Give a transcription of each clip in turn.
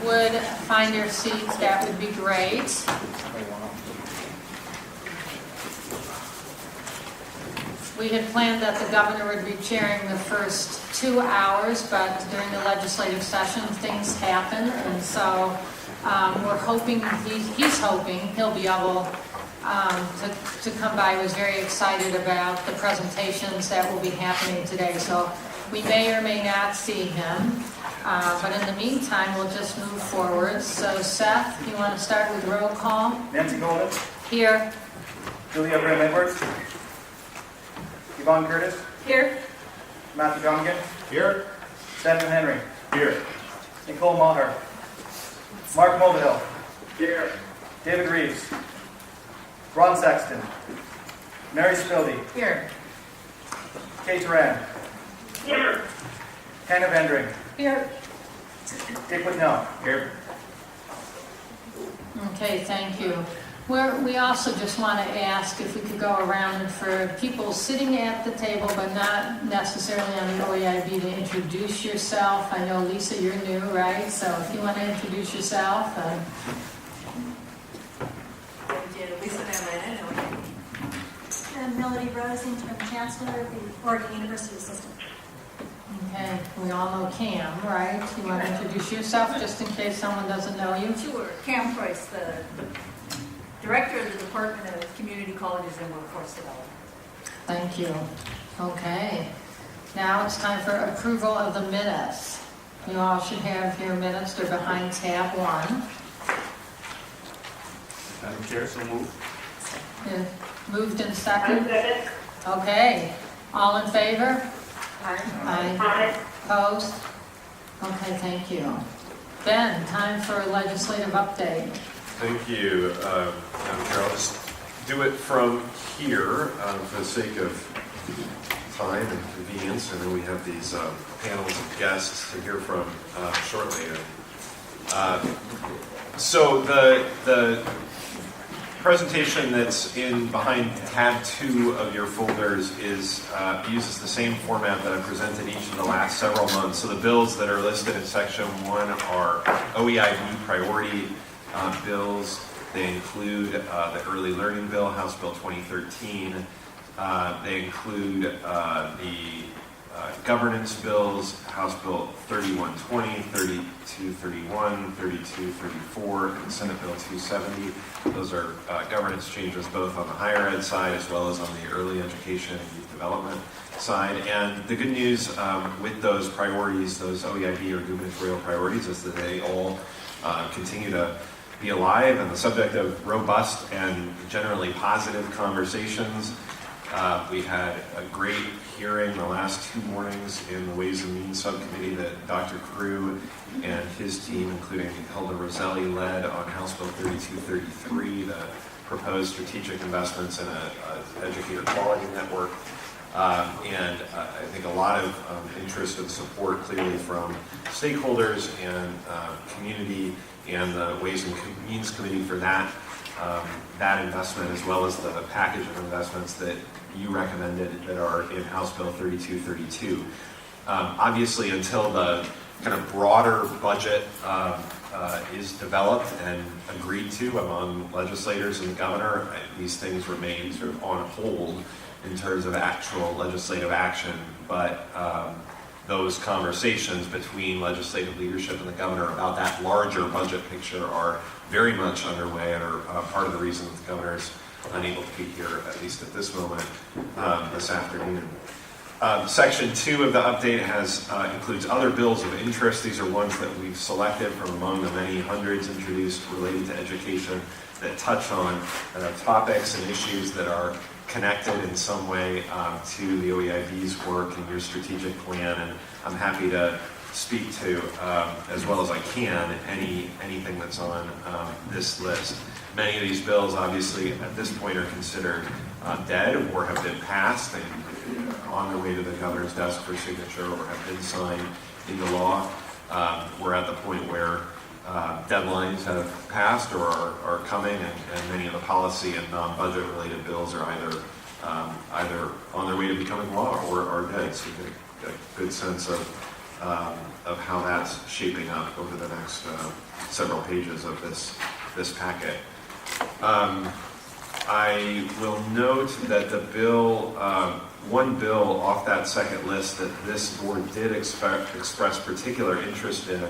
would find your seats, that would be great. We had planned that the governor would be chairing the first 2 hours, but during the legislative session, things happen, and so we're hoping, he's hoping he'll be able to come by. He was very excited about the presentations that will be happening today, so we may or may not see him. But in the meantime, we'll just move forward. So Seth, you want to start with roll call? Nancy Golden. Here. Julia Bray Edwards. Yvonne Curtis. Here. Matthew Donegan. Here. Samuel Henry. Here. Nicole Maher. Mark Mulvihill. Here. David Reeves. Ron Sexton. Mary Spildy. Here. Kate Duran. Here. Hannah Vendring. Here. Dick Whitnell. Here. Okay, thank you. We also just want to ask if we could go around for people sitting at the table but not necessarily on the OEIB to introduce yourself. I know, Lisa, you're new, right? So if you want to introduce yourself. Lisa Van Landen, And Melody Rose, interim chancellor of the Oregon University System. Okay, we all know Cam, right? You want to introduce yourself just in case someone doesn't know you? Sure. Cam Price, the director of the Department of Community Colleges and Workforce Development. Thank you. Okay. Now it's time for approval of the minutes. You all should have your minutes. They're behind tab 1. Madam Chair, so moved. Moved and second? Okay. All in favor? Aye. Opposed? Okay, thank you. Ben, time for a legislative update. Thank you, Madam Chair. I'll just do it from here for the sake of time and convenience. I know we have these panels of guests to hear from shortly. So the presentation that's in behind tab 2 of your folders is uses the same format that I've presented each of the last several months. So the bills that are listed in section 1 are OEIB priority bills. They include the Early Learning Bill, House Bill 2013. They include the governance bills, House Bill 3120, 3231, 3234, and Senate Bill 270. Those are governance changes both on the higher ed side as well as on the early education and youth development side. And the good news with those priorities, those OEIB or gubernatorial priorities, is that they all continue to be alive and the subject of robust and generally positive conversations. We had a great hearing the last 2 mornings in the Ways and Means Subcommittee that Dr. Crew and his team, including Hilda Roselli, led on House Bill 3233, the proposed strategic investments in an educator quality network. And I think a lot of interest and support clearly from stakeholders and community and the Ways and Means Committee for that investment, as well as the package of investments that you recommended that are in House Bill 3232. Obviously, until the kind of broader budget is developed and agreed to among legislators and the governor, these things remain sort of on hold in terms of actual legislative action. But those conversations between legislative leadership and the governor about that larger budget picture are very much underway and are part of the reason that the governor is unable to be here, at least at this moment, this afternoon. Section 2 of the update includes other bills of interest. These are ones that we've selected from among the many hundreds introduced related to education that touch on topics and issues that are connected in some way to the OEIB's work and your strategic plan. And I'm happy to speak to, as well as I can, anything that's on this list. Many of these bills, obviously, at this point are considered dead or have been passed and on their way to the governor's desk for signature or have been signed into law. We're at the point where deadlines have passed or are coming, and many of the policy and non-budget related bills are either on their way to becoming law or are dead. So you get a good sense of of how that's shaping up over the next several pages of this packet. I will note that the bill, one bill off that second list that this board did express particular interest in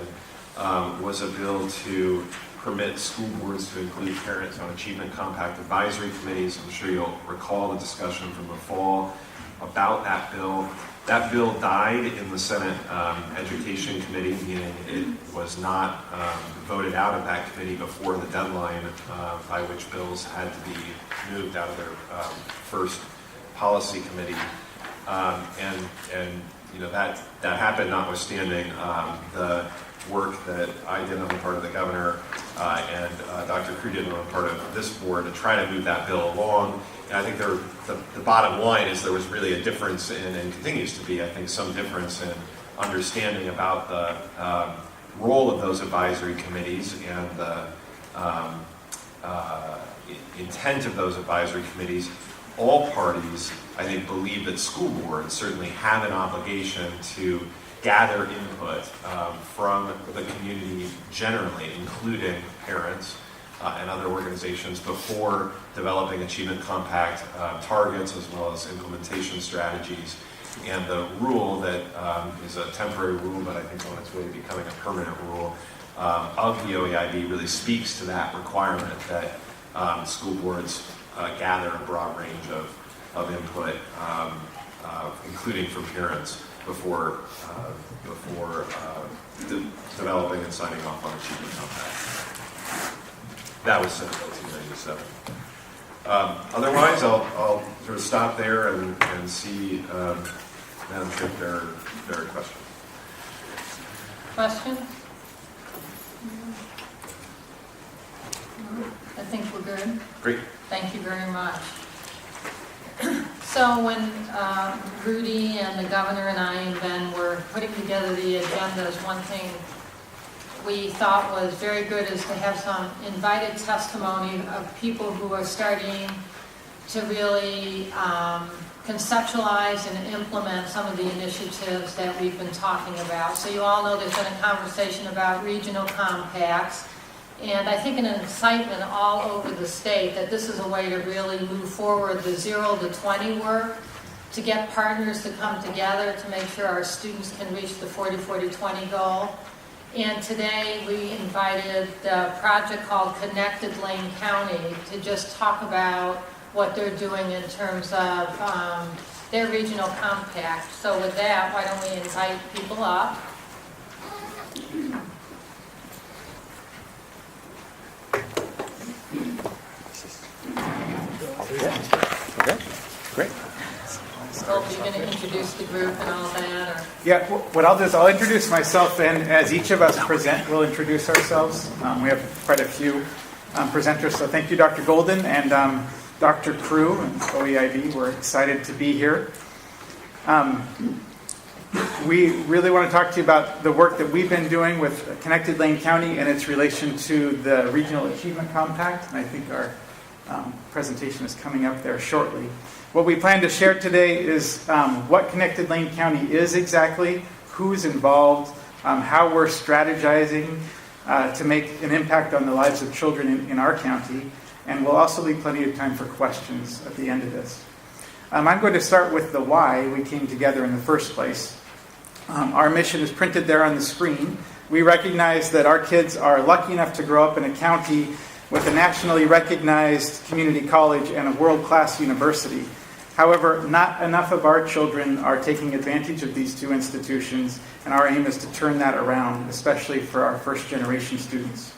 was a bill to permit school boards to include parents on Achievement Compact advisory committees. I'm sure you'll recall the discussion from the fall about that bill. That bill died in the Senate Education Committee, meaning it was not voted out of that committee before the deadline by which bills had to be moved out of their first policy committee. And you know, that happened notwithstanding the work that I did on the part of the governor and Dr. Crew did on the part of this board to try to move that bill along. And I think the bottom line is there was really a difference in, and continues to be, I think, some difference in understanding about the role of those advisory committees and the intent of those advisory committees. All parties, I think, believe that school boards certainly have an obligation to gather input from the community generally, including parents and other organizations, before developing Achievement Compact targets as well as implementation strategies. And the rule that is a temporary rule, but I think on its way to becoming a permanent rule of the OEIB really speaks to that requirement that school boards gather a broad range of input, including from parents, before developing and signing off on Achievement Compact. That was Senate Bill 297. Otherwise, I'll sort of stop there and see if there are questions. Question? I think we're good. Great. Thank you very much. So when Rudy and the governor and I and Ben were putting together the agendas, one thing we thought was very good is to have some invited testimony of people who are starting to really conceptualize and implement some of the initiatives that we've been talking about. So you all know there's been a conversation about regional compacts, and I think an excitement all over the state that this is a way to really move forward the 0 to 20 work, to get partners to come together to make sure our students can reach the 40-40-20 goal. And today we invited the project called Connected Lane County to just talk about what they're doing in terms of their regional compact. So with that, why don't we invite people up? Okay, great. So you're going to introduce the group and all that? Or? Yeah, what I'll do is I'll introduce myself, and as each of us present, we'll introduce ourselves. We have quite a few presenters, so thank you, Dr. Golden and Dr. Crew and OEIB. We're excited to be here. We really want to talk to you about the work that we've been doing with Connected Lane County and its relation to the Regional Achievement Compact, and I think our presentation is coming up there shortly. What we plan to share today is what Connected Lane County is exactly, who's involved, how we're strategizing to make an impact on the lives of children in our county, and we'll also leave plenty of time for questions at the end of this. I'm going to start with the why we came together in the first place. Our mission is printed there on the screen. We recognize that our kids are lucky enough to grow up in a county with a nationally recognized community college and a world-class university. However, not enough of our children are taking advantage of these two institutions, and our aim is to turn that around, especially for our first-generation students.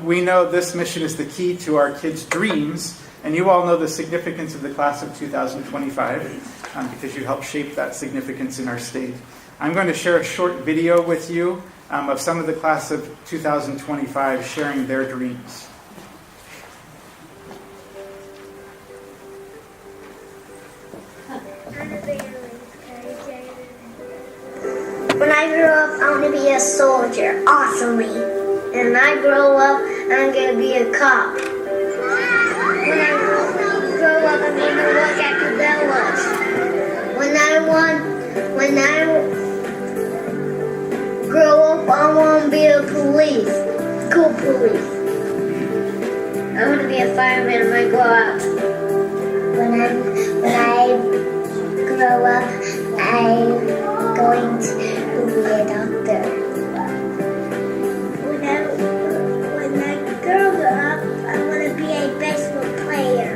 We know this mission is the key to our kids' dreams, and you all know the significance of the class of 2025 because you helped shape that significance in our state. I'm going to share a short video with you of some of the class of 2025 sharing their dreams. When I grow up, I want to be a soldier, awesomely. And when I grow up, I'm going to be a cop. When I grow up, I'm going to work at Cabela's. When grow up, I want to be a police. School police. I want to be a fireman when I grow up. When I grow up, I'm going to be a doctor. When I grow up, I want to be a baseball player.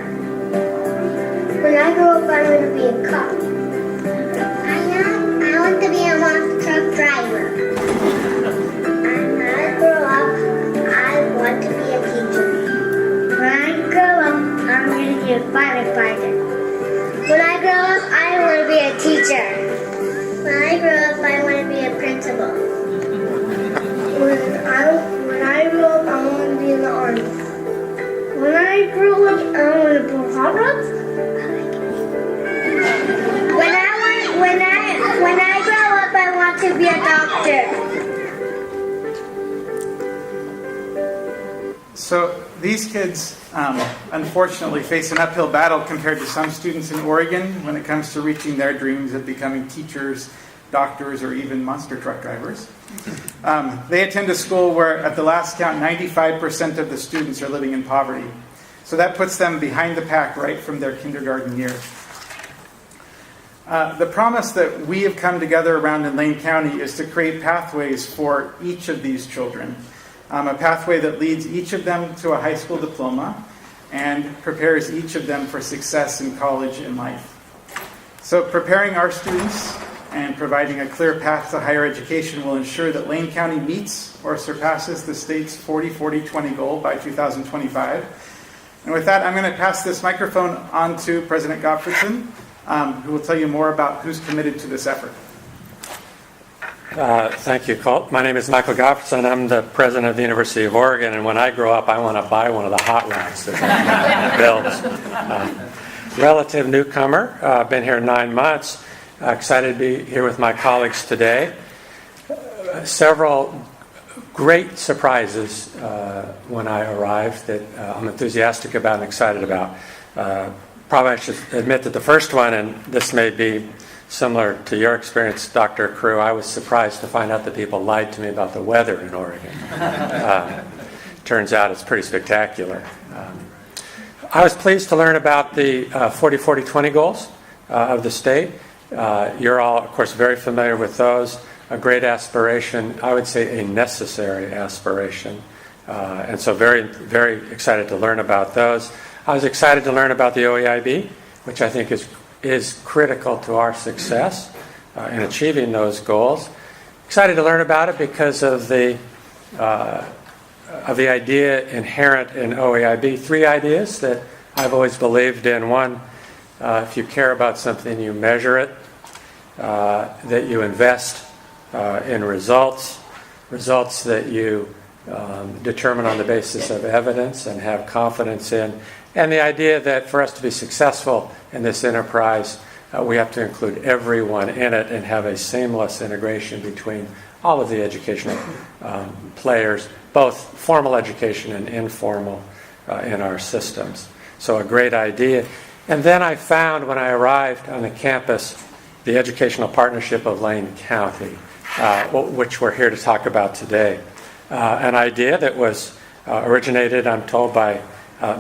When I grow up, I want to be a cop. I want to be a monster truck driver. And when I grow up, I want to be a teacher. When I grow up, I'm going to be a firefighter. When I grow up, I want to be a teacher. When I grow up, I want to be a principal. When I grow up, I want to be in the army. When I grow up, I want to build hot rods. When I grow up, I want to be a doctor. So these kids, unfortunately, face an uphill battle compared to some students in Oregon when it comes to reaching their dreams of becoming teachers, doctors, or even monster truck drivers. They attend a school where, at the last count, 95% of the students are living in poverty. So that puts them behind the pack right from their kindergarten years. The promise that we have come together around in Lane County is to create pathways for each of these children. A pathway that leads each of them to a high school diploma and prepares each of them for success in college and life. So preparing our students and providing a clear path to higher education will ensure that Lane County meets or surpasses the state's 40-40-20 goal by 2025. And with that, I'm going to pass this microphone on to President Gottfredson, who will tell you more about who's committed to this effort. Thank you, Colt. My name is Michael Gottfredson. I'm the president of the University of Oregon, and when I grow up, I want to buy one of the hot rods that builds. Relative newcomer, been here 9 months. Excited to be here with my colleagues today. Several great surprises when I arrived that I'm enthusiastic about and excited about. Probably I should admit that the first one, and this may be similar to your experience, Dr. Crew, I was surprised to find out that people lied to me about the weather in Oregon. Turns out it's pretty spectacular. I was pleased to learn about the 40-40-20 goals of the state. You're all, of course, very familiar with those. A great aspiration, I would say a necessary aspiration. And so very, very excited to learn about those. I was excited to learn about the OEIB, which I think is critical to our success in achieving those goals. Excited to learn about it because of the idea inherent in OEIB. 3 ideas that I've always believed in. One, if you care about something, you measure it. That you invest in results that you determine on the basis of evidence and have confidence in. And the idea that for us to be successful in this enterprise, we have to include everyone in it and have a seamless integration between all of the educational players, both formal education and informal in our systems. So a great idea. And then I found when I arrived on the campus the Educational Partnership of Lane County, which we're here to talk about today. An idea that was originated, I'm told, by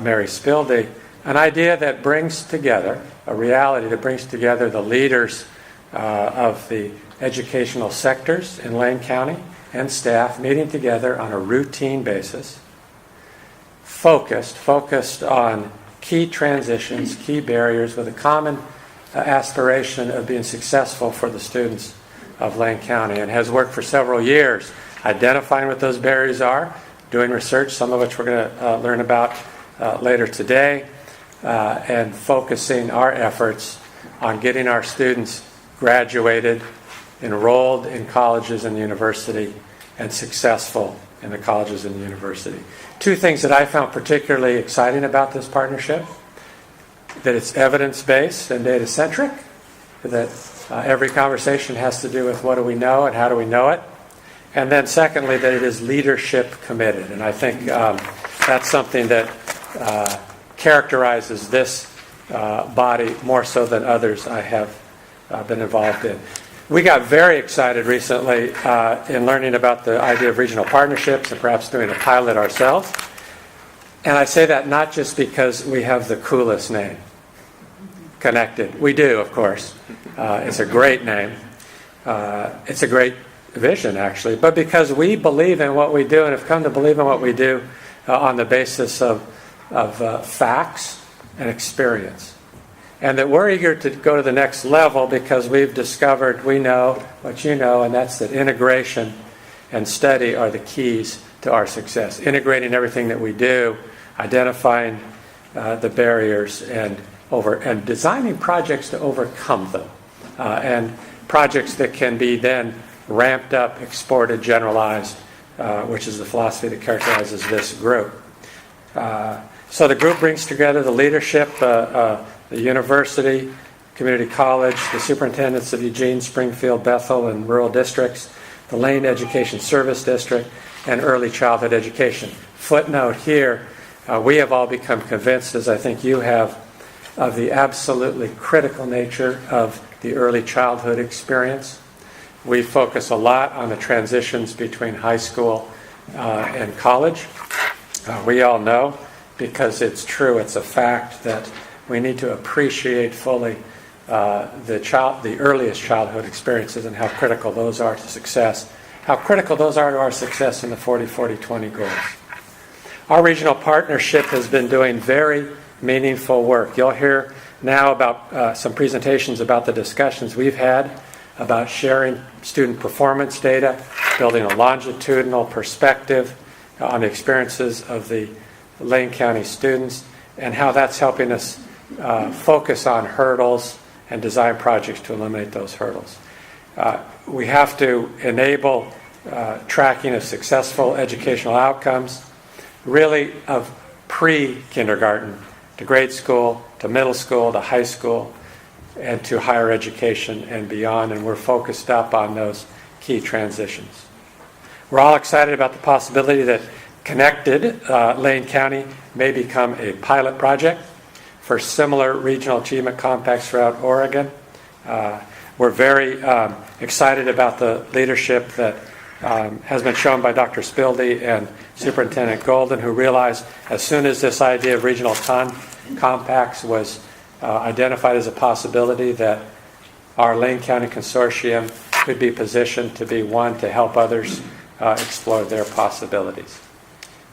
Mary Spildy, an idea that brings together, a reality that brings together the leaders of the educational sectors in Lane County and staff meeting together on a routine basis, focused on key transitions, key barriers, with a common aspiration of being successful for the students of Lane County, and has worked for several years identifying what those barriers are, doing research, some of which we're going to learn about later today, and focusing our efforts on getting our students graduated, enrolled in colleges and university, and successful in the colleges and university. 2 things that I found particularly exciting about this partnership: that it's evidence-based and data-centric, that every conversation has to do with what do we know and how do we know it, and then secondly, that it is leadership committed. And I think that's something that characterizes this body more so than others I have been involved in. We got very excited recently in learning about the idea of regional partnerships and perhaps doing a pilot ourselves. And I say that not just because we have the coolest name, Connected. We do, of course. It's a great name. It's a great vision, actually. But because we believe in what we do and have come to believe in what we do on the basis of facts and experience. And that we're eager to go to the next level because we've discovered, we know what you know, and that's that integration and study are the keys to our success. Integrating everything that we do, identifying the barriers, and designing projects to overcome them. And projects that can be then ramped up, exported, generalized, which is the philosophy that characterizes this group. So the group brings together the leadership, the university, community college, the superintendents of Eugene, Springfield, Bethel, and rural districts, the Lane Education Service District, and early childhood education. Footnote here, we have all become convinced, as I think you have, of the absolutely critical nature of the early childhood experience. We focus a lot on the transitions between high school and college. We all know, because it's true, it's a fact, that we need to appreciate fully the earliest childhood experiences and how critical those are to success, how critical those are to our success in the 40-40-20 goals. Our regional partnership has been doing very meaningful work. You'll hear now about some presentations about the discussions we've had about sharing student performance data, building a longitudinal perspective on the experiences of the Lane County students, and how that's helping us focus on hurdles and design projects to eliminate those hurdles. We have to enable tracking of successful educational outcomes, really of pre-kindergarten to grade school, to middle school, to high school, and to higher education and beyond, and we're focused up on those key transitions. We're all excited about the possibility that Connected Lane County may become a pilot project for similar regional achievement compacts throughout Oregon. We're very excited about the leadership that has been shown by Dr. Spildy and Superintendent Golden, who realized as soon as this idea of regional compacts was identified as a possibility, that our Lane County Consortium could be positioned to be one to help others explore their possibilities.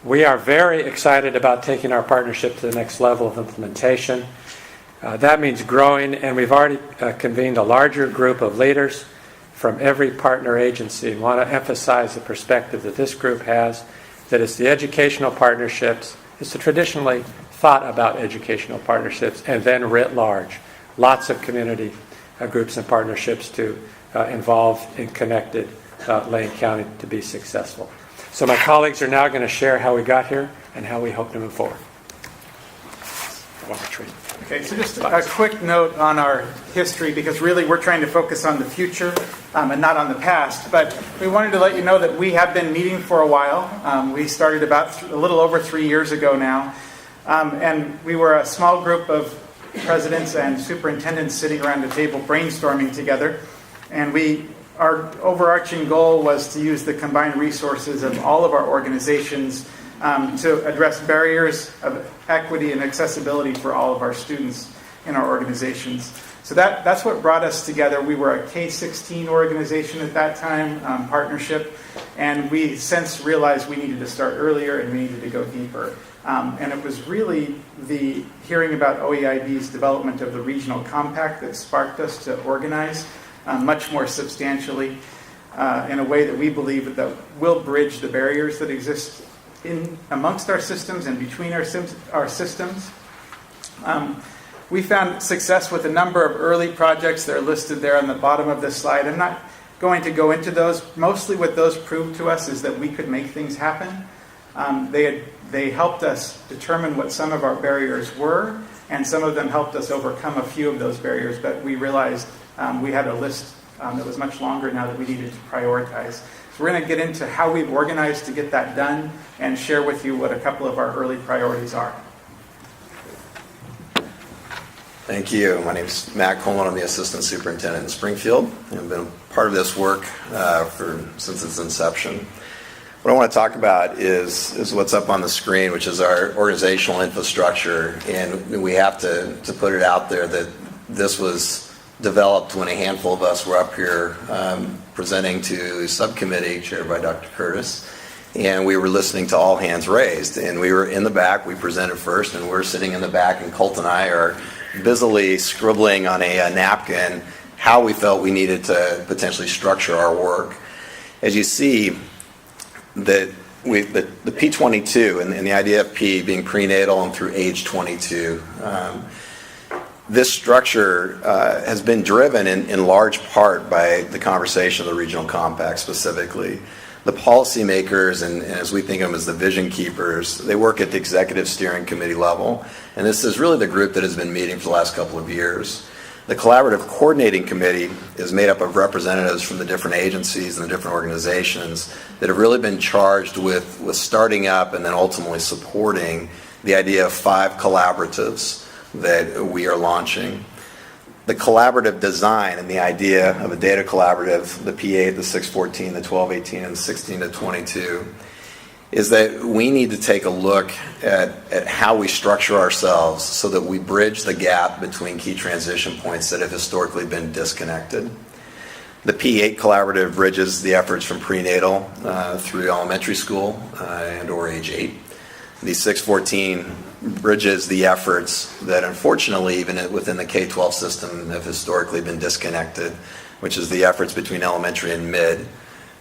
We are very excited about taking our partnership to the next level of implementation. That means growing, and we've already convened a larger group of leaders from every partner agency, and want to emphasize the perspective that this group has, that it's the educational partnerships, it's the traditionally thought about educational partnerships, and then writ large. Lots of community groups and partnerships to involve in Connected Lane County to be successful. So my colleagues are now going to share how we got here and how we hope to move forward. Okay, so just a quick note on our history, because really we're trying to focus on the future and not on the past. But we wanted to let you know that we have been meeting for a while. We started about a little over 3 years ago now. And we were a small group of presidents and superintendents sitting around a table brainstorming together. And our overarching goal was to use the combined resources of all of our organizations to address barriers of equity and accessibility for all of our students in our organizations. So that's what brought us together. We were a K-16 organization at that time, partnership, and we since realized we needed to start earlier and we needed to go deeper. And it was really the hearing about OEIB's development of the regional compact that sparked us to organize much more substantially in a way that we believe that will bridge the barriers that exist amongst our systems and between our systems. We found success with a number of early projects that are listed there on the bottom of this slide. I'm not going to go into those. Mostly what those proved to us is that we could make things happen. They helped us determine what some of our barriers were, and some of them helped us overcome a few of those barriers, but we realized we had a list that was much longer now that we needed to prioritize. So we're going to get into how we've organized to get that done and share with you what a couple of our early priorities are. Thank you. My name is Matt Coleman. I'm the Assistant Superintendent in Springfield. I've been a part of this work since its inception. What I want to talk about is what's up on the screen, which is our organizational infrastructure. And we have to put it out there that this was developed when a handful of us were up here presenting to a subcommittee chaired by Dr. Curtis. And we were listening to all hands raised. And we were in the back. We presented first, and we're sitting in the back, and Colt and I are busily scribbling on a napkin how we felt we needed to potentially structure our work. As you see, the P22 and the idea of P being prenatal and through age 22, this structure has been driven in large part by the conversation of the regional compact specifically. The policymakers, and as we think of them as the vision keepers, they work at the executive steering committee level, and this is really the group that has been meeting for the last couple of years. The collaborative coordinating committee is made up of representatives from the different agencies and the different organizations that have really been charged with starting up and then ultimately supporting the idea of 5 collaboratives that we are launching. The collaborative design and the idea of a data collaborative, the P8, the 614, the 1218, and the 16 to 22, is that we need to take a look at how we structure ourselves so that we bridge the gap between key transition points that have historically been disconnected. The P8 collaborative bridges the efforts from prenatal through elementary school and or age 8. The 614 bridges the efforts that unfortunately even within the K-12 system have historically been disconnected, which is the efforts between elementary and mid.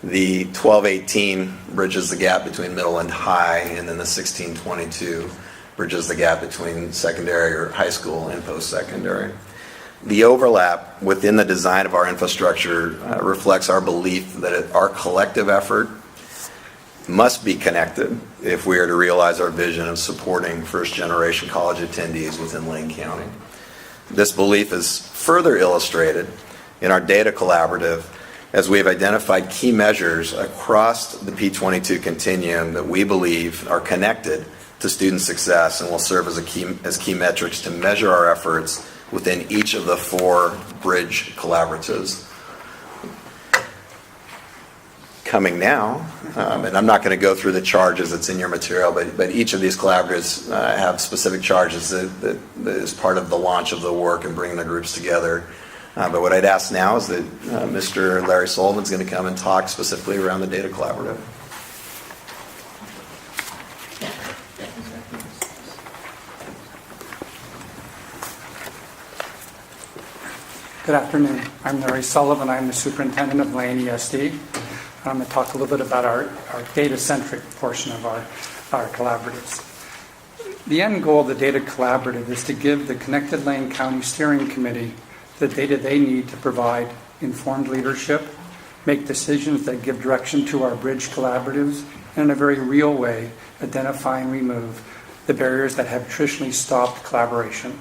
The 1218 bridges the gap between middle and high, and then the 1622 bridges the gap between secondary or high school and post-secondary. The overlap within the design of our infrastructure reflects our belief that our collective effort must be connected if we are to realize our vision of supporting first-generation college attendees within Lane County. This belief is further illustrated in our data collaborative as we have identified key measures across the P22 continuum that we believe are connected to student success and will serve as key metrics to measure our efforts within each of the 4 bridge collaboratives. Coming now, and I'm not going to go through the charges that's in your material, but each of these collaboratives have specific charges that is part of the launch of the work and bringing the groups together. But what I'd ask now is that Mr. Larry Sullivan is going to come and talk specifically around the data collaborative. Good afternoon. I'm Larry Sullivan. I'm the superintendent of Lane ESD. I'm going to talk a little bit about our data-centric portion of our collaboratives. The end goal of the data collaborative is to give the Connected Lane County Steering Committee the data they need to provide informed leadership, make decisions that give direction to our bridge collaboratives, and in a very real way, identify and remove the barriers that have traditionally stopped collaboration.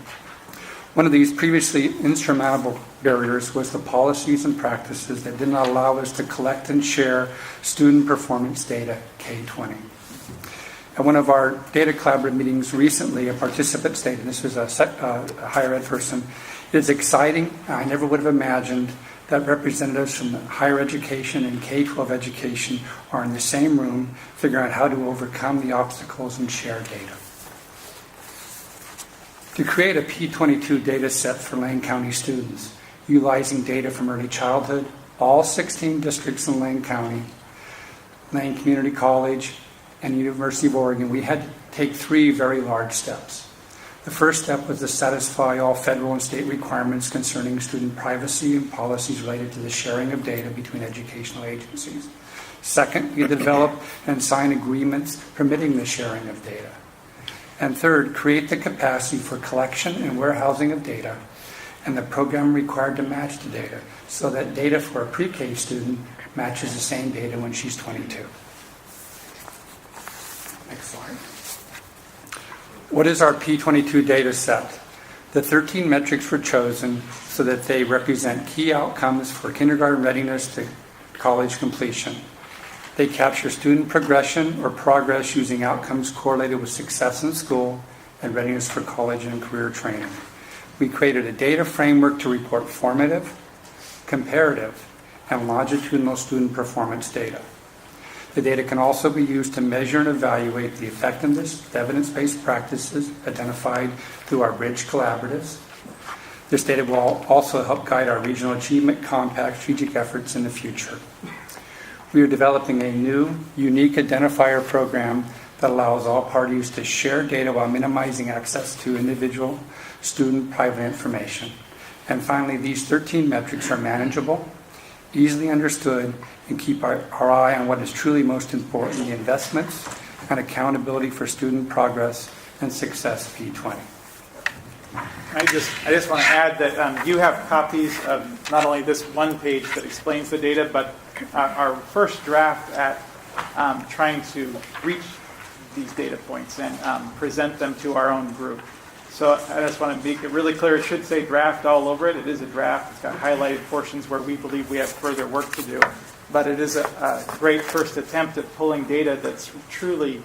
One of these previously insurmountable barriers was the policies and practices that did not allow us to collect and share student performance data K-20. At one of our data collaborative meetings recently, a participant stated, this was a higher ed person, it is exciting. I never would have imagined that representatives from higher education and K-12 education are in the same room figuring out how to overcome the obstacles and share data. To create a P22 data set for Lane County students, utilizing data from early childhood, all 16 districts in Lane County, Lane Community College, and University of Oregon, we had to take 3 very large steps. The first step was to satisfy all federal and state requirements concerning student privacy and policies related to the sharing of data between educational agencies. Second, we develop and sign agreements permitting the sharing of data. And third, create the capacity for collection and warehousing of data and the program required to match the data so that data for a pre-K student matches the same data when she's 22. Next slide. What is our P22 data set? The 13 metrics were chosen so that they represent key outcomes for kindergarten readiness to college completion. They capture student progression or progress using outcomes correlated with success in school and readiness for college and career training. We created a data framework to report formative, comparative, and longitudinal student performance data. The data can also be used to measure and evaluate the effectiveness of evidence-based practices identified through our Bridge collaboratives. This data will also help guide our Regional Achievement Compact strategic efforts in the future. We are developing a new, unique identifier program that allows all parties to share data while minimizing access to individual student private information. And finally, these 13 metrics are manageable, easily understood, and keep our eye on what is truly most important, the investments and accountability for student progress and success P20. I just want to add that you have copies of not only this one page that explains the data, but our first draft at trying to reach these data points and present them to our own group. So I just want to make it really clear. It should say draft all over it. It is a draft. It's got highlighted portions where we believe we have further work to do. But it is a great first attempt at pulling data that's truly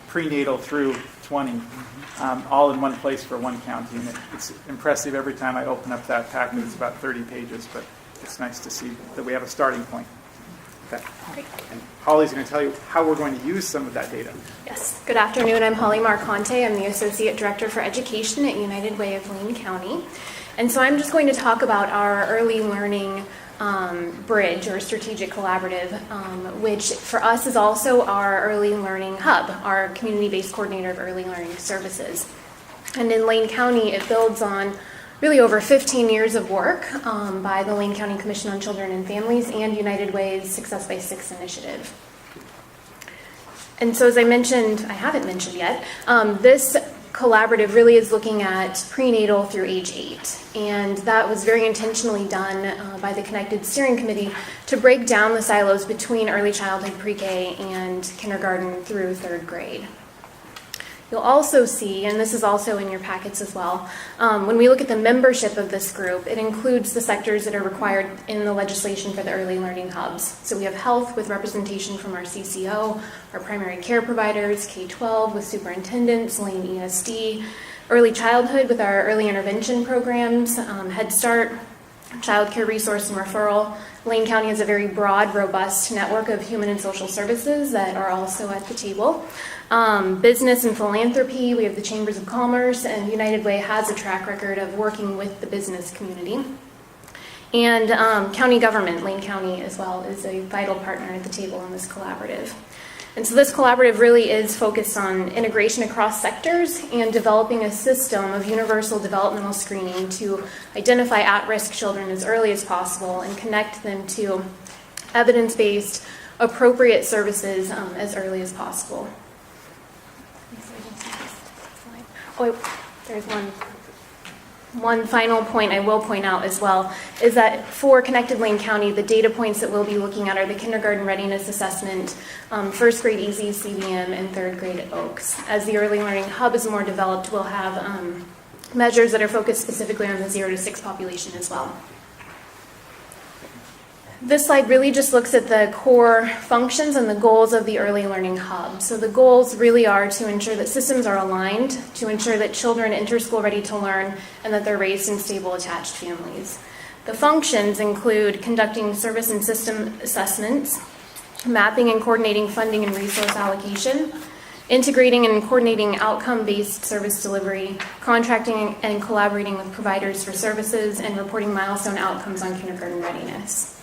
prenatal through 20, all in one place for one county. And it's impressive every time I open up that packet. It's about 30 pages, but it's nice to see that we have a starting point. Okay. And Holly's going to tell you how we're going to use some of that data. Yes. Good afternoon. I'm Holly Marconte. I'm the Associate Director for Education at United Way of Lane County. And so I'm just going to talk about our early learning bridge or strategic collaborative, which for us is also our early learning hub, our community-based coordinator of early learning services. And in Lane County, it builds on really over 15 years of work by the Lane County Commission on Children and Families and United Way's Success by Six initiative. And so as I haven't mentioned yet, this collaborative really is looking at prenatal through age 8. And that was very intentionally done by the Connected Steering Committee to break down the silos between early childhood pre-K and kindergarten through 3rd grade. You'll also see, and this is also in your packets as well, when we look at the membership of this group, it includes the sectors that are required in the legislation for the early learning hubs. So we have health with representation from our CCO, our primary care providers, K-12 with superintendents, Lane ESD, early childhood with our early intervention programs, Head Start, child care resource and referral. Lane County has a very broad, robust network of human and social services that are also at the table. Business and philanthropy, we have the Chambers of Commerce, and United Way has a track record of working with the business community. And county government, Lane County as well, is a vital partner at the table in this collaborative. And so this collaborative really is focused on integration across sectors and developing a system of universal developmental screening to identify at-risk children as early as possible and connect them to evidence-based, appropriate services as early as possible. Oh, there's one final point I will point out as well, is that for Connected Lane County, the data points that we'll be looking at are the kindergarten readiness assessment, 1st grade EASY CBM, and 3rd grade OAKS. As the early learning hub is more developed, we'll have measures that are focused specifically on the 0 to 6 population as well. This slide really just looks at the core functions and the goals of the early learning hub. So the goals really are to ensure that systems are aligned, to ensure that children enter school ready to learn, and that they're raised in stable attached families. The functions include conducting service and system assessments, mapping and coordinating funding and resource allocation, integrating and coordinating outcome-based service delivery, contracting and collaborating with providers for services, and reporting milestone outcomes on kindergarten readiness.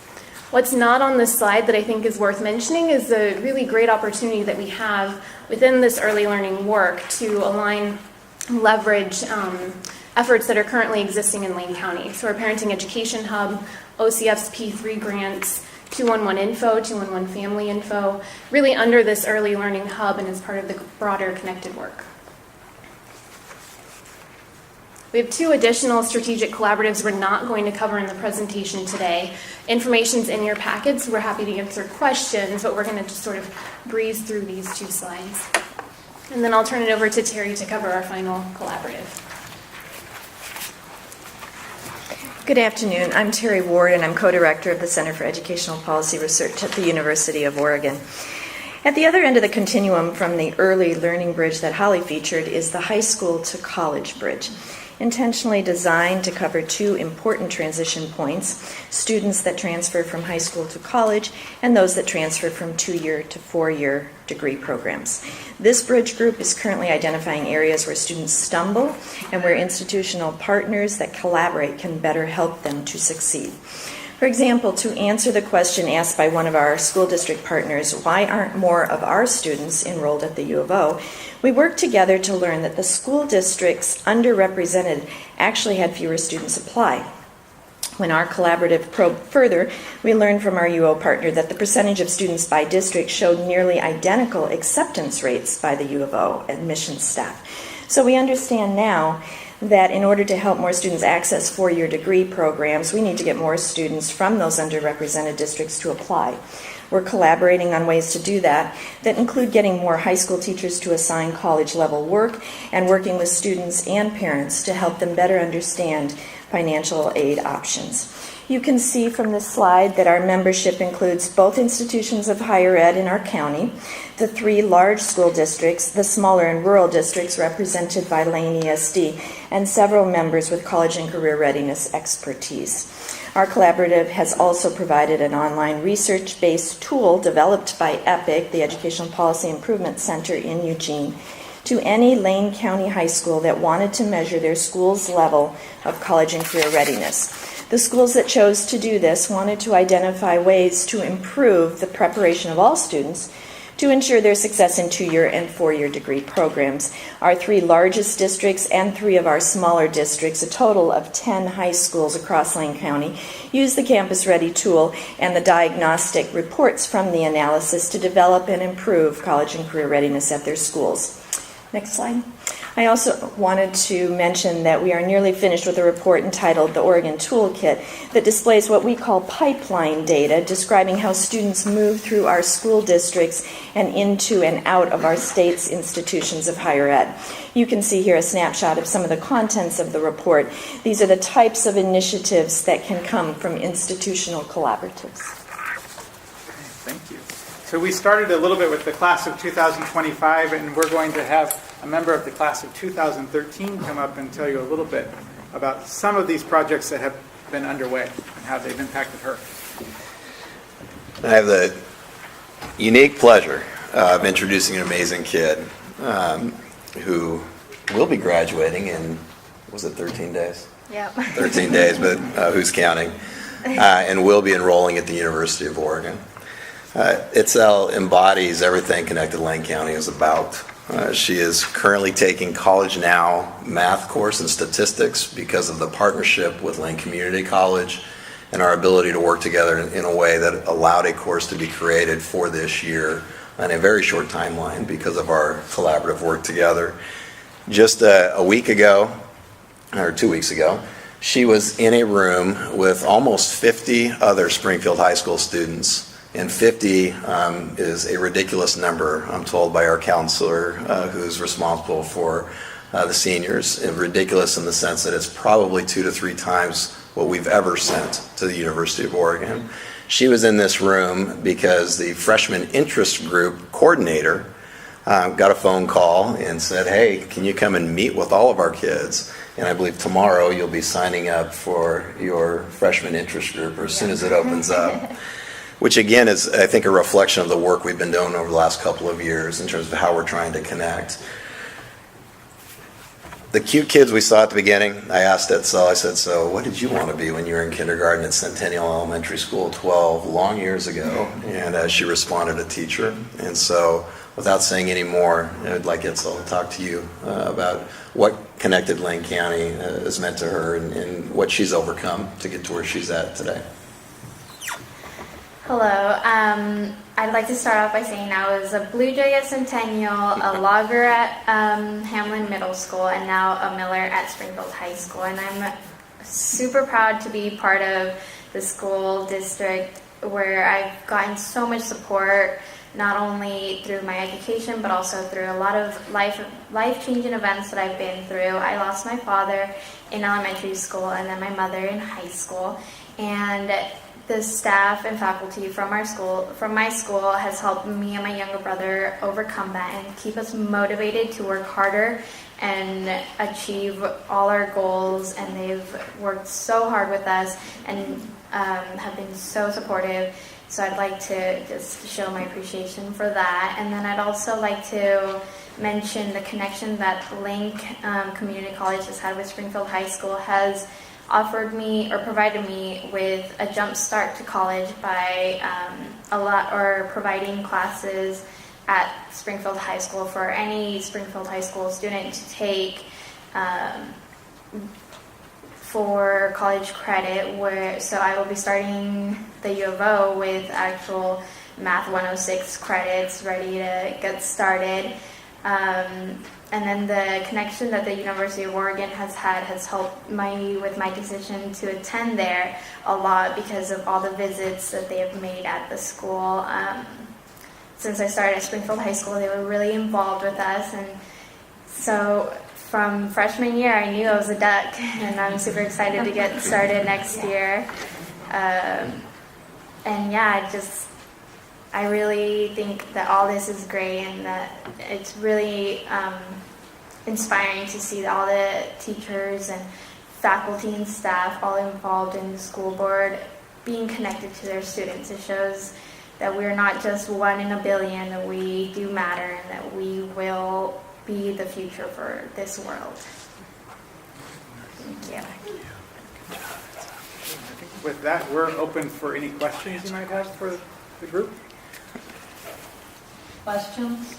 What's not on this slide that I think is worth mentioning is the really great opportunity that we have within this early learning work to align and leverage efforts that are currently existing in Lane County. So our Parenting Education Hub, OCF's P3 grants, 211 Info, 211 Family Info, really under this early learning hub and as part of the broader connected work. We have 2 additional strategic collaboratives we're not going to cover in the presentation today. Information's in your packets. We're happy to answer questions, but we're going to just sort of breeze through these 2 slides. And then I'll turn it over to Terry to cover our final collaborative. Good afternoon. I'm Terry Ward, and I'm co-director of the Center for Educational Policy Research at the University of Oregon. At the other end of the continuum from the early learning bridge that Holly featured is the high school to college bridge. intentionally designed to cover two important transition points: students that transfer from high school to college and those that transfer from 2-year to 4-year degree programs. This bridge group is currently identifying areas where students stumble and where institutional partners that collaborate can better help them to succeed. For example, to answer the question asked by one of our school district partners, why aren't more of our students enrolled at the U of O, we worked together to learn that the school districts underrepresented actually had fewer students apply. When our collaborative probed further, we learned from our UO partner that the percentage of students by district showed nearly identical acceptance rates by the U of O admissions staff. So we understand now that in order to help more students access 4-year degree programs, we need to get more students from those underrepresented districts to apply. We're collaborating on ways to do that include getting more high school teachers to assign college-level work and working with students and parents to help them better understand financial aid options. You can see from this slide that our membership includes both institutions of higher ed in our county, the 3 large school districts, the smaller and rural districts represented by Lane ESD, and several members with college and career readiness expertise. Our collaborative has also provided an online research-based tool developed by EPIC, the Educational Policy Improvement Center in Eugene, to any Lane County high school that wanted to measure their school's level of college and career readiness. The schools that chose to do this wanted to identify ways to improve the preparation of all students to ensure their success in 2-year and 4-year degree programs. Our 3 largest districts and 3 of our smaller districts, a total of 10 high schools across Lane County, use the Campus Ready tool and the diagnostic reports from the analysis to develop and improve college and career readiness at their schools. Next slide. I also wanted to mention that we are nearly finished with a report entitled The Oregon Toolkit that displays what we call pipeline data, describing how students move through our school districts and into and out of our state's institutions of higher ed. You can see here a snapshot of some of the contents of the report. These are the types of initiatives that can come from institutional collaboratives. Thank you. So we started a little bit with the class of 2025, and we're going to have a member of the class of 2013 come up and tell you a little bit about some of these projects that have been underway and how they've impacted her. I have the unique pleasure of introducing an amazing kid who will be graduating in, was it 13 days? Yep. 13 days, but who's counting? And will be enrolling at the University of Oregon. Itzel embodies everything Connected Lane County is about. She is currently taking College Now math course in statistics because of the partnership with Lane Community College and our ability to work together in a way that allowed a course to be created for this year on a very short timeline because of our collaborative work together. Just a week ago, or 2 weeks ago, she was in a room with almost 50 other Springfield High School students. And 50 is a ridiculous number, I'm told by our counselor who's responsible for the seniors. Ridiculous in the sense that it's probably 2 to 3 times what we've ever sent to the University of Oregon. She was in this room because the freshman interest group coordinator got a phone call and said, hey, can you come and meet with all of our kids? And I believe tomorrow you'll be signing up for your freshman interest group, or as soon as it opens up. Which again is, I think, a reflection of the work we've been doing over the last couple of years in terms of how we're trying to connect. The cute kids we saw at the beginning, I asked Etzel, I said, so what did you want to be when you were in kindergarten at Centennial Elementary School 12 long years ago? And she responded, a teacher. And so without saying any more, I'd like Etzel to talk to you about what Connected Lane County has meant to her and what she's overcome to get to where she's at today. Hello. I'd like to start off by saying I was a Blue Jay at Centennial, a logger at Hamlin Middle School, and now a Miller at Springfield High School. And I'm super proud to be part of the school district where I've gotten so much support, not only through my education, but also through a lot of life-changing events that I've been through. I lost my father in elementary school and then my mother in high school. And the staff and faculty from my school has helped me and my younger brother overcome that and keep us motivated to work harder and achieve all our goals. And they've worked so hard with us and have been so supportive. So I'd like to just show my appreciation for that. And then I'd also like to mention the connection that Link Community College has had with Springfield High School has offered me or provided me with a jump start to college by providing classes at Springfield High School for any Springfield High School student to take for college credit. So I will be starting the U of O with actual Math 106 credits ready to get started. And then the connection that the University of Oregon has had has helped with my decision to attend there a lot because of all the visits that they have made at the school. Since I started at Springfield High School, they were really involved with us. And so from freshman year, I knew I was a duck, and I'm super excited to get started next year. And yeah, I really think that all this is great and that it's really inspiring to see all the teachers and faculty and staff all involved in the school board being connected to their students. It shows that we're not just one in a billion, that we do matter and that we will be the future for this world. Thank you. With that, we're open for any questions you might have for the group. Questions?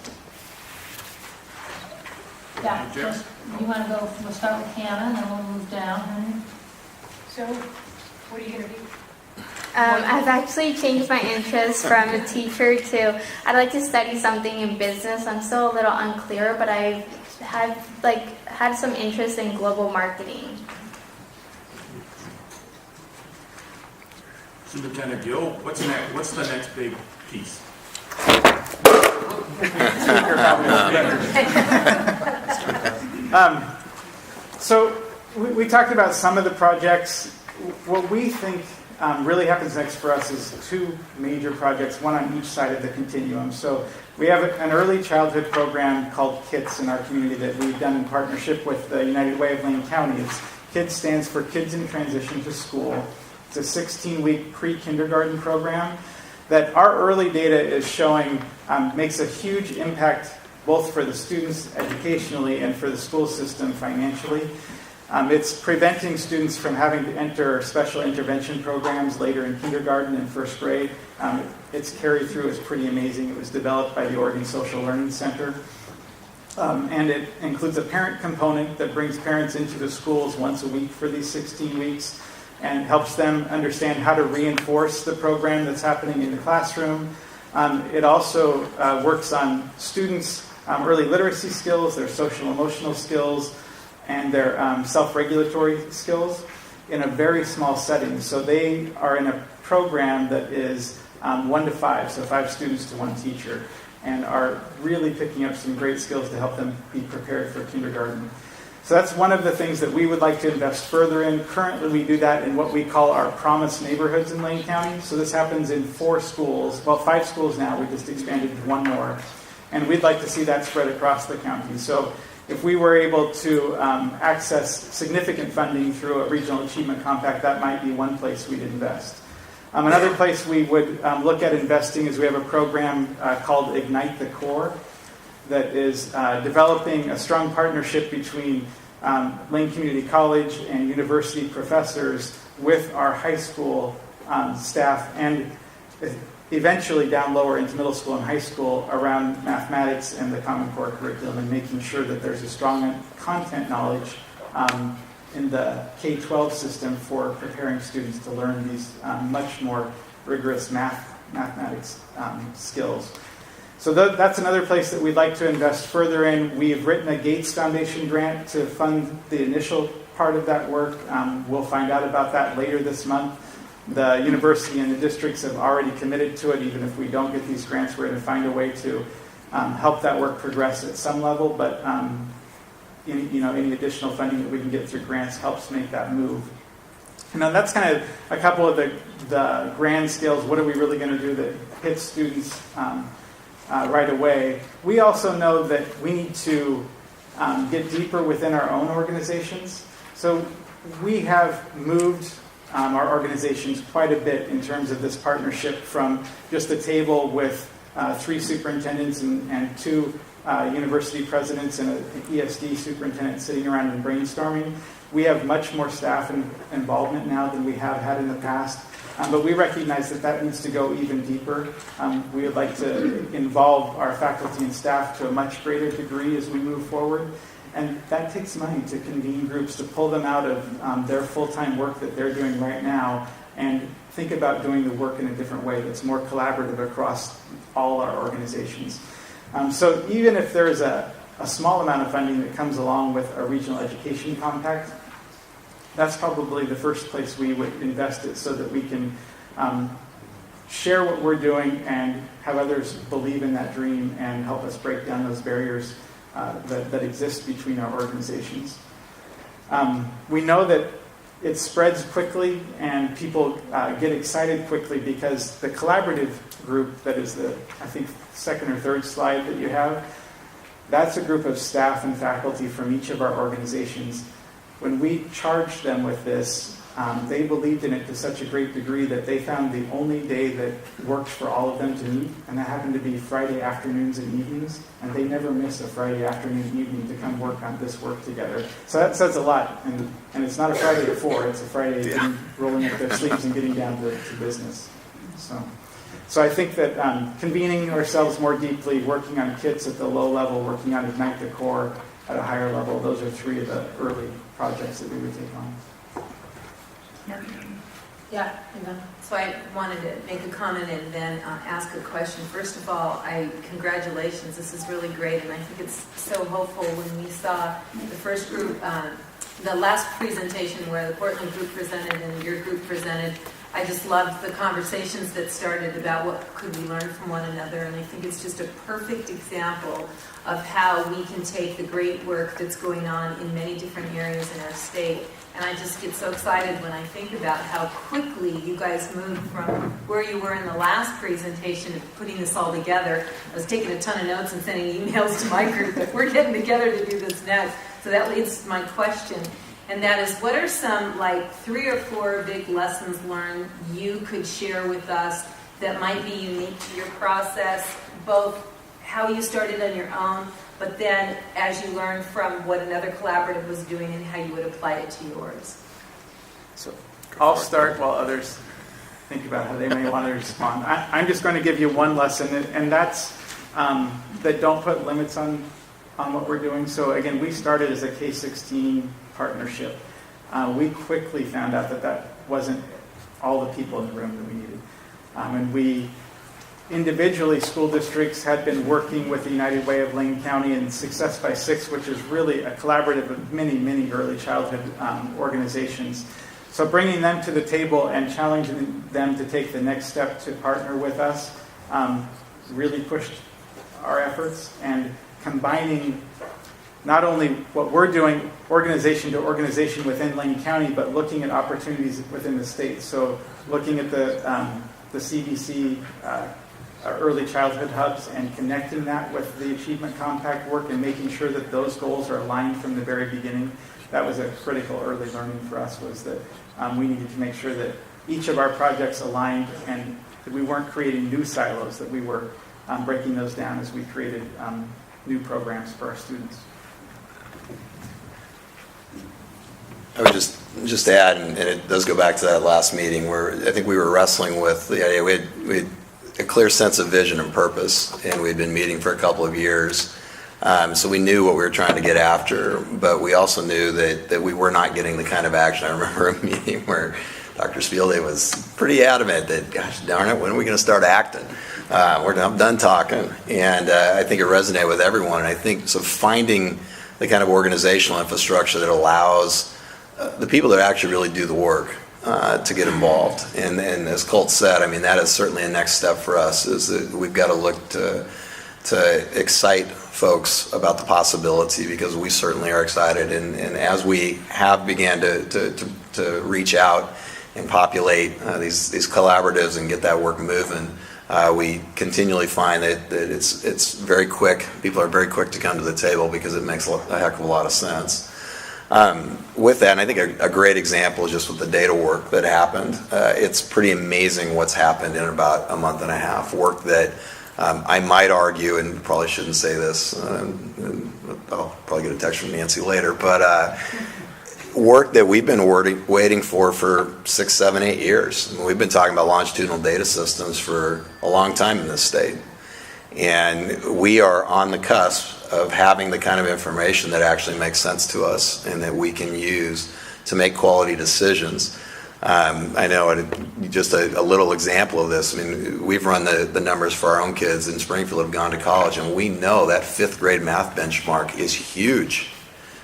Yeah, just, you want to go, we'll start with Hannah, and then we'll move down. So, what are you going to do? I've actually changed my interest from a teacher to, I'd like to study something in business. I'm still a little unclear, but I've had some interest in global marketing. Superintendent Gill, what's the next big piece? So we talked about some of the projects. What we think really happens next for us is two major projects, one on each side of the continuum. So we have an early childhood program called KITS in our community that we've done in partnership with the United Way of Lane County. KITS stands for Kids in Transition to School. It's a 16-week pre-kindergarten program that our early data is showing makes a huge impact both for the students educationally and for the school system financially. It's preventing students from having to enter special intervention programs later in kindergarten and first grade. Its carry through is pretty amazing. It was developed by the Oregon Social Learning Center. And it includes a parent component that brings parents into the schools once a week for these 16 weeks and helps them understand how to reinforce the program that's happening in the classroom. It also works on students' early literacy skills, their social emotional skills, and their self-regulatory skills in a very small setting. So they are in a program that is 1 to 5, so 5 students to 1 teacher, and are really picking up some great skills to help them be prepared for kindergarten. So that's one of the things that we would like to invest further in. Currently, we do that in what we call our Promise neighborhoods in Lane County. So this happens in 4 schools, well, 5 schools now. We just expanded to 1 more. And we'd like to see that spread across the county. So if we were able to access significant funding through a regional achievement compact, that might be one place we'd invest. Another place we would look at investing is we have a program called Ignite the Core that is developing a strong partnership between Lane Community College and university professors with our high school staff and eventually down lower into middle school and high school around mathematics and the Common Core curriculum, and making sure that there's a strong content knowledge in the K-12 system for preparing students to learn these much more rigorous mathematics skills. So that's another place that we'd like to invest further in. We've written a Gates Foundation grant to fund the initial part of that work. We'll find out about that later this month. The university and the districts have already committed to it. Even if we don't get these grants, we're going to find a way to help that work progress at some level. But any additional funding that we can get through grants helps make that move. Now that's kind of a couple of the grand scales. What are we really going to do that hits students right away? We also know that we need to get deeper within our own organizations. So we have moved our organizations quite a bit in terms of this partnership from just a table with 3 superintendents and 2 university presidents and an ESD superintendent sitting around and brainstorming. We have much more staff involvement now than we have had in the past, but we recognize that that needs to go even deeper. We would like to involve our faculty and staff to a much greater degree as we move forward, and that takes money to convene groups, to pull them out of their full-time work that they're doing right now and think about doing the work in a different way that's more collaborative across all our organizations. So even if there's a small amount of funding that comes along with a regional education compact, that's probably the first place we would invest it so that we can share what we're doing and have others believe in that dream and help us break down those barriers that exist between our organizations. We know that it spreads quickly and people get excited quickly because the collaborative group, that is the, I think, second or third slide that you have, that's a group of staff and faculty from each of our organizations. When we charged them with this, they believed in it to such a great degree that they found the only day that worked for all of them to meet, and that happened to be Friday afternoons and evenings, and they never miss a Friday afternoon evening to come work on this work together. So that says a lot, and it's not a Friday at 4, it's a Friday rolling up their sleeves and getting down to business. So I think that convening ourselves more deeply, working on kits at the low level, working on Ignite the Core at a higher level, those are 3 of the early projects that we would take on. Yeah. So I wanted to make a comment and then ask a question. First of all, congratulations. This is really great, and I think it's so hopeful. When we saw the first group, the last presentation where the Portland group presented and your group presented, I just loved the conversations that started about what could we learn from one another, and I think it's just a perfect example of how we can take the great work that's going on in many different areas in our state. And I just get so excited when I think about how quickly you guys moved from where you were in the last presentation to putting this all together. I was taking a ton of notes and sending emails to my group that we're getting together to do this next. So that leads to my question. And that is, what are some 3 or 4 big lessons learned you could share with us that might be unique to your process, both how you started on your own, but then as you learned from what another collaborative was doing and how you would apply it to yours? So I'll start while others think about how they may want to respond. I'm just going to give you one lesson, and that's that don't put limits on what we're doing. So again, we started as a K-16 partnership. We quickly found out that wasn't all the people in the room that we needed. And we individually, school districts had been working with the United Way of Lane County and Success by 6, which is really a collaborative of many, many early childhood organizations. So bringing them to the table and challenging them to take the next step to partner with us really pushed our efforts, and combining not only what we're doing organization to organization within Lane County, but looking at opportunities within the state. So looking at the CDC early childhood hubs and connecting that with the Achievement Compact work and making sure that those goals are aligned from the very beginning. That was a critical early learning for us, was that we needed to make sure that each of our projects aligned and that we weren't creating new silos, that we were breaking those down as we created new programs for our students. I would just add, and it does go back to that last meeting where I think we were wrestling with the idea. We had a clear sense of vision and purpose, and we'd been meeting for a couple of years. So we knew what we were trying to get after, but we also knew that we were not getting the kind of action. I remember a meeting where Dr. Spielday was pretty adamant that, gosh darn it, when are we going to start acting? I'm done talking. And I think it resonated with everyone. And I think so finding the kind of organizational infrastructure that allows the people that actually really do the work to get involved. And as Colt said, I mean, that is certainly a next step for us, is that we've got to look to excite folks about the possibility, because we certainly are excited. And as we have began to to reach out and populate these collaboratives and get that work moving. We continually find that it's very quick. People are very quick to come to the table because it makes a heck of a lot of sense. With that, and I think a great example is just with the data work that happened. It's pretty amazing what's happened in about a month and a half. Work that I might argue, and probably shouldn't say this, I'll probably get a text from Nancy later, but work that we've been waiting for 6, 7, 8 years. I mean, we've been talking about longitudinal data systems for a long time in this state. And we are on the cusp of having the kind of information that actually makes sense to us and that we can use to make quality decisions. I know just a little example of this. I mean, we've run the numbers for our own kids in Springfield who have gone to college, and we know that 5th grade math benchmark is huge.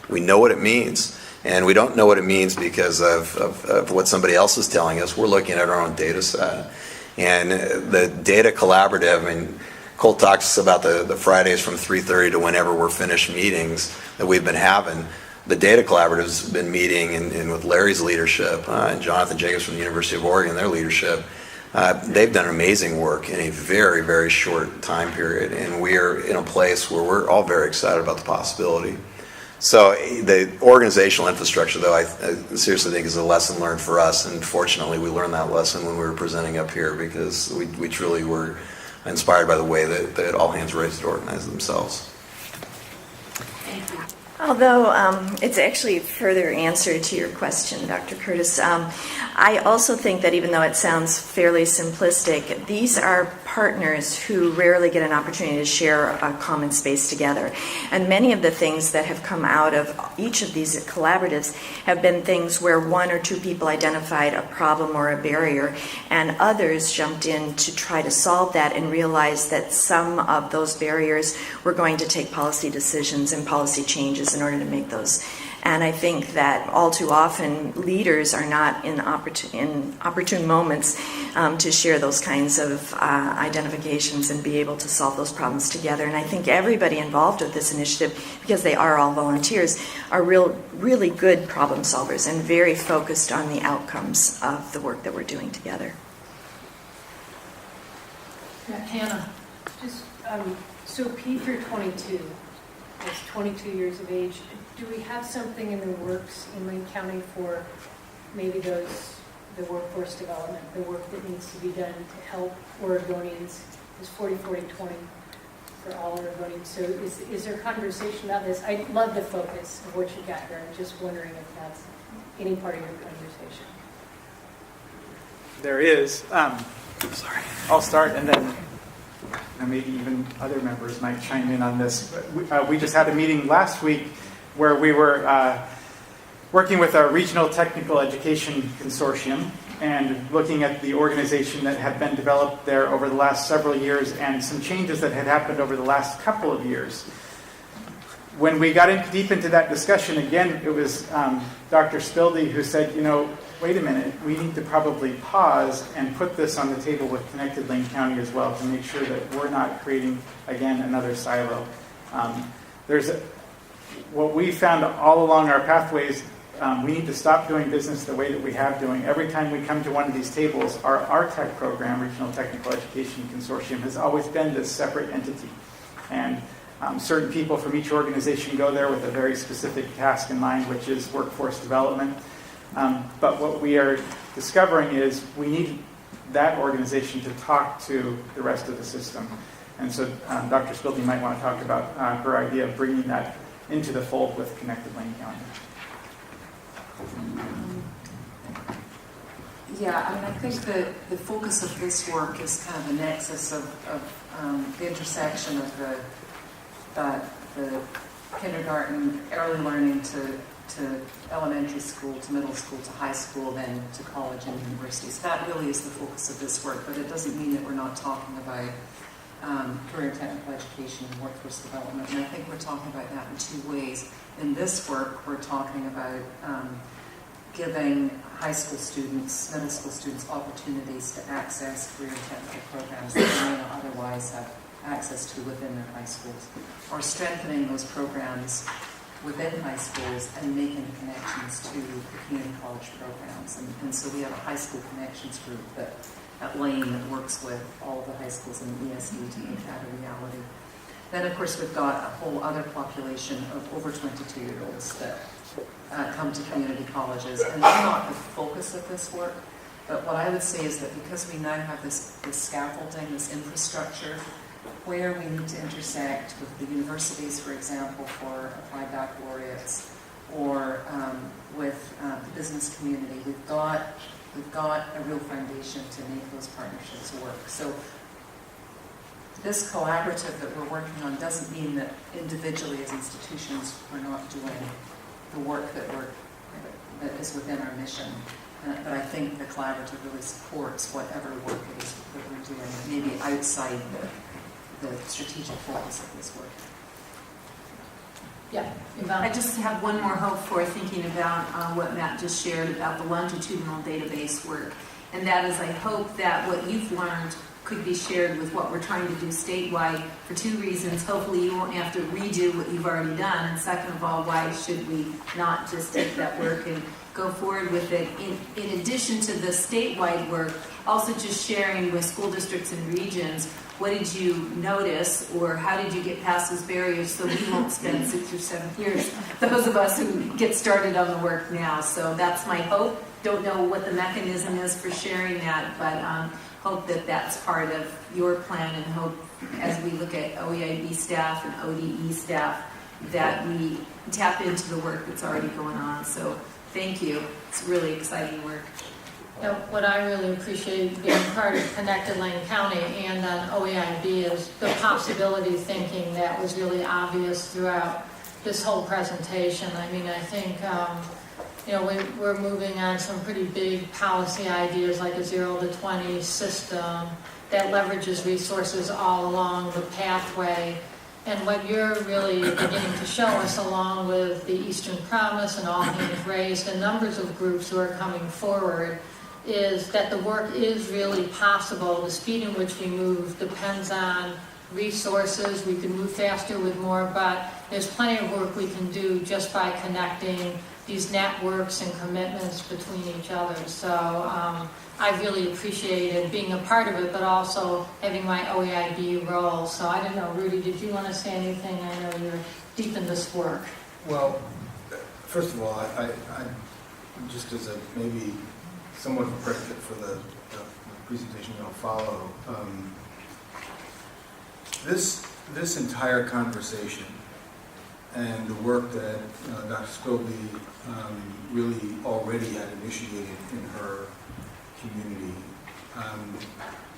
We know what it means. And we don't know what it means because of what somebody else is telling us. We're looking at our own data set. And the data collaborative, I mean, Colt talks about the Fridays from 3:30 to whenever we're finished meetings that we've been having. The data collaborative's been meeting and with Larry's leadership and Jonathan Jacobs from the University of Oregon, their leadership, they've done amazing work in a very, very short time period. And we are in a place where we're all very excited about the possibility. So the organizational infrastructure, though, I seriously think is a lesson learned for us. And fortunately, we learned that lesson when we were presenting up here because we truly were inspired by the way that All Hands Raised organize themselves. Thank you. Although it's actually a further answer to your question, Dr. Curtis, I also think that even though it sounds fairly simplistic, these are partners who rarely get an opportunity to share a common space together. And many of the things that have come out of each of these collaboratives have been things where 1 or 2 people identified a problem or a barrier, and others jumped in to try to solve that and realized that some of those barriers were going to take policy decisions and policy changes in order to make those. And I think that all too often leaders are not in opportune moments to share those kinds of identifications and be able to solve those problems together. And I think everybody involved with this initiative, because they are all volunteers, are really good problem solvers and very focused on the outcomes of the work that we're doing together. Hannah. Just, so P through 22 is 22 years of age. Do we have something in the works in Lane County for maybe the workforce development, the work that needs to be done to help Oregonians? Is 40-40-20 for all Oregonians? So is there conversation about this? I love the focus of what you got here. I'm just wondering if that's any part of your conversation. There is. Sorry. I'll start and then maybe even other members might chime in on this. We just had a meeting last week where we were working with our Regional Technical Education Consortium and looking at the organization that had been developed there over the last several years and some changes that had happened over the last couple of years. When we got deep into that discussion, again, it was Dr. Spildy who said, wait a minute, we need to probably pause and put this on the table with Connected Lane County as well to make sure that we're not creating, again, another silo. What we found all along our pathways, we need to stop doing business the way that we have doing. Every time we come to one of these tables, our RTEC program, Regional Technical Education Consortium, has always been this separate entity. And certain people from each organization go there with a very specific task in mind, which is workforce development. But what we are discovering is we need that organization to talk to the rest of the system. And so Dr. Spildy might want to talk about her idea of bringing that into the fold with Connected Lane County. Yeah, I think the focus of this work is kind of the nexus of the intersection of the kindergarten, early learning to elementary school, to middle school, to high school, then to college and universities. That really is the focus of this work, but it doesn't mean that we're not talking about career technical education and workforce development. And I think we're talking about that in 2 ways. In this work, we're talking about giving high school students, middle school students, opportunities to access career technical programs that they may not otherwise have access to within their high schools, or strengthening those programs within high schools and making connections to the community college programs. And so we have a high school connections group at Lane that works with all of the high schools in the ESD to make that a reality. Then, of course, we've got a whole other population of over 22-year-olds that come to community colleges, and they're not the focus of this work. But what I would say is that because we now have this scaffolding, this infrastructure, where we need to intersect with the universities, for example, for applied baccalaureates, or with the business community, we've got a real foundation to make those partnerships work. So this collaborative that we're working on doesn't mean that individually as institutions we're not doing the work that is within our mission. But I think the collaborative really supports whatever work it is that we're doing, maybe outside the strategic focus of this work. Yeah, I just have one more hope for thinking about what Matt just shared about the longitudinal database work. And that is, I hope that what you've learned could be shared with what we're trying to do statewide for two reasons. Hopefully you won't have to redo what you've already done. And second of all, why should we not just take that work and go forward with it? In addition to the statewide work, also just sharing with school districts and regions, what did you notice, or how did you get past those barriers so we won't spend 6 or 7 years, those of us who get started on the work now. So that's my hope. Don't know what the mechanism is for sharing that, but hope that that's part of your plan, and hope as we look at OEIB staff and ODE staff that we tap into the work that's already going on. So thank you. It's really exciting work. Now, what I really appreciate being part of Connected Lane County and on OEIB is the possibility thinking that was really obvious throughout this whole presentation. I mean, I think, we're moving on some pretty big policy ideas like a 0 to 20 system that leverages resources all along the pathway. And what you're really beginning to show us, along with the Eastern Promise and All Hands Raised and numbers of groups who are coming forward, is that the work is really possible. The speed in which we move depends on resources. We can move faster with more, but there's plenty of work we can do just by connecting these networks and commitments between each other. So I really appreciated being a part of it, but also having my OEIB role. So I don't know, Rudy, did you want to say anything? I know you're deep in this work. Well, first of all, I just as a maybe somewhat of a predicate for the presentation I'll follow, this entire conversation and the work that Dr. Scobie really already had initiated in her community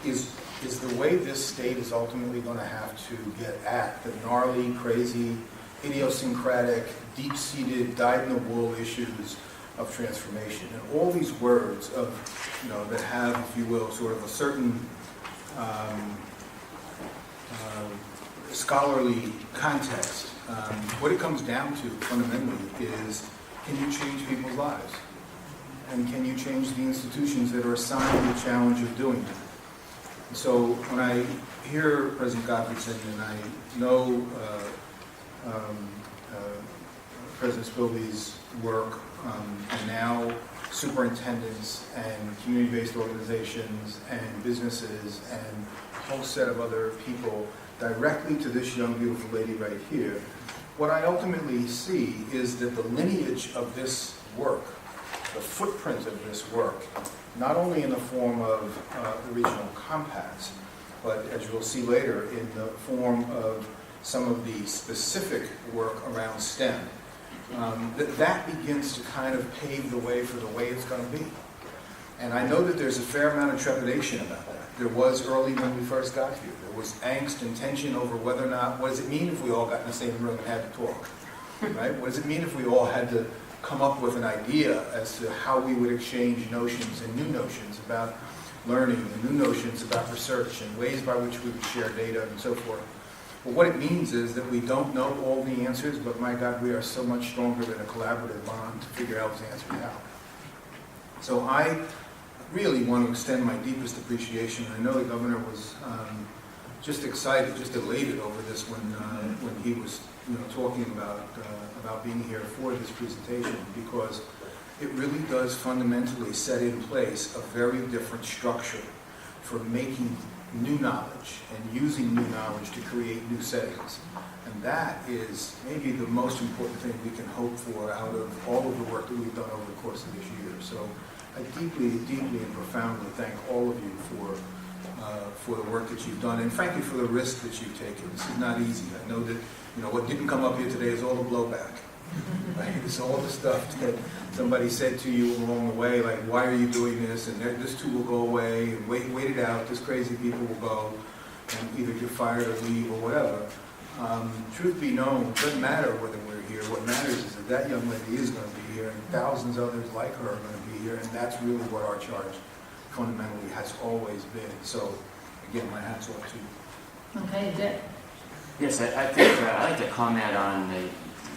is the way this state is ultimately going to have to get at the gnarly, crazy, idiosyncratic, deep-seated, dyed-in-the-wool issues of transformation. And all these words of, that have, if you will, sort of a certain scholarly context. What it comes down to fundamentally is, can you change people's lives? And can you change the institutions that are assigned the challenge of doing that? And so when I hear President Gottfriedson and I know President Spilby's work, and now superintendents and community-based organizations and businesses and a whole set of other people directly to this young, beautiful lady right here, what I ultimately see is that the lineage of this work, the footprint of this work, not only in the form of the regional compacts, but as you'll see later, in the form of some of the specific work around STEM, that begins to kind of pave the way for the way it's going to be. And I know that there's a fair amount of trepidation about that. There was early when we first got here. There was angst and tension over whether or not, what does it mean if we all got in the same room and had to talk? Right? What does it mean if we all had to come up with an idea as to how we would exchange notions and new notions about learning and new notions about research and ways by which we would share data and so forth? Well, what it means is that we don't know all the answers, but my God, we are so much stronger than a collaborative bond to figure out those answers out. So I really want to extend my deepest appreciation. I know the governor was just excited, just elated over this when he was talking about being here for this presentation, because it really does fundamentally set in place a very different structure for making new knowledge and using new knowledge to create new settings. And that is maybe the most important thing we can hope for out of all of the work that we've done over the course of this year. So I deeply, deeply and profoundly thank all of you for the work that you've done, and frankly for the risk that you've taken. This is not easy. I know that what didn't come up here today is all the blowback. Right? It's all the stuff that somebody said to you along the way, like, why are you doing this? And this too will go away, and wait it out. This crazy people will go and either get fired or leave or whatever. Truth be known, it doesn't matter whether we're here. What matters is that young lady is going to be here, and thousands others like her are going to be here, and that's really what our charge fundamentally has always been. So, again, my hat's off to you. Okay, Dick. Yes, I think I'd like to comment on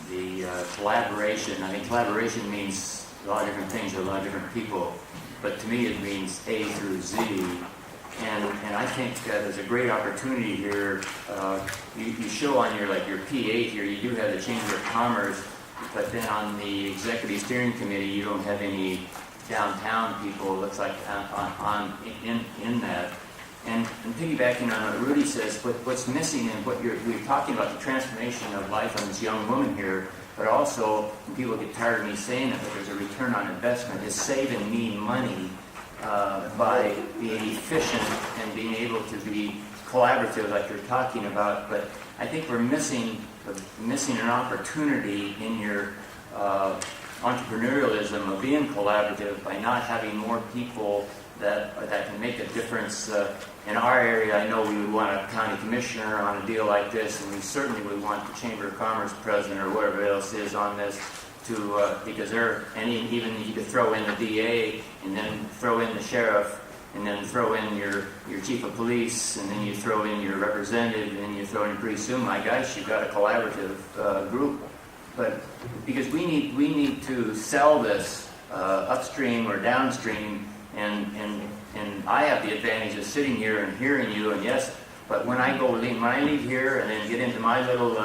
the collaboration. I mean, collaboration means a lot of different things to a lot of different people, but to me it means A through Z. And I think there's a great opportunity here. You show on your P8 here, you do have the Chamber of Commerce, but then on the Executive Steering Committee, you don't have any downtown people, it looks like, in that. And piggybacking on what Rudy says, what's missing and what we're talking about, the transformation of life on this young woman here, but also, and people get tired of me saying it, but there's a return on investment, is saving me money by being efficient and being able to be collaborative like you're talking about. But I think we're missing an opportunity in your entrepreneurialism of being collaborative by not having more people that can make a difference. In our area, I know we would want a county commissioner on a deal like this, and we certainly would want the Chamber of Commerce president or whatever else is on this to, because and even you could throw in the DA and then throw in the sheriff and then throw in your chief of police and then you throw in your representative and then you throw in pretty soon, my gosh, you've got a collaborative group. But because we need to sell this upstream or downstream, and I have the advantage of sitting here and hearing you, and yes, but when I leave here and then get into my little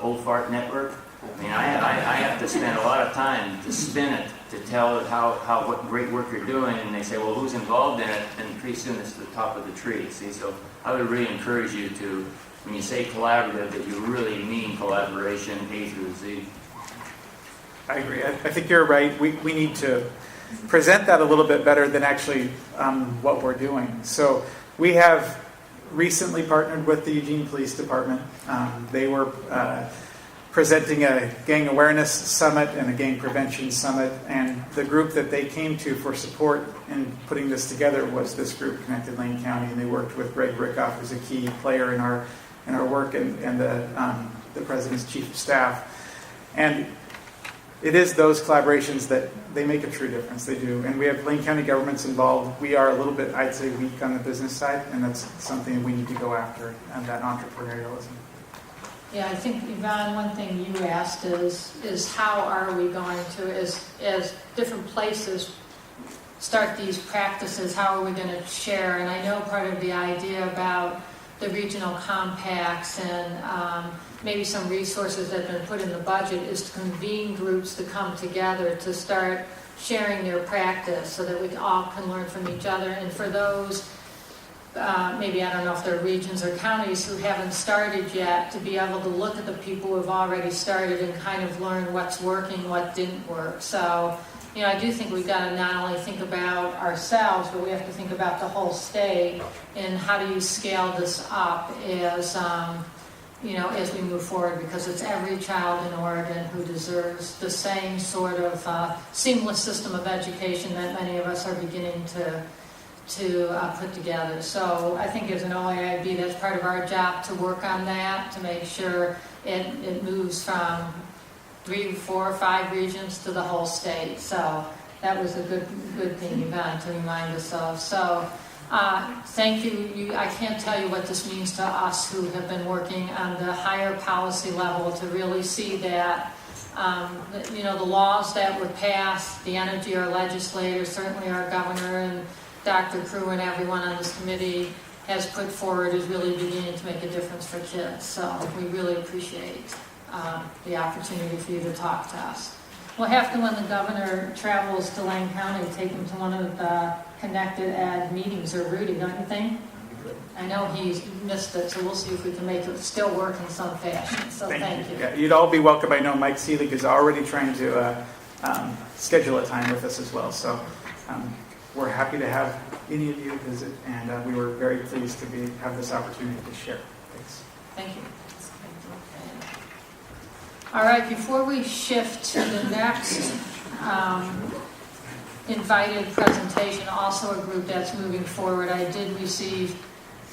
old fart network, I mean, I have to spend a lot of time to spin it, to tell what great work you're doing, and they say, well, who's involved in it? And pretty soon it's the top of the tree. See, so I would really encourage you to, when you say collaborative, that you really mean collaboration, A through Z. I agree. I think you're right. We need to present that a little bit better than actually what we're doing. So we have recently partnered with the Eugene Police Department. They were presenting a gang awareness summit and a gang prevention summit, and the group that they came to for support in putting this together was this group, Connected Lane County, and they worked with Greg Rickoff, who's a key player in our work, and the president's chief of staff. And it is those collaborations that they make a true difference. They do. And we have Lane County governments involved. We are a little bit, I'd say, weak on the business side, and that's something we need to go after, and that entrepreneurialism. Yeah, I think, Yvonne, one thing you asked is how are we going to, as different places start these practices, how are we going to share? And I know part of the idea about the regional compacts and maybe some resources that have been put in the budget is to convene groups to come together to start sharing their practice so that we all can learn from each other. And for those, maybe I don't know if they're regions or counties who haven't started yet, to be able to look at the people who have already started and kind of learn what's working, what didn't work. So, I do think we've got to not only think about ourselves, but we have to think about the whole state and how do you scale this up as as we move forward, because it's every child in Oregon who deserves the same sort of seamless system of education that many of us are beginning to put together. So I think as an OAIB, that's part of our job to work on that, to make sure it moves from 3, 4, 5 regions to the whole state. So that was a good thing, Yvonne, to remind us of. So thank you. I can't tell you what this means to us who have been working on the higher policy level to really see that the laws that were passed, the energy, our legislators, certainly our governor and Dr. Crew and everyone on this committee has put forward is really beginning to make a difference for kids. So we really appreciate the opportunity for you to talk to us. We'll have to, when the governor travels to Lane County, take him to one of the Connected Ed meetings, or Rudy, don't you think? I know he's missed it, so we'll see if we can make it still work in some fashion. So thank you. Yeah, you'd all be welcome. I know Mike Seelig is already trying to schedule a time with us as well. So we're happy to have any of you visit, and we were very pleased to have this opportunity to share. Thanks. Thank you. All right, before we shift to the next invited presentation, also a group that's moving forward, I did receive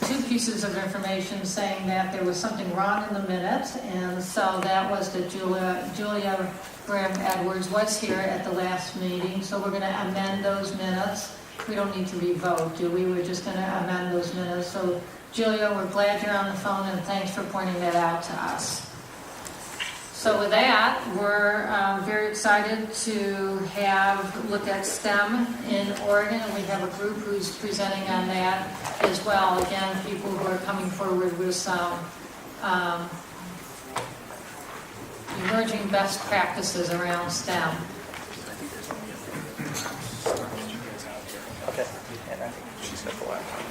2 pieces of information saying that there was something wrong in the minutes, and so that was that Julia Graham Edwards was here at the last meeting, so we're going to amend those minutes. We don't need to revote, do we? We're just going to amend those minutes. So Julia, we're glad you're on the phone, and thanks for pointing that out to us. So with that, we're very excited to look at STEM in Oregon, and we have a group who's presenting on that as well. Again, people who are coming forward with some emerging best practices around STEM. Okay. And I think she's got the laptop.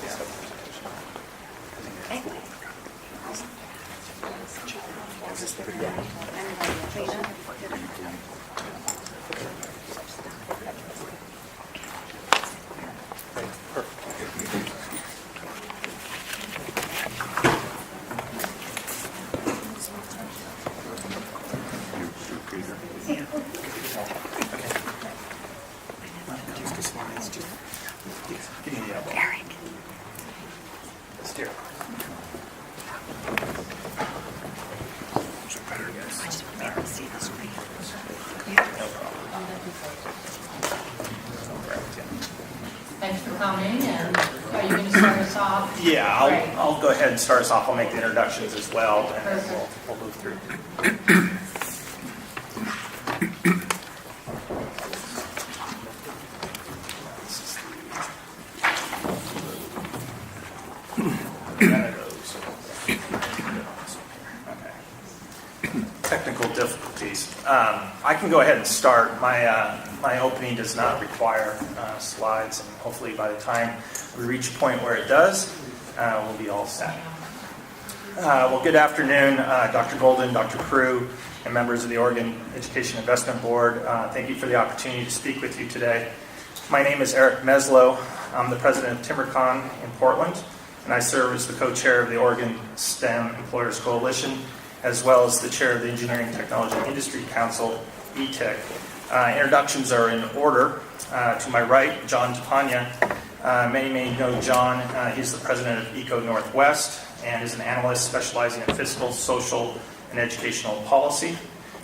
Thanks for coming, and are you going to start us off? Yeah, I'll go ahead and start us off. I'll make the introductions as well, and then we'll move through. Technical difficulties. I can go ahead and start. My opening does not require slides, and hopefully by the time we reach a point where it does, we'll be all set. Well, good afternoon, Dr. Golden, Dr. Crew, and members of the Oregon Education Investment Board. Thank you for the opportunity to speak with you today. My name is Eric Meslow. I'm the president of TimberCon in Portland, and I serve as the co-chair of the Oregon STEM Employers Coalition, as well as the chair of the Engineering Technology Industry Council, ETIC. Introductions are in order. To my right, John DePagna. Many may know John. He's the president of Eco Northwest and is an analyst specializing in fiscal, social, and educational policy.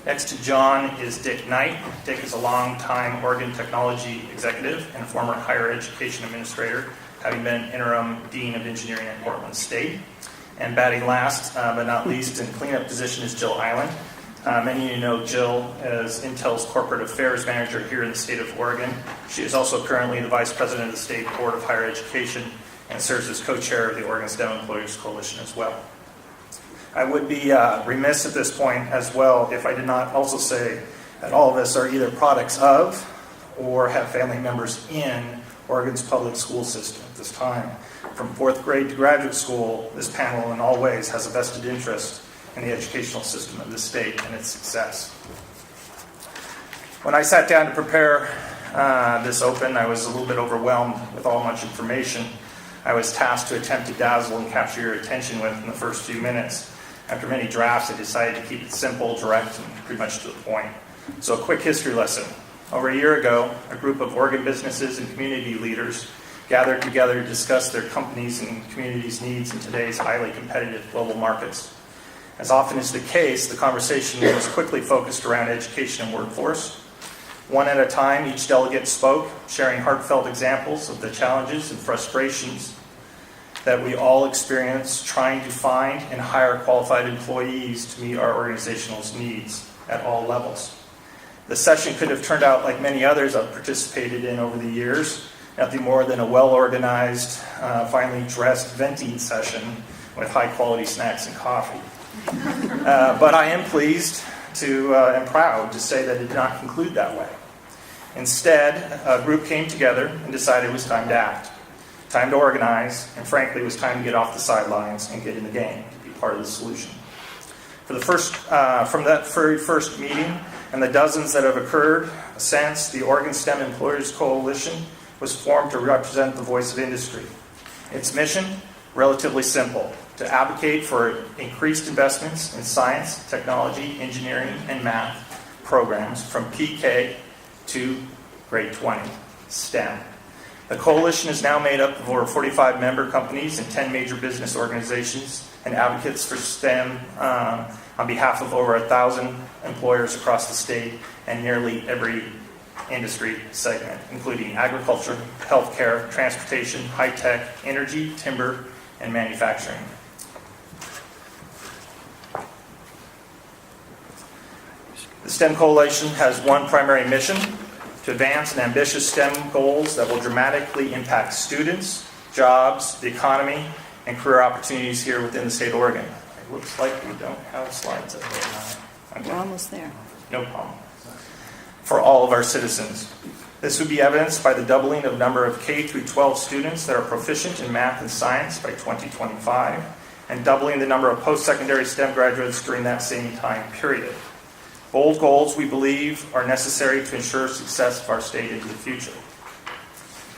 Next to John is Dick Knight. Dick is a longtime Oregon technology executive and former higher education administrator, having been interim dean of engineering at Portland State. And batting last but not least in cleanup position is Jill Island. Many of you know Jill as Intel's corporate affairs manager here in the state of Oregon. She is also currently the vice president of the State Board of Higher Education and serves as co-chair of the Oregon STEM Employers Coalition as well. I would be remiss at this point as well if I did not also say that all of us are either products of or have family members in Oregon's public school system at this time. From 4th grade to graduate school, this panel in all ways has a vested interest in the educational system of this state and its success. When I sat down to prepare this open, I was a little bit overwhelmed with all much information I was tasked to attempt to dazzle and capture your attention with in the first few minutes. After many drafts, I decided to keep it simple, direct, and pretty much to the point. So a quick history lesson. Over a year ago, a group of Oregon businesses and community leaders gathered together to discuss their companies' and communities' needs in today's highly competitive global markets. As often is the case, the conversation was quickly focused around education and workforce. One at a time, each delegate spoke, sharing heartfelt examples of the challenges and frustrations that we all experience trying to find and hire qualified employees to meet our organizational needs at all levels. The session could have turned out like many others I've participated in over the years, nothing more than a well-organized, finely dressed venting session with high-quality snacks and coffee. But I am pleased and proud to say that it did not conclude that way. Instead, a group came together and decided it was time to act, time to organize, and frankly, it was time to get off the sidelines and get in the game, to be part of the solution. From that very first meeting and the dozens that have occurred since, the Oregon STEM Employers Coalition was formed to represent the voice of industry. Its mission, relatively simple: to advocate for increased investments in science, technology, engineering, and math programs from PK to grade 20, STEM. The coalition is now made up of over 45 member companies and 10 major business organizations and advocates for STEM on behalf of over 1,000 employers across the state and nearly every industry segment, including agriculture, healthcare, transportation, high-tech, energy, timber, and manufacturing. The STEM Coalition has one primary mission: to advance an ambitious STEM goals that will dramatically impact students, jobs, the economy, and career opportunities here within the state of Oregon. It looks like we don't have slides up here now. Okay. We're almost there. No problem. For all of our citizens. This would be evidenced by the doubling of number of K through 12 students that are proficient in math and science by 2025, and doubling the number of post-secondary STEM graduates during that same time period. Bold goals, we believe, are necessary to ensure success of our state into the future.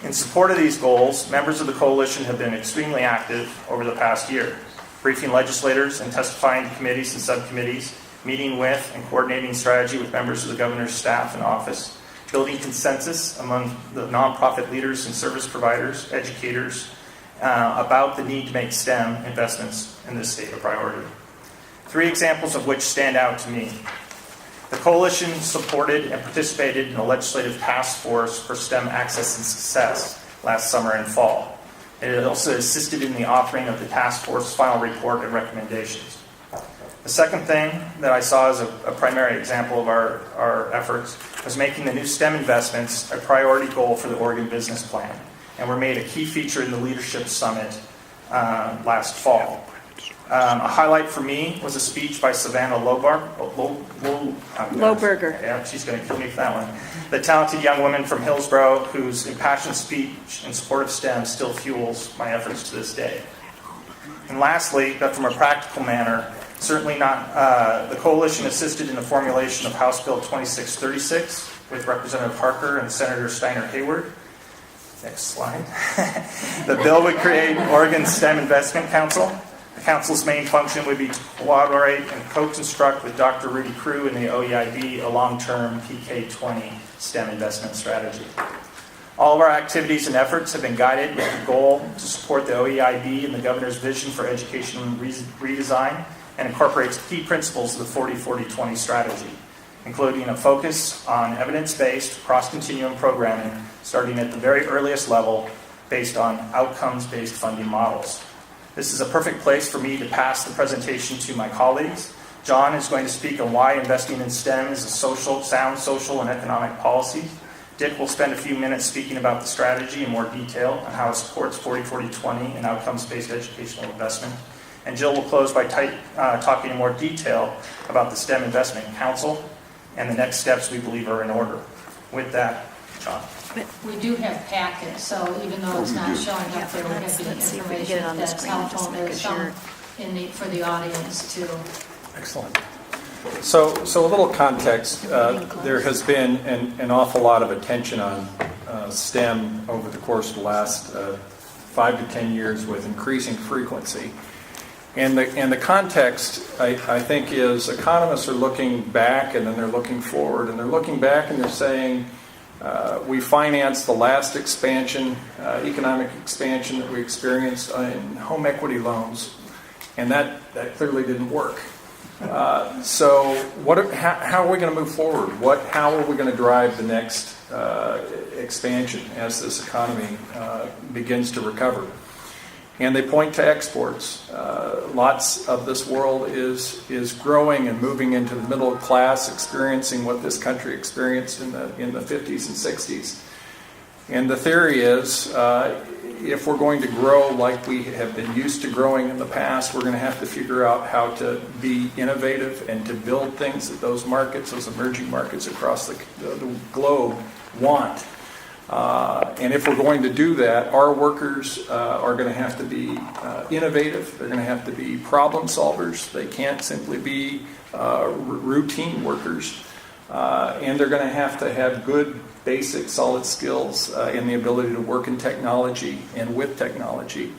In support of these goals, members of the coalition have been extremely active over the past year, briefing legislators and testifying to committees and subcommittees, meeting with and coordinating strategy with members of the governor's staff and office, building consensus among the nonprofit leaders and service providers, educators, about the need to make STEM investments in this state a priority. 3 examples of which stand out to me. The coalition supported and participated in a legislative task force for STEM access and success last summer and fall. It also assisted in the authoring of the task force final report and recommendations. The second thing that I saw as a primary example of our efforts was making the new STEM investments a priority goal for the Oregon Business Plan, and were made a key feature in the Leadership Summit last fall. A highlight for me was a speech by Savannah Lohberger. Yeah, she's going to kill me for that one. The talented young woman from Hillsborough, whose impassioned speech in support of STEM still fuels my efforts to this day. And lastly, but from a practical manner, certainly not, the coalition assisted in the formulation of House Bill 2636 with Representative Harker and Senator Steiner Hayward. Next slide. The bill would create Oregon STEM Investment Council. The council's main function would be to collaborate and co-construct with Dr. Rudy Crew and the OEIB a long-term PK-20 STEM investment strategy. All of our activities and efforts have been guided with the goal to support the OEIB and the governor's vision for education redesign, and incorporates key principles of the 40-40-20 strategy, including a focus on evidence-based cross-continuum programming starting at the very earliest level based on outcomes-based funding models. This is a perfect place for me to pass the presentation to my colleagues. John is going to speak on why investing in STEM is a sound social and economic policy. Dick will spend a few minutes speaking about the strategy in more detail on how it supports 40-40-20 and outcomes-based educational investment. And Jill will close by talking in more detail about the STEM Investment Council and the next steps we believe are in order. With that, John. We do have packets, so even though it's not showing up there, we have the information that's helpful. There's some in need for the audience too. Excellent. So a little context. There has been an awful lot of attention on STEM over the course of the last 5 to 10 years with increasing frequency. And the context, I think, is economists are looking back and then they're looking forward. And they're looking back and they're saying, we financed the last expansion, economic expansion that we experienced in home equity loans. And that clearly didn't work. So how are we going to move forward? How are we going to drive the next expansion as this economy begins to recover? And they point to exports. Lots of this world is growing and moving into the middle class, experiencing what this country experienced in the 50s and 60s. And the theory is, if we're going to grow like we have been used to growing in the past, we're going to have to figure out how to be innovative and to build things that those markets, those emerging markets across the globe want. And if we're going to do that, our workers are going to have to be innovative. They're going to have to be problem solvers. They can't simply be routine workers. And they're going to have good, basic, solid skills in the ability to work in technology and with technology.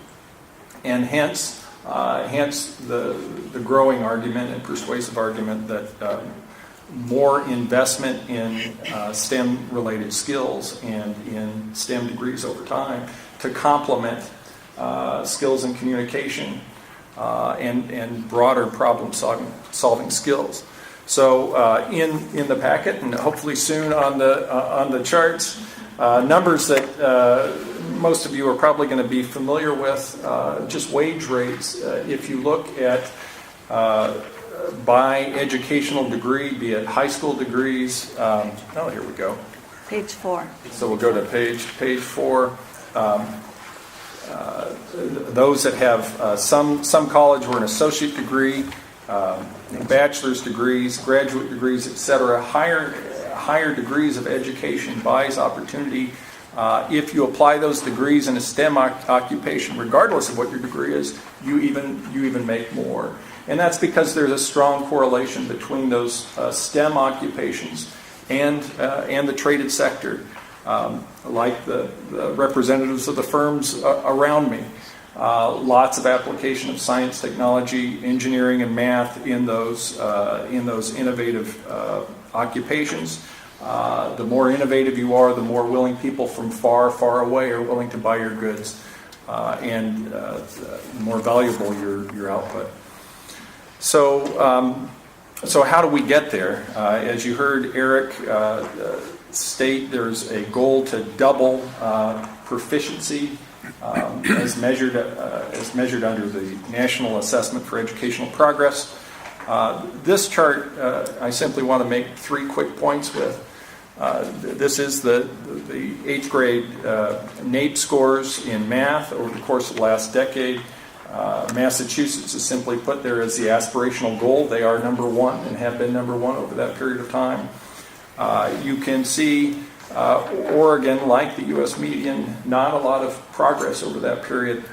And hence the growing argument and persuasive argument that more investment in STEM-related skills and in STEM degrees over time to complement skills in communication and broader problem-solving skills. So in the packet, and hopefully soon on the charts, numbers that most of you are probably going to be familiar with, just wage rates. If you look at by educational degree, be it high school degrees. Here we go. Page 4. So we'll go to page 4. Those that have some college or an associate degree, bachelor's degrees, graduate degrees, etc., higher degrees of education buys opportunity. If you apply those degrees in a STEM occupation, regardless of what your degree is, you even make more. And that's because there's a strong correlation between those STEM occupations and the traded sector, like the representatives of the firms around me. Lots of application of science, technology, engineering, and math in those innovative occupations. The more innovative you are, the more willing people from far, far away are willing to buy your goods, and the more valuable your output. So how do we get there? As you heard Eric state, there's a goal to double proficiency as measured under the National Assessment for Educational Progress. This chart, I simply want to make 3 quick points with. This is the 8th grade NAEP scores in math over the course of the last decade. Massachusetts is simply put there as the aspirational goal. They are number 1 and have been number 1 over that period of time. You can see Oregon, like the U.S. median, not a lot of progress over that period.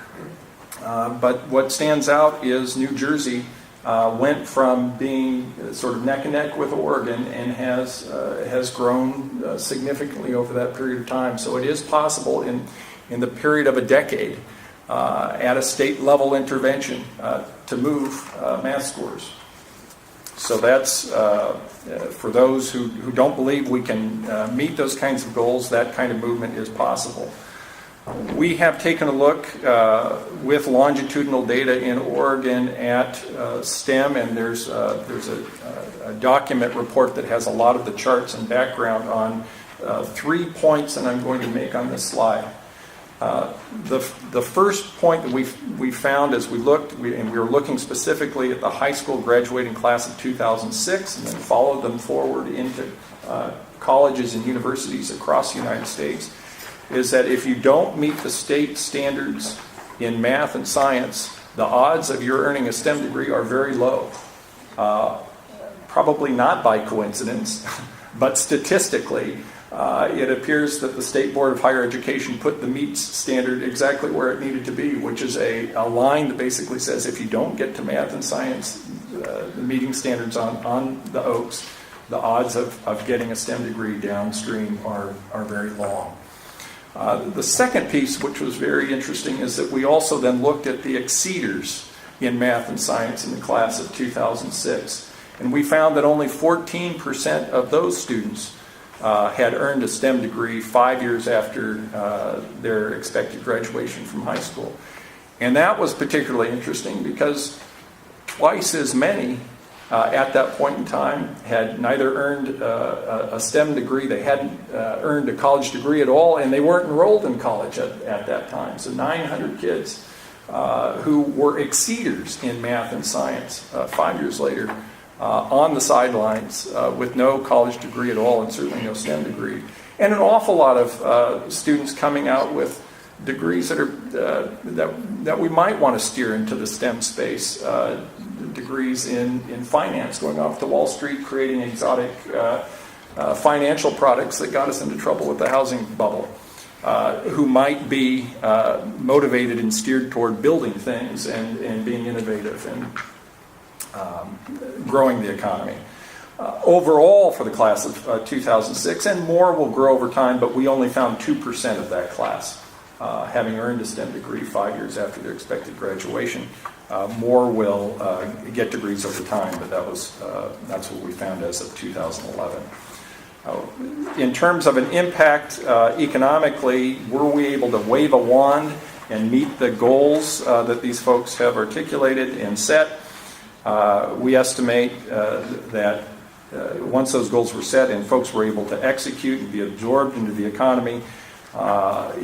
But what stands out is New Jersey went from being sort of neck and neck with Oregon and has grown significantly over that period of time. So it is possible in the period of a decade at a state level intervention to move math scores. So that's for those who don't believe we can meet those kinds of goals, that kind of movement is possible. We have taken a look with longitudinal data in Oregon at STEM, and there's a document report that has a lot of the charts and background on 3 points that I'm going to make on this slide. The first point that we found as we looked, and we were looking specifically at the high school graduating class of 2006, and then followed them forward into colleges and universities across the United States, is that if you don't meet the state standards in math and science, the odds of your earning a STEM degree are very low. Probably not by coincidence, but statistically, it appears that the State Board of Higher Education put the MEETS standard exactly where it needed to be, which is a line that basically says if you don't get to math and science, the meeting standards on the OAKS, the odds of getting a STEM degree downstream are very long. The second piece, which was very interesting, is that we also then looked at the exceeders in math and science in the class of 2006. And we found that only 14% of those students had earned a STEM degree 5 years after their expected graduation from high school. And that was particularly interesting because twice as many at that point in time had neither earned a STEM degree, they hadn't earned a college degree at all, and they weren't enrolled in college at that time. So 900 kids who were exceeders in math and science 5 years later on the sidelines with no college degree at all and certainly no STEM degree. and an awful lot of students coming out with degrees that are that we might want to steer into the STEM space. Degrees in finance, going off to Wall Street, creating exotic financial products that got us into trouble with the housing bubble. Who might be motivated and steered toward building things and being innovative and growing the economy. Overall, for the class of 2006, and more will grow over time, but we only found 2% of that class having earned a STEM degree 5 years after their expected graduation. More will get degrees over time, but that's what we found as of 2011. In terms of an impact economically, were we able to wave a wand and meet the goals that these folks have articulated and set? We estimate that once those goals were set and folks were able to execute and be absorbed into the economy,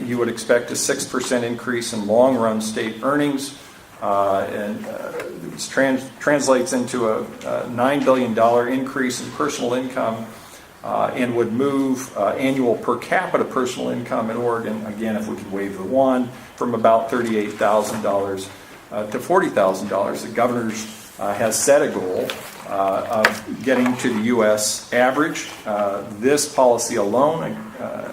you would expect a 6% increase in long-run state earnings, and this translates into a $9 billion increase in personal income, and would move annual per capita personal income in Oregon, again, if we could wave the wand, from about $38,000 to $40,000. The governor has set a goal of getting to the U.S. average. This policy alone,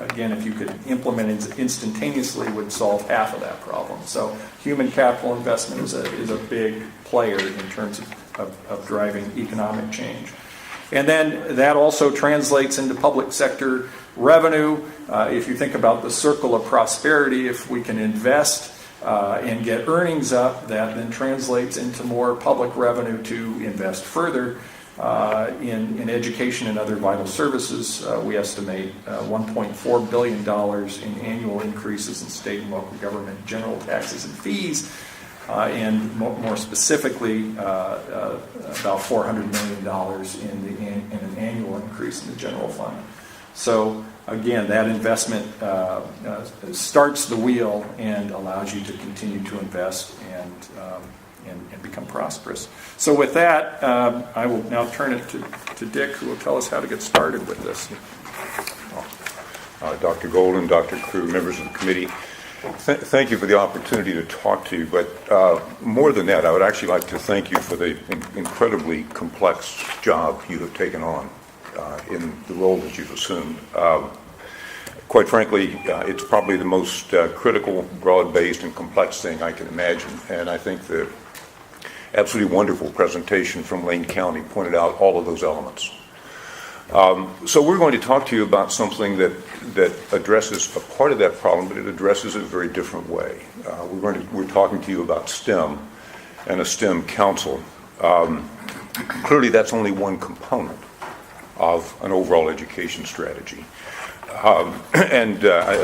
again, if you could implement it instantaneously, would solve half of that problem. So human capital investment is a big player in terms of driving economic change. And then that also translates into public sector revenue. If you think about the circle of prosperity, if we can invest and get earnings up, that then translates into more public revenue to invest further in education and other vital services. We estimate $1.4 billion in annual increases in state and local government general taxes and fees. And more specifically, about $400 million in an annual increase in the general fund. So again, that investment starts the wheel and allows you to continue to invest and become prosperous. So with that, I will now turn it to Dick, who will tell us how to get started with this. Dr. Golden, Dr. Crew, members of the committee, thank you for the opportunity to talk to you, but more than that, I would actually like to thank you for the incredibly complex job you have taken on in the role that you've assumed. Quite frankly, it's probably the most critical, broad-based, and complex thing I can imagine, and I think the absolutely wonderful presentation from Lane County pointed out all of those elements. So we're going to talk to you about something that addresses a part of that problem, but it addresses it a very different way. We're talking to you about STEM and a STEM council. Clearly, that's only one component of an overall education strategy.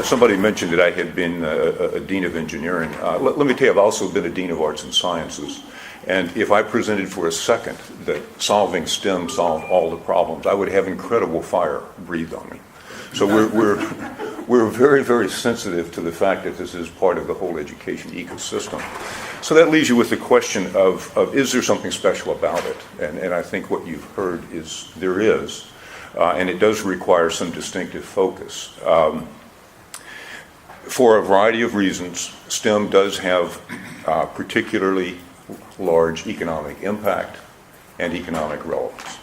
Somebody mentioned that I had been a dean of engineering. Let me tell you, I've also been a dean of arts and sciences. And if I presented for a second that solving STEM solved all the problems, I would have incredible fire breathed on me. So we're very, very sensitive to the fact that this is part of the whole education ecosystem. So that leaves you with the question of is there something special about it? And I think what you've heard is there is, and it does require some distinctive focus. For a variety of reasons, STEM does have particularly large economic impact and economic relevance.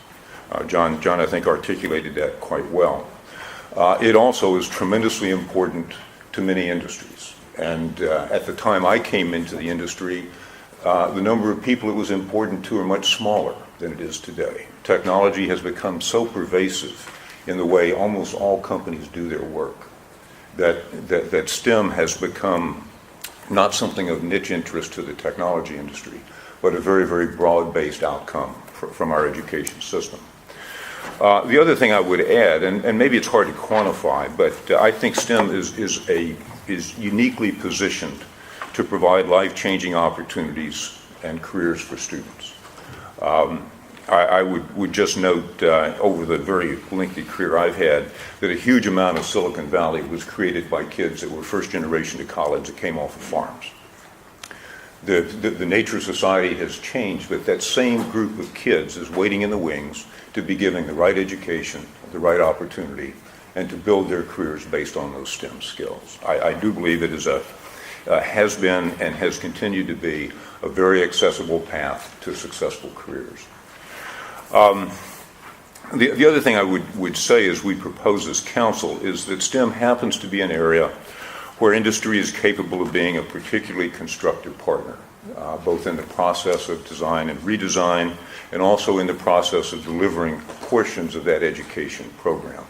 John, I think, articulated that quite well. It also is tremendously important to many industries. And at the time I came into the industry, the number of people it was important to are much smaller than it is today. Technology has become so pervasive in the way almost all companies do their work that STEM has become not something of niche interest to the technology industry, but a very, very broad-based outcome from our education system. The other thing I would add, and maybe it's hard to quantify, but I think STEM is uniquely positioned to provide life-changing opportunities and careers for students. I would just note over the very lengthy career I've had that a huge amount of Silicon Valley was created by kids that were first generation to college that came off of farms. The nature of society has changed, but that same group of kids is waiting in the wings to be given the right education, the right opportunity, and to build their careers based on those STEM skills. I do believe it is has been and has continued to be a very accessible path to successful careers. The other thing I would say as we propose as council is that STEM happens to be an area where industry is capable of being a particularly constructive partner, both in the process of design and redesign, and also in the process of delivering portions of that education program.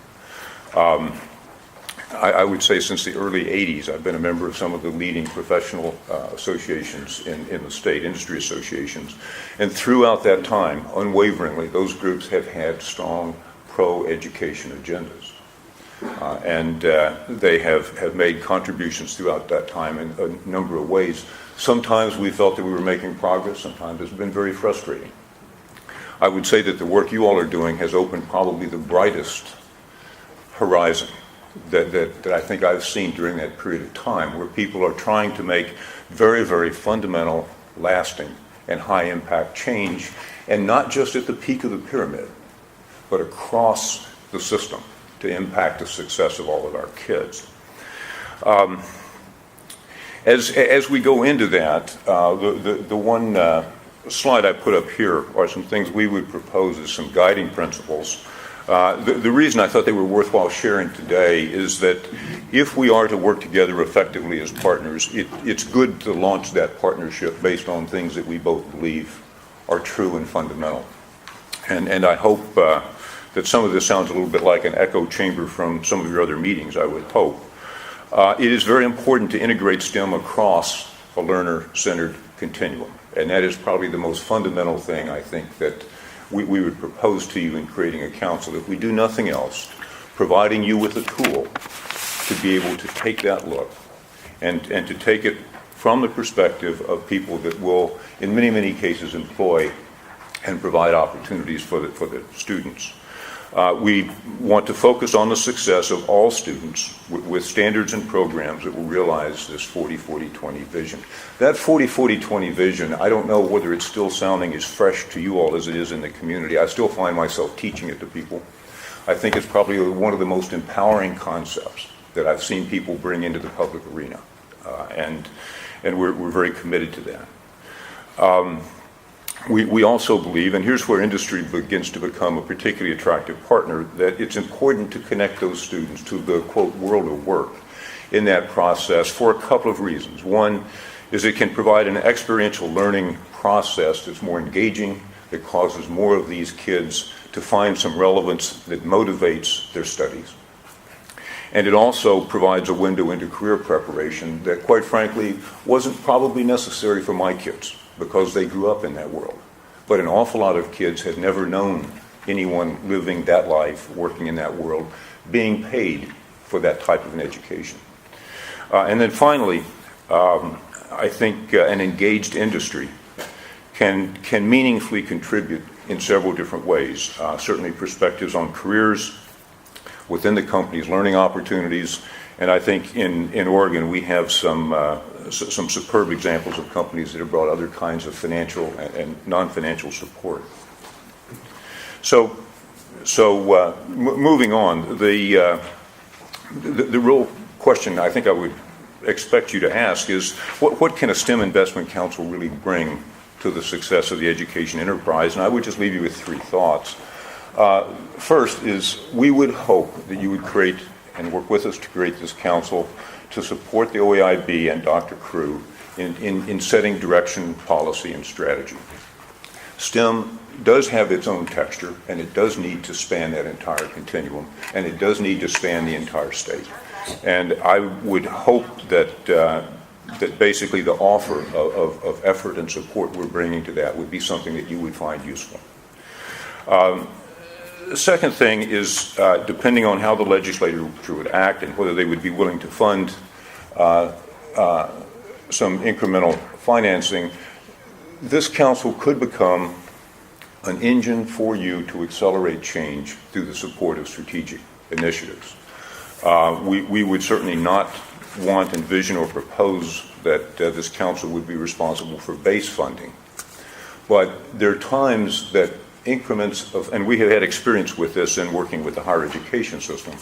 I would say since the early 80s, I've been a member of some of the leading professional associations in the state, industry associations. And throughout that time, unwaveringly, those groups have had strong pro-education agendas. And they have made contributions throughout that time in a number of ways. Sometimes we felt that we were making progress. Sometimes it's been very frustrating. I would say that the work you all are doing has opened probably the brightest horizon that I think I've seen during that period of time, where people are trying to make very, very fundamental, lasting, and high-impact change, and not just at the peak of the pyramid, but across the system to impact the success of all of our kids. As we go into that, the one slide I put up here are some things we would propose as some guiding principles. The reason I thought they were worthwhile sharing today is that if we are to work together effectively as partners, it's good to launch that partnership based on things that we both believe are true and fundamental. And I hope that some of this sounds a little bit like an echo chamber from some of your other meetings, I would hope. It is very important to integrate STEM across a learner-centered continuum. And that is probably the most fundamental thing, I think, that we would propose to you in creating a council. If we do nothing else, providing you with a tool to be able to take that look and to take it from the perspective of people that will, in many, many cases, employ and provide opportunities for the students. We want to focus on the success of all students with standards and programs that will realize this 40-40-20 vision. That 40-40-20 vision, I don't know whether it's still sounding as fresh to you all as it is in the community. I still find myself teaching it to people. I think it's probably one of the most empowering concepts that I've seen people bring into the public arena. And we're very committed to that. We also believe, and here's where industry begins to become a particularly attractive partner, that it's important to connect those students to the, quote, world of work in that process for a couple of reasons. One is it can provide an experiential learning process that's more engaging, that causes more of these kids to find some relevance that motivates their studies. And it also provides a window into career preparation that, quite frankly, wasn't probably necessary for my kids, because they grew up in that world. But an awful lot of kids had never known anyone living that life, working in that world, being paid for that type of an education. And then finally, I think an engaged industry can meaningfully contribute in several different ways. Certainly perspectives on careers within the company's learning opportunities. And I think in Oregon we have some superb examples of companies that have brought other kinds of financial and non-financial support. So moving on, the real question I think I would expect you to ask is, what can a STEM Investment Council really bring to the success of the education enterprise? And I would just leave you with three thoughts. First is, we would hope that you would create and work with us to create this council to support the OEIB and Dr. Crew in setting direction, policy, and strategy. STEM does have its own texture, and it does need to span that entire continuum, and it does need to span the entire state. And I would hope that that basically the offer of effort and support we're bringing to that would be something that you would find useful. The second thing is, depending on how the legislature would act and whether they would be willing to fund some incremental financing, this council could become an engine for you to accelerate change through the support of strategic initiatives. We would certainly not want, envision, or propose that this council would be responsible for base funding. But there are times that increments of, and we have had experience with this in working with the higher education system,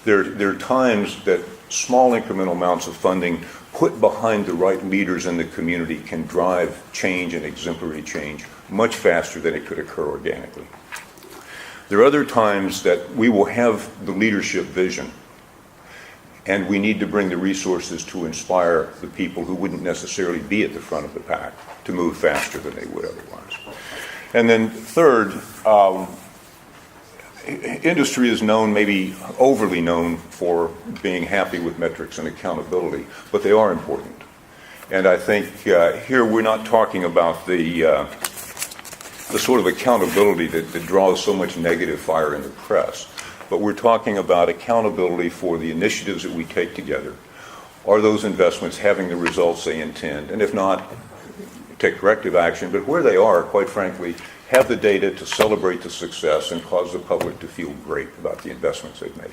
there are times that small incremental amounts of funding put behind the right leaders in the community can drive change and exemplary change much faster than it could occur organically. There are other times that we will have the leadership vision, and we need to bring the resources to inspire the people who wouldn't necessarily be at the front of the pack to move faster than they would otherwise. And then third, industry is known, maybe overly known, for being happy with metrics and accountability, but they are important. And I think here we're not talking about the sort of accountability that draws so much negative fire in the press, but we're talking about accountability for the initiatives that we take together. Are those investments having the results they intend? And if not, take corrective action, but where they are, quite frankly, have the data to celebrate the success and cause the public to feel great about the investments they've made.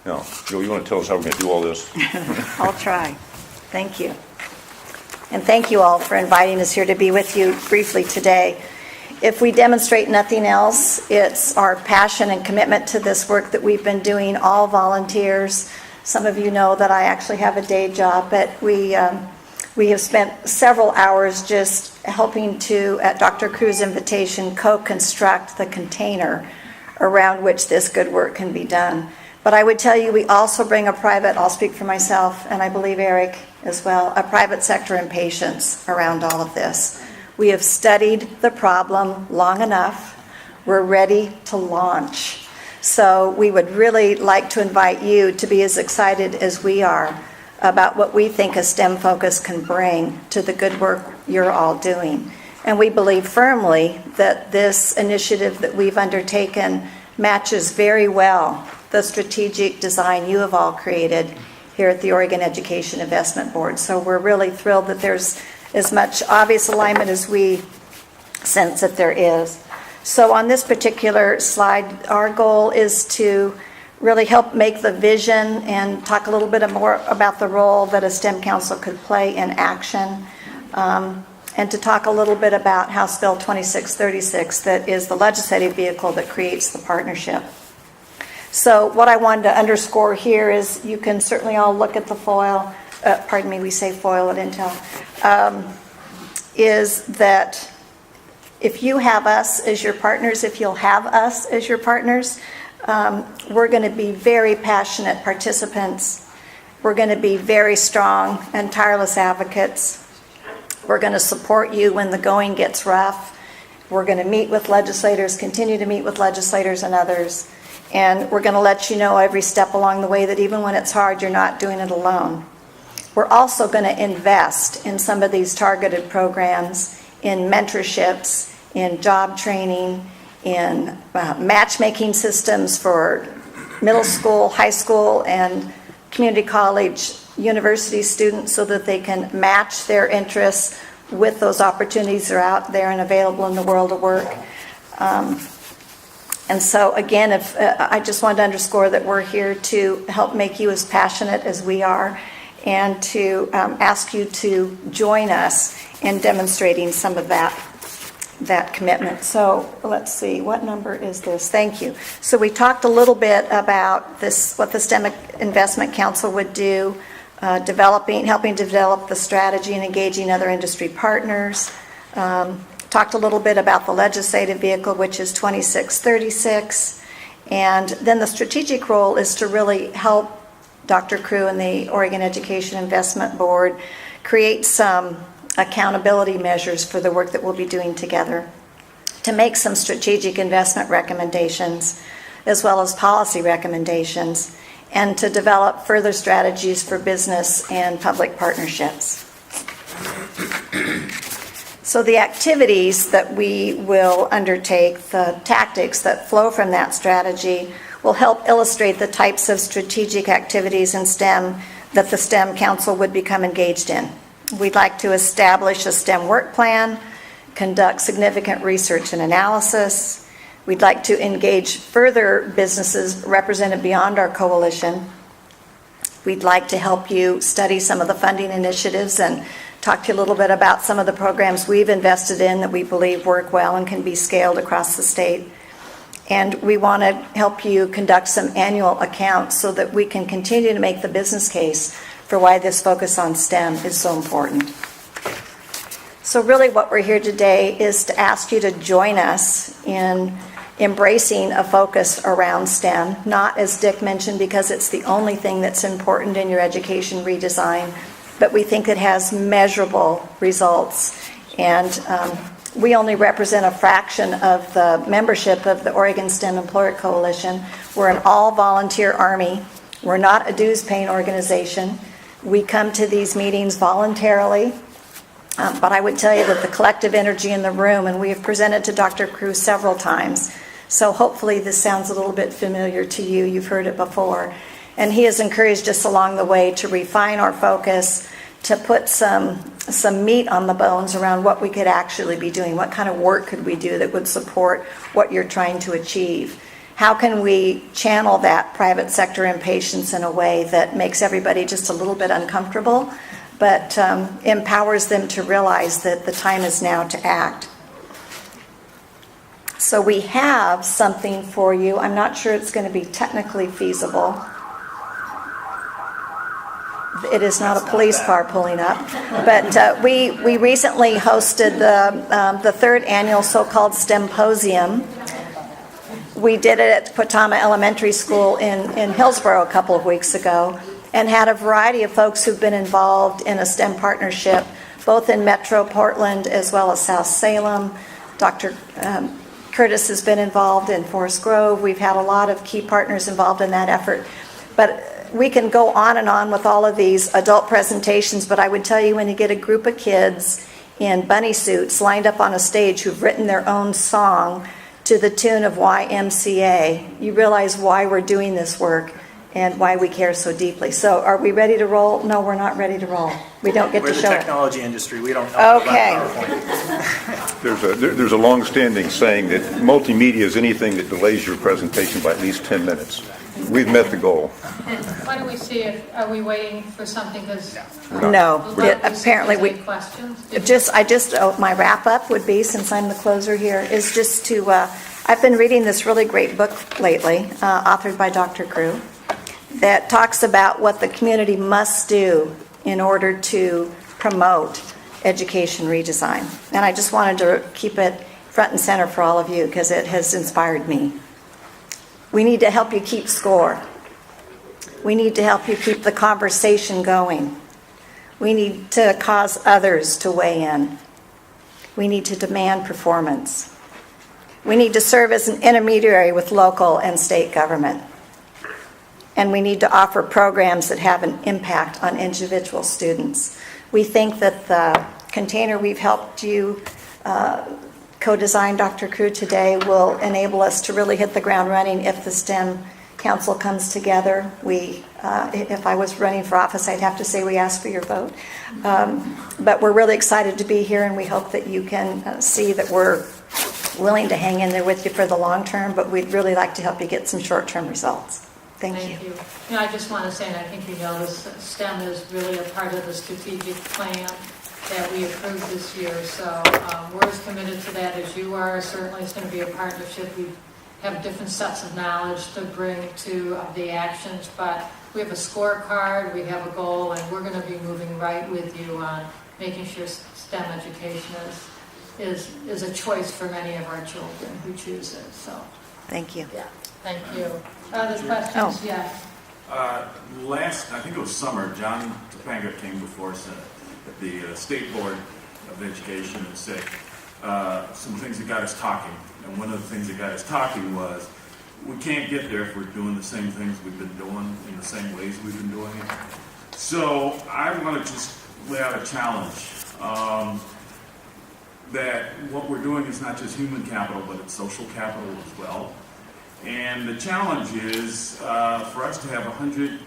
Now, Joe, you want to tell us how we're going to do all this? I'll try. Thank you. And thank you all for inviting us here to be with you briefly today. If we demonstrate nothing else, it's our passion and commitment to this work that we've been doing, all volunteers. Some of you know that I actually have a day job, but we have spent several hours just helping to, at Dr. Crew's invitation, co-construct the container around which this good work can be done. But I would tell you, we also bring a private, I'll speak for myself, and I believe Eric as well, a private sector impatience around all of this. We have studied the problem long enough. We're ready to launch. So we would really like to invite you to be as excited as we are about what we think a STEM focus can bring to the good work you're all doing. And we believe firmly that this initiative that we've undertaken matches very well the strategic design you have all created here at the Oregon Education Investment Board. So we're really thrilled that there's as much obvious alignment as we sense that there is. So on this particular slide, our goal is to really help make the vision and talk a little bit more about the role that a STEM council could play in action, and to talk a little bit about House Bill 2636, that is the legislative vehicle that creates the partnership. So what I wanted to underscore here is you can certainly all look at the foil, pardon me, we say foil at Intel, is that if you have us as your partners, if you'll have us as your partners, we're going to be very passionate participants. We're going to be very strong and tireless advocates. We're going to support you when the going gets rough. We're going to meet with legislators, continue to meet with legislators and others. And we're going to let you know every step along the way that even when it's hard, you're not doing it alone. We're also going to invest in some of these targeted programs, in mentorships, in job training, in matchmaking systems for middle school, high school, and community college, university students so that they can match their interests with those opportunities that are out there and available in the world of work. And so again, I just wanted to underscore that we're here to help make you as passionate as we are, and to ask you to join us in demonstrating some of that commitment. So let's see, what number is this? Thank you. So we talked a little bit about this, what the STEM Investment Council would do, helping develop the strategy and engaging other industry partners. Talked a little bit about the legislative vehicle, which is 2636. And then the strategic role is to really help Dr. Crew and the Oregon Education Investment Board create some accountability measures for the work that we'll be doing together, to make some strategic investment recommendations as well as policy recommendations, and to develop further strategies for business and public partnerships. So the activities that we will undertake, the tactics that flow from that strategy, will help illustrate the types of strategic activities in STEM that the STEM Council would become engaged in. We'd like to establish a STEM work plan, conduct significant research and analysis. We'd like to engage further businesses represented beyond our coalition. We'd like to help you study some of the funding initiatives and talk to you a little bit about some of the programs we've invested in that we believe work well and can be scaled across the state. And we want to help you conduct some annual accounts so that we can continue to make the business case for why this focus on STEM is so important. So really what we're here today is to ask you to join us in embracing a focus around STEM, not, as Dick mentioned, because it's the only thing that's important in your education redesign, but we think it has measurable results. And we only represent a fraction of the membership of the Oregon STEM Employer Coalition. We're an all-volunteer Army. We're not a dues-paying organization. We come to these meetings voluntarily. But I would tell you that the collective energy in the room, and we have presented to Dr. Crew several times, so hopefully this sounds a little bit familiar to you. You've heard it before. And he has encouraged us along the way to refine our focus, to put some meat on the bones around what we could actually be doing. What kind of work could we do that would support what you're trying to achieve? How can we channel that private sector impatience in a way that makes everybody just a little bit uncomfortable, but empowers them to realize that the time is now to act? So we have something for you. I'm not sure it's going to be technically feasible. It is not a police car pulling up. But we recently hosted the third annual so-called STEMposium. We did it at Potama Elementary School in Hillsborough a couple of weeks ago, and had a variety of folks who've been involved in a STEM partnership, both in Metro Portland as well as South Salem. Dr. Curtis has been involved in Forest Grove. We've had a lot of key partners involved in that effort. But we can go on and on with all of these adult presentations, but I would tell you, when you get a group of kids in bunny suits lined up on a stage who've written their own song to the tune of YMCA, you realize why we're doing this work and why we care so deeply. So are we ready to roll? No, we're not ready to roll. We don't get to show it. We're the technology industry. We don't know okay. about PowerPoint. There's a long-standing saying that multimedia is anything that delays your presentation by at least 10 minutes. We've met the goal. Why don't we see if, are we waiting for something? Because No. Apparently we questions. My wrap-up would be, since I'm the closer here, is just to, I've been reading this really great book lately, authored by Dr. Crew, that talks about what the community must do in order to promote education redesign. And I just wanted to keep it front and center for all of you because it has inspired me. We need to help you keep score. We need to help you keep the conversation going. We need to cause others to weigh in. We need to demand performance. We need to serve as an intermediary with local and state government. And we need to offer programs that have an impact on individual students. We think that the container we've helped you co-design, Dr. Crew, today will enable us to really hit the ground running if the STEM Council comes together. If I was running for office, I'd have to say we ask for your vote. But we're really excited to be here, and we hope that you can see that we're willing to hang in there with you for the long term, but we'd really like to help you get some short-term results. Thank you. You know, I just want to say, and I think you know this, STEM is really a part of the strategic plan that we approved this year. So we're as committed to that as you are. Certainly it's going to be a partnership. We have different sets of knowledge to bring to the actions, but we have a scorecard, we have a goal, and we're going to be moving right with you on making sure STEM education is a choice for many of our children who choose it. So thank you. Yeah, thank you. Other questions? Yeah. I think it was summer, John Topanga came before us at the State Board of Education and said some things that got us talking. And one of the things that got us talking was, we can't get there if we're doing the same things we've been doing in the same ways we've been doing it. So I want to just lay out a challenge that what we're doing is not just human capital, but it's social capital as well. And the challenge is for us to have 100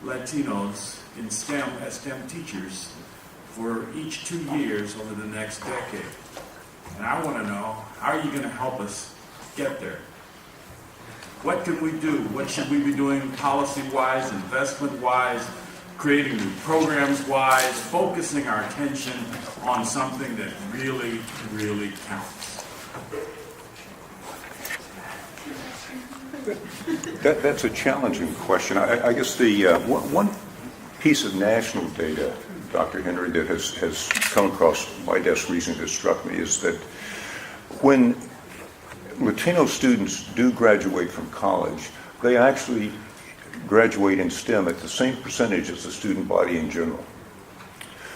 Latinos in STEM as STEM teachers for each 2 years over the next decade. And I want to know, how are you going to help us get there? What can we do? What should we be doing policy-wise, investment-wise, creating new programs wise, focusing our attention on something that really, really counts. That's a challenging question. I guess the one piece of national data, Dr. Henry, that has come across my desk recently that struck me is that when Latino students do graduate from college, they actually graduate in STEM at the same percentage as the student body in general.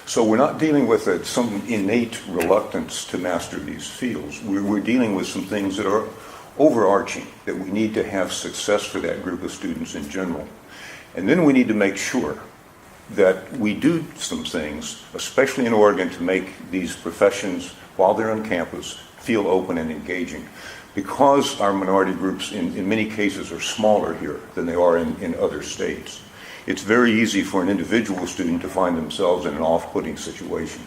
So we're not dealing with some innate reluctance to master these fields. We're dealing with some things that are overarching, that we need to have success for that group of students in general. And then we need to make sure that we do some things, especially in Oregon, to make these professions, while they're on campus, feel open and engaging. Because our minority groups in many cases are smaller here than they are in other states, it's very easy for an individual student to find themselves in an off-putting situation.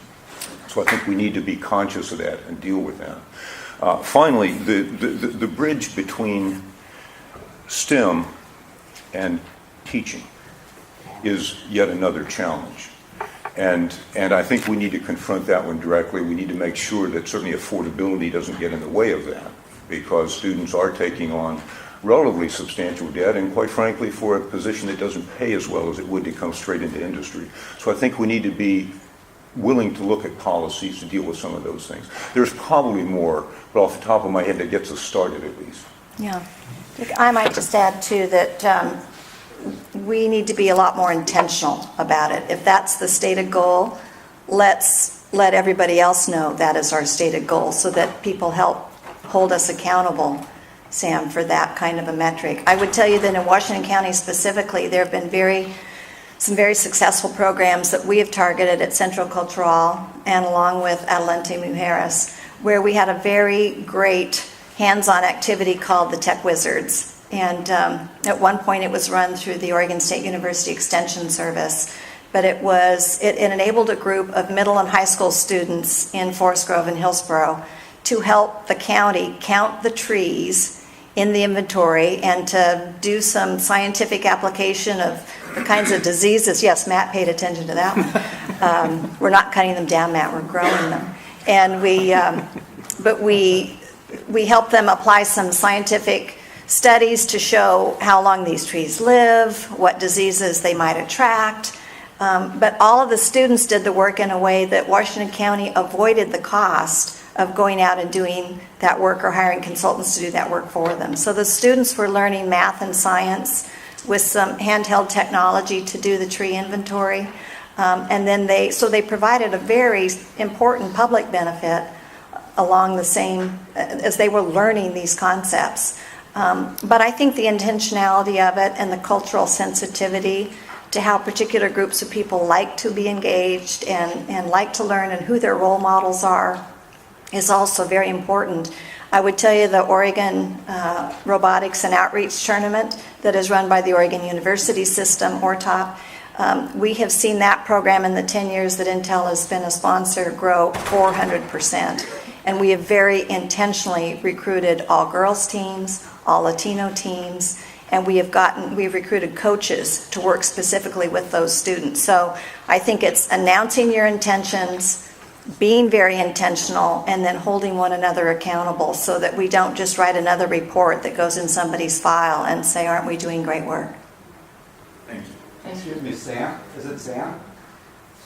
So I think we need to be conscious of that and deal with that. Finally, the bridge between STEM and teaching is yet another challenge. And I think we need to confront that one directly. We need to make sure that certainly affordability doesn't get in the way of that, because students are taking on relatively substantial debt, and quite frankly, for a position that doesn't pay as well as it would to come straight into industry. So I think we need to be willing to look at policies to deal with some of those things. There's probably more, but off the top of my head, that gets us started at least. Yeah. I might just add, too, that we need to be a lot more intentional about it. If that's the stated goal, let's let everybody else know that is our stated goal so that people help hold us accountable, Sam, for that kind of a metric. I would tell you that in Washington County specifically, there have been some very successful programs that we have targeted at Centro Cultural and along with Adelante Mujeres, where we had a very great hands-on activity called the Tech Wizards. And at one point it was run through the Oregon State University Extension Service, but it enabled a group of middle and high school students in Forest Grove and Hillsborough to help the county count the trees in the inventory and to do some scientific application of the kinds of diseases. Yes, Matt paid attention to that one. We're not cutting them down, Matt, we're growing them. And we help them apply some scientific studies to show how long these trees live, what diseases they might attract. But all of the students did the work in a way that Washington County avoided the cost of going out and doing that work or hiring consultants to do that work for them. So the students were learning math and science with some handheld technology to do the tree inventory. And then they provided a very important public benefit along the same, as they were learning these concepts. But I think the intentionality of it and the cultural sensitivity to how particular groups of people like to be engaged and like to learn and who their role models are is also very important. I would tell you the Oregon Robotics and Outreach Tournament that is run by the Oregon University System, ORTOP, we have seen that program in the 10 years that Intel has been a sponsor grow 400%. And we have very intentionally recruited all girls teams, all Latino teams, and we've recruited coaches to work specifically with those students. So I think it's announcing your intentions, being very intentional, and then holding one another accountable so that we don't just write another report that goes in somebody's file and say, aren't we doing great work? Thank you. Excuse me, Sam? Is it Sam?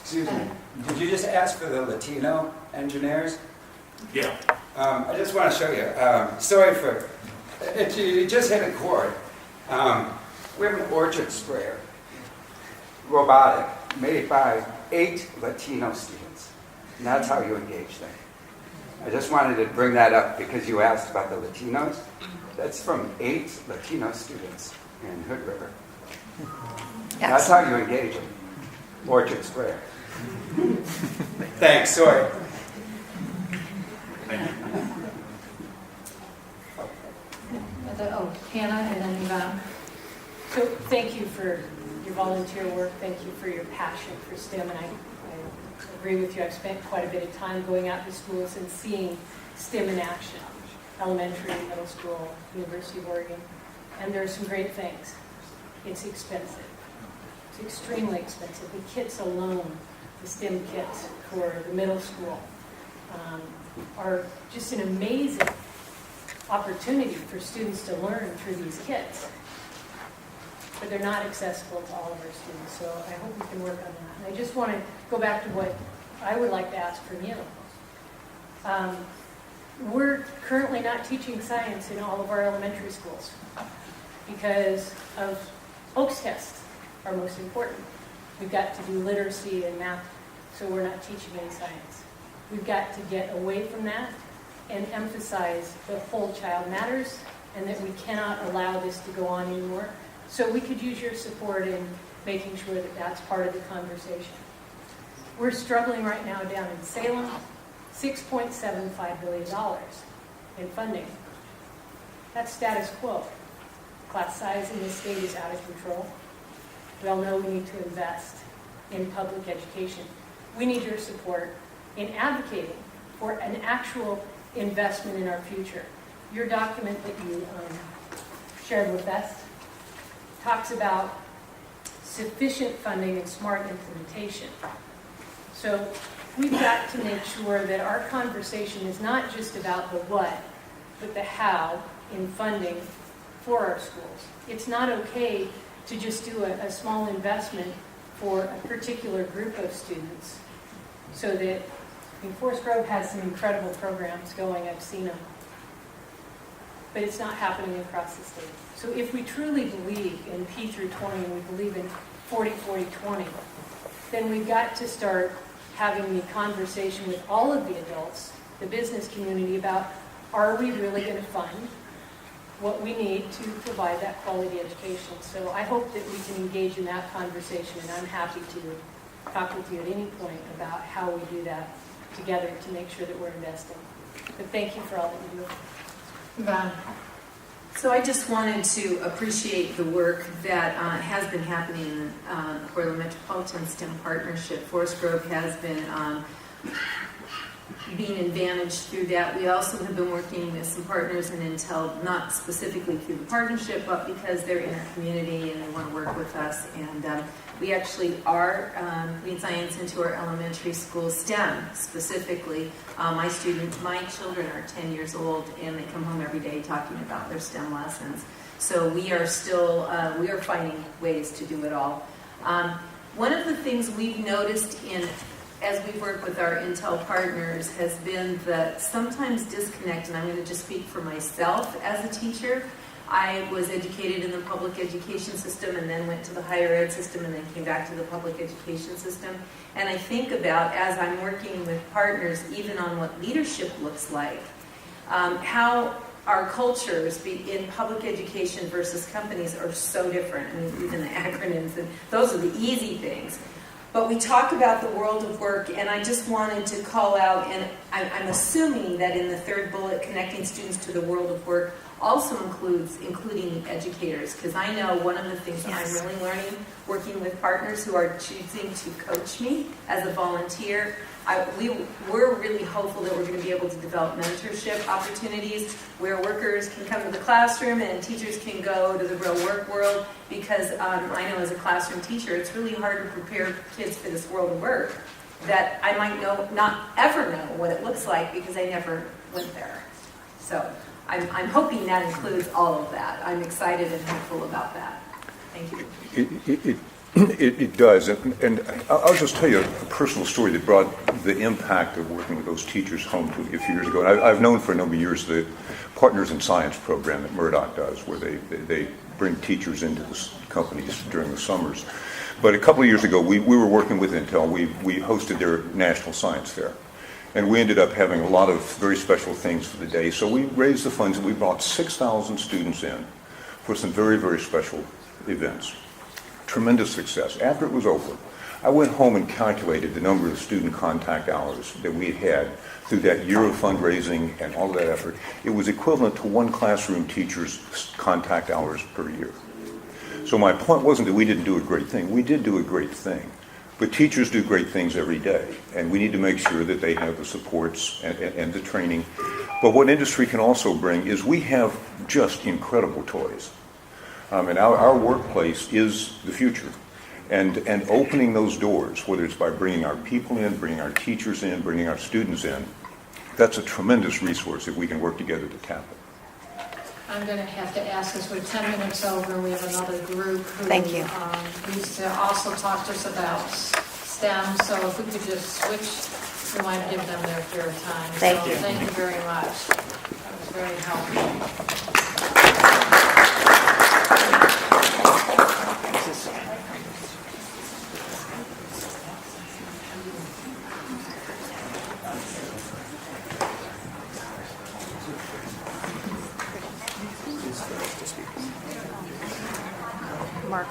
Excuse me. Did you just ask for the Latino engineers? Yeah. I just want to show you. Sorry for... You just hit a chord. We have an orchard sprayer, robotic, made by 8 Latino students. And that's how you engage them. I just wanted to bring that up because you asked about the Latinos. That's from 8 Latino students in Hood River. That's how you engage them. Orchard sprayer. Thanks, sorry. Thank you. Hannah and then Yvonne. So thank you for your volunteer work. Thank you for your passion for STEM. And I agree with you. I've spent quite a bit of time going out to schools and seeing STEM in action. Elementary, middle school, University of Oregon. And there are some great things. It's expensive. It's extremely expensive. The kits alone, the STEM kits for the middle school, are just an amazing opportunity for students to learn through these kits. But they're not accessible to all of our students, so I hope we can work on that. And I just want to go back to what I would like to ask from you. We're currently not teaching science in all of our elementary schools because of Oaks tests are most important. We've got to do literacy and math, so we're not teaching any science. We've got to get away from that and emphasize the whole child matters and that we cannot allow this to go on anymore. So we could use your support in making sure that that's part of the conversation. We're struggling right now down in Salem, $6.75 billion in funding. That's status quo. Class size in this state is out of control. We all know we need to invest in public education. We need your support in advocating for an actual investment in our future. Your document that you shared with us talks about sufficient funding and smart implementation. So we've got to make sure that our conversation is not just about the what, but the how in funding for our schools. It's not okay to just do a small investment for a particular group of students. So that, Forest Grove has some incredible programs going, I've seen them. But it's not happening across the state. So if we truly believe in P through 20 and we believe in 40-40-20, then we've got to start having the conversation with all of the adults, the business community, about are we really going to fund what we need to provide that quality education. So I hope that we can engage in that conversation, and I'm happy to talk with you at any point about how we do that together to make sure that we're investing. But thank you for all that you do. Yvonne. So I just wanted to appreciate the work that has been happening in the Portland Metropolitan STEM Partnership. Forest Grove has been being advantaged through that. We also have been working with some partners in Intel, not specifically through the partnership, but because they're in our community and they want to work with us. And we actually are putting science into our elementary school, STEM specifically. My children are 10 years old, and they come home every day talking about their STEM lessons. So we are still, we are finding ways to do it all. One of the things we've noticed as we work with our Intel partners has been the sometimes disconnect, and I'm going to just speak for myself as a teacher. I was educated in the public education system and then went to the higher ed system and then came back to the public education system. And I think about, as I'm working with partners, even on what leadership looks like, how our cultures in public education versus companies are so different. I mean, even the acronyms, and those are the easy things. But we talk about the world of work, and I just wanted to call out, and I'm assuming that in the third bullet, connecting students to the world of work, also including the educators, because I know one of the things that I'm really learning working with partners who are choosing to coach me as a volunteer, we're really hopeful that we're going to be able to develop mentorship opportunities where workers can come to the classroom and teachers can go to the real work world, because I know as a classroom teacher it's really hard to prepare kids for this world of work that I might not ever know what it looks like because I never went there. So I'm hoping that includes all of that. I'm excited and hopeful about that. Thank you. It does, and I'll just tell you a personal story that brought the impact of working with those teachers home to me a few years ago. And I've known for a number of years the Partners in Science program that Murdoch does, where they bring teachers into the companies during the summers. But a couple of years ago, we were working with Intel. We hosted their National Science Fair. And we ended up having a lot of very special things for the day. So we raised the funds and we brought 6,000 students in for some very, very special events. Tremendous success. After it was over, I went home and calculated the number of student contact hours that we had through that year of fundraising and all of that effort. It was equivalent to one classroom teacher's contact hours per year. So my point wasn't that we didn't do a great thing. We did do a great thing. But teachers do great things every day, and we need to make sure that they have the supports and the training. But what industry can also bring is we have just incredible toys. And our workplace is the future. And opening those doors, whether it's by bringing our people in, bringing our teachers in, bringing our students in, that's a tremendous resource if we can work together to tap it. I'm going to have to ask us, we're 10 minutes over, and we have another group who Thank you. needs to also talk to us about STEM, so if we could just switch, we want to give them their fair time. Thank So you. Thank you very much. That was very helpful. Mark.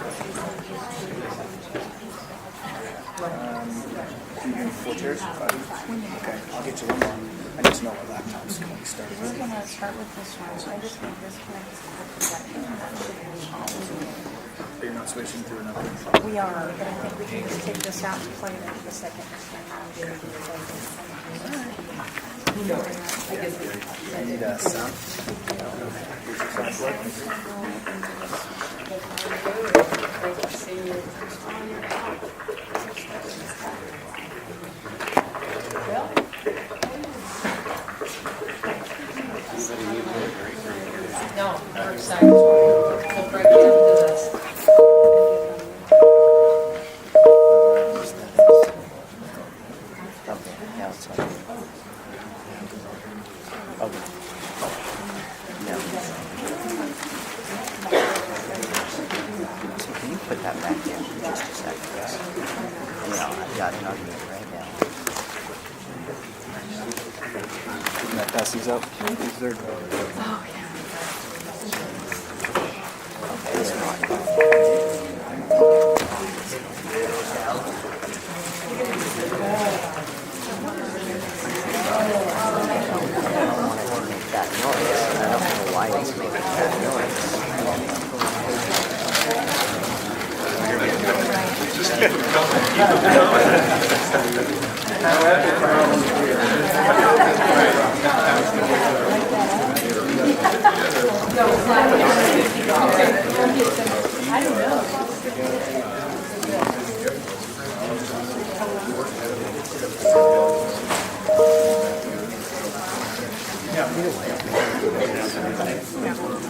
Full chairs? Okay, I'll get you one more. I just know what laptops can be started. We're going to start with this one. I just think this connects to But you're not switching to another? We are, but I think we can just take this out and plug it into the second. I need a sound. No, we're excited. We'll break down to this. Now it's on. Okay. Now. So can you put that back in for just a second? Yeah, I've got it on me right now. Can I pass these up? Is there? Oh, yeah. Okay, it's fine. That noise. I don't know why he's making that I don't know.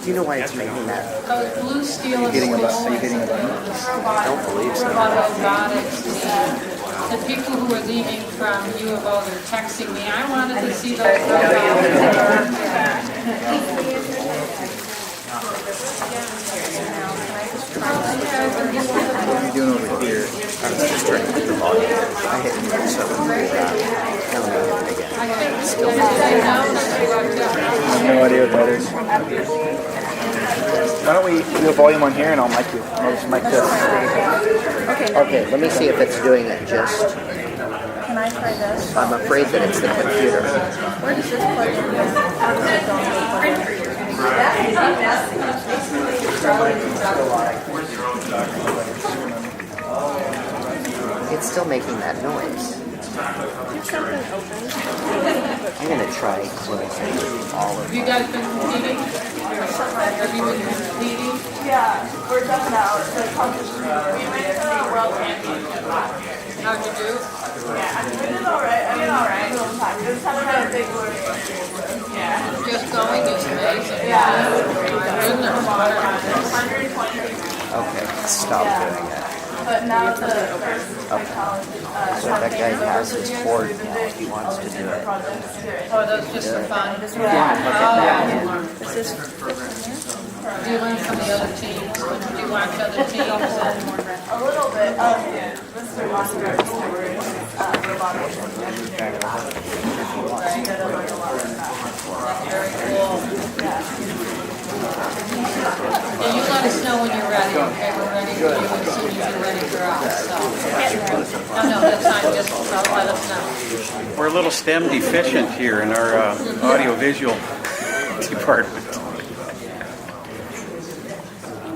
Do you know why it's making that? Blue Steel Are you is getting a school. bus? Are you getting a bus? I don't believe so. Robotics team. The people who are leaving from U of O, they're texting me, I wanted to see those robots. What are you doing over here? I was just trying to get the volume. I hit mute, so now let me hit it again. Still not. I have no idea what that is. Why don't we do a volume on here and I'll mic you. I'll just mic this. Okay, let me see if it's doing it just. Can I try this? I'm afraid that it's the computer. Where does this plug It's still making that noise. I'm going to try closing all of Have you guys been competing? Have you been competing? Yeah, we're done now. It's like we went to the World Championship. How'd you do? Yeah, we did alright. I mean, alright. We just haven't had a big learning experience. Yeah. Just going is amazing. Yeah. My goodness. 120 people. Okay, stop doing that. But now the first Okay. So that guy has his board now. He wants to do it. Oh, that's just for fun. Do you learn from the other teams? Do you watch other teams? A little bit. Yeah. Mr. Monster's story. Robotics. Very cool. Yeah, you let us know when you're ready, okay? We're ready for you as soon as you're ready for us, so. No, that's fine, just let us know. We're a little STEM deficient here in our audiovisual department.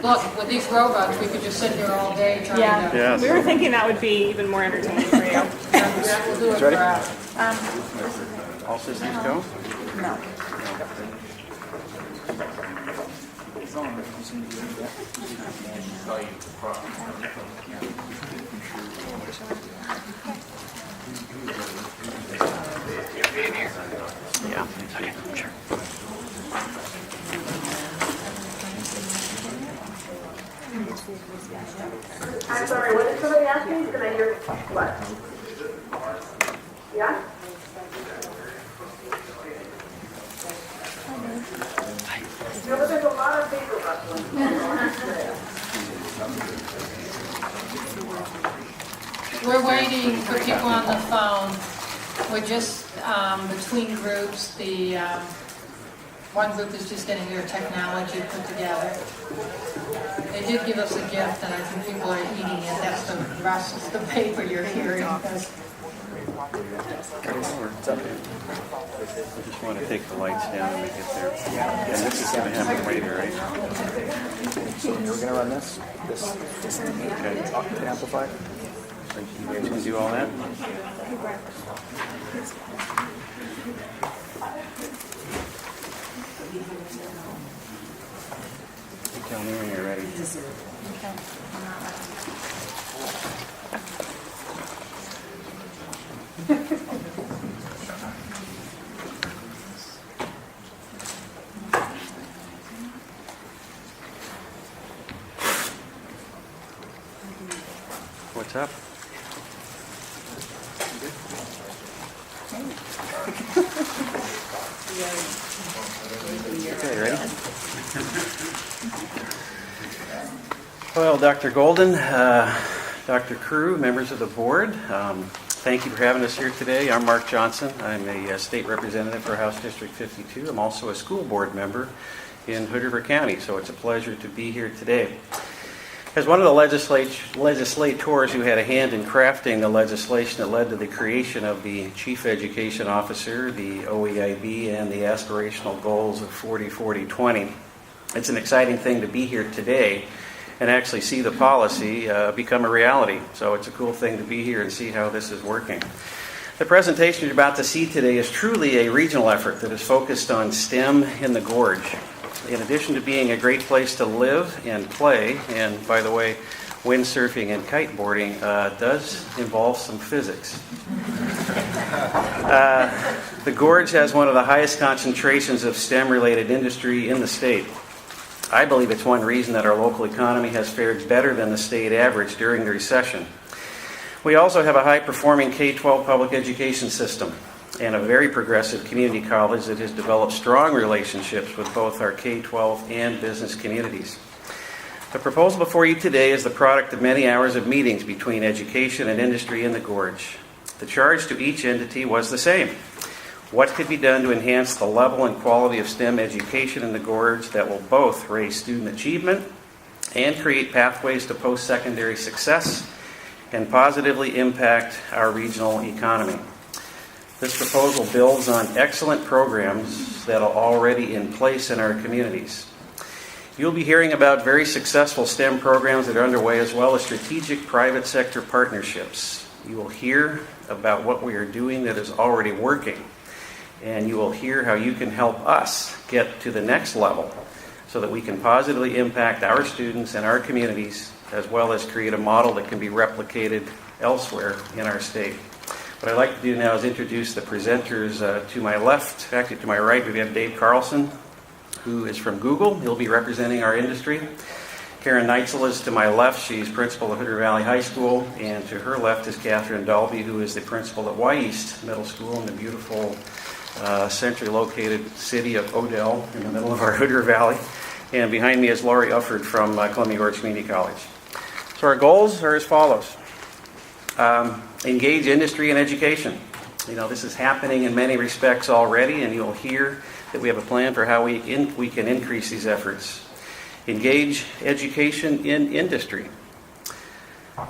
Look, with these robots, we could just sit here all day trying Yeah, to. Yes. we were thinking that would be even more entertaining for you. Yeah, we'll do it Ready? for us. All systems go? No. It's on. Yeah. Sure. I'm sorry, what did somebody ask me? Can I hear what? Yeah? No, but there's a lot of paper rustling. We're waiting for people on the phone. We're just between groups. The one group is just getting their technology put together. They did give us a gift, and I think people are eating it. That's the rest of the paper you're hearing. I just want to take the lights down when we get there. And this is going to happen later, right? So we're going to run this amplifier. So you guys can do all that? You tell me when you're ready. What's up? Okay, ready? Well, Dr. Golden, Dr. Crew, members of the board, thank you for having us here today. I'm Mark Johnson. I'm a state representative for House District 52. I'm also a school board member in Hood River County, so it's a pleasure to be here today. As one of the legislators who had a hand in crafting the legislation that led to the creation of the Chief Education Officer, the OEIB, and the aspirational goals of 40-40-20, it's an exciting thing to be here today and actually see the policy become a reality. So it's a cool thing to be here and see how this is working. The presentation you're about to see today is truly a regional effort that is focused on STEM in the Gorge. In addition to being a great place to live and play, and by the way, windsurfing and kiteboarding does involve some physics. The Gorge has one of the highest concentrations of STEM-related industry in the state. I believe it's one reason that our local economy has fared better than the state average during the recession. We also have a high-performing K-12 public education system and a very progressive community college that has developed strong relationships with both our K-12 and business communities. The proposal before you today is the product of many hours of meetings between education and industry in the Gorge. The charge to each entity was the same. What could be done to enhance the level and quality of STEM education in the Gorge that will both raise student achievement and create pathways to post-secondary success and positively impact our regional economy? This proposal builds on excellent programs that are already in place in our communities. You'll be hearing about very successful STEM programs that are underway, as well as strategic private sector partnerships. You will hear about what we are doing that is already working, and you will hear how you can help us get to the next level so that we can positively impact our students and our communities, as well as create a model that can be replicated elsewhere in our state. What I'd like to do now is introduce the presenters to my left. Actually, to my right, we have Dave Carlson, who is from Google. He'll be representing our industry. Karen Neitzel is to my left. She's principal at Hood River Valley High School. And to her left is Catherine Dalby, who is the principal at Y East Middle School in the beautiful centrally located city of Odell in the middle of our Hood River Valley. And behind me is Lori Ufford from Columbia Gorge Community College. So our goals are as follows. Engage industry and education. You know, this is happening in many respects already, and you'll hear that we have a plan for how we can increase these efforts. Engage education in industry.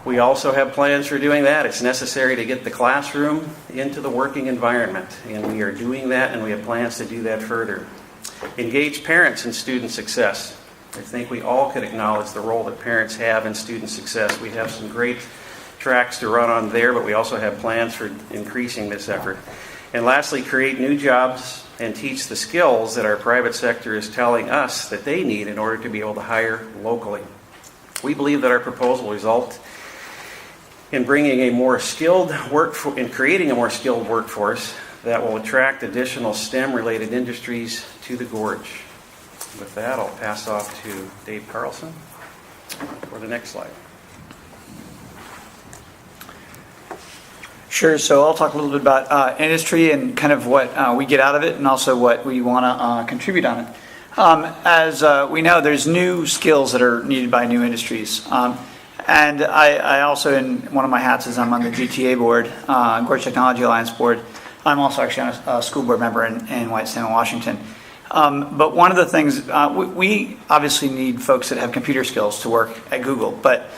We also have plans for doing that. It's necessary to get the classroom into the working environment, and we are doing that, and we have plans to do that further. Engage parents in student success. I think we all could acknowledge the role that parents have in student success. We have some great tracks to run on there, but we also have plans for increasing this effort. And lastly, create new jobs and teach the skills that our private sector is telling us that they need in order to be able to hire locally. We believe that our proposal will result in bringing a more skilled in creating a more skilled workforce that will attract additional STEM-related industries to the Gorge. With that, I'll pass off to Dave Carlson for the next slide. Sure. So I'll talk a little bit about industry and kind of what we get out of it, and also what we want to contribute on it. As we know, there's new skills that are needed by new industries. And I also, in one of my hats, is I'm on the GTA board, Gorge Technology Alliance board. I'm also actually on a school board member in White-Salmon, Washington. But one of the things, we obviously need folks that have computer skills to work at Google, but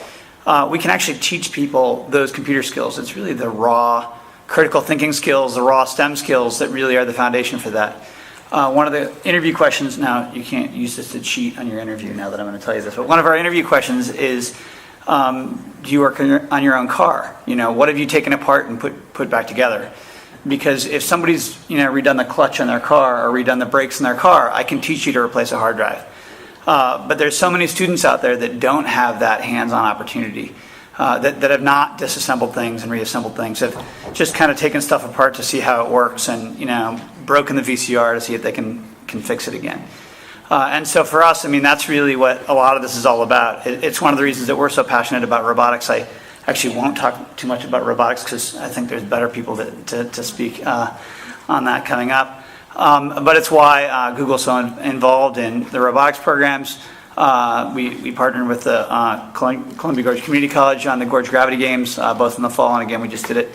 we can actually teach people those computer skills. It's really the raw critical thinking skills, the raw STEM skills that really are the foundation for that. One of the interview questions, now you can't use this to cheat on your interview now that I'm going to tell you this, but one of our interview questions is, do you work on your own car? You know, what have you taken apart and put back together? Because if somebody's redone the clutch on their car or redone the brakes in their car, I can teach you to replace a hard drive. But there's so many students out there that don't have that hands-on opportunity, that have not disassembled things and reassembled things, have just kind of taken stuff apart to see how it works and broken the VCR to see if they can fix it again. And so for us, I mean, that's really what a lot of this is all about. It's one of the reasons that we're so passionate about robotics. I actually won't talk too much about robotics because I think there's better people to speak on that coming up. But it's why Google's so involved in the robotics programs. We partnered with the Columbia Gorge Community College on the Gorge Gravity Games, both in the fall, and again, we just did it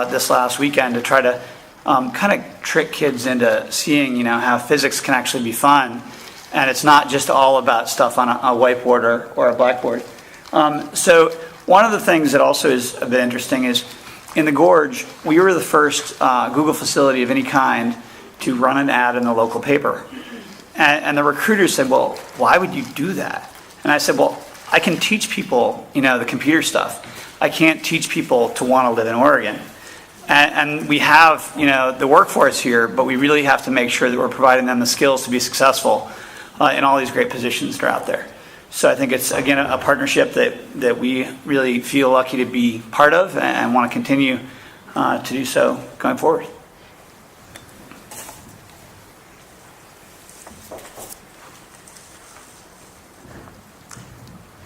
this last weekend to try to kind of trick kids into seeing, how physics can actually be fun. And it's not just all about stuff on a whiteboard or a blackboard. So one of the things that also is a bit interesting is in the Gorge, we were the first Google facility of any kind to run an ad in the local paper. And the recruiter said, well, why would you do that? And I said, well, I can teach people, the computer stuff. I can't teach people to want to live in Oregon. And we have, the workforce here, but we really have to make sure that we're providing them the skills to be successful in all these great positions that are out there. So I think it's, again, a partnership that we really feel lucky to be part of and want to continue to do so going forward.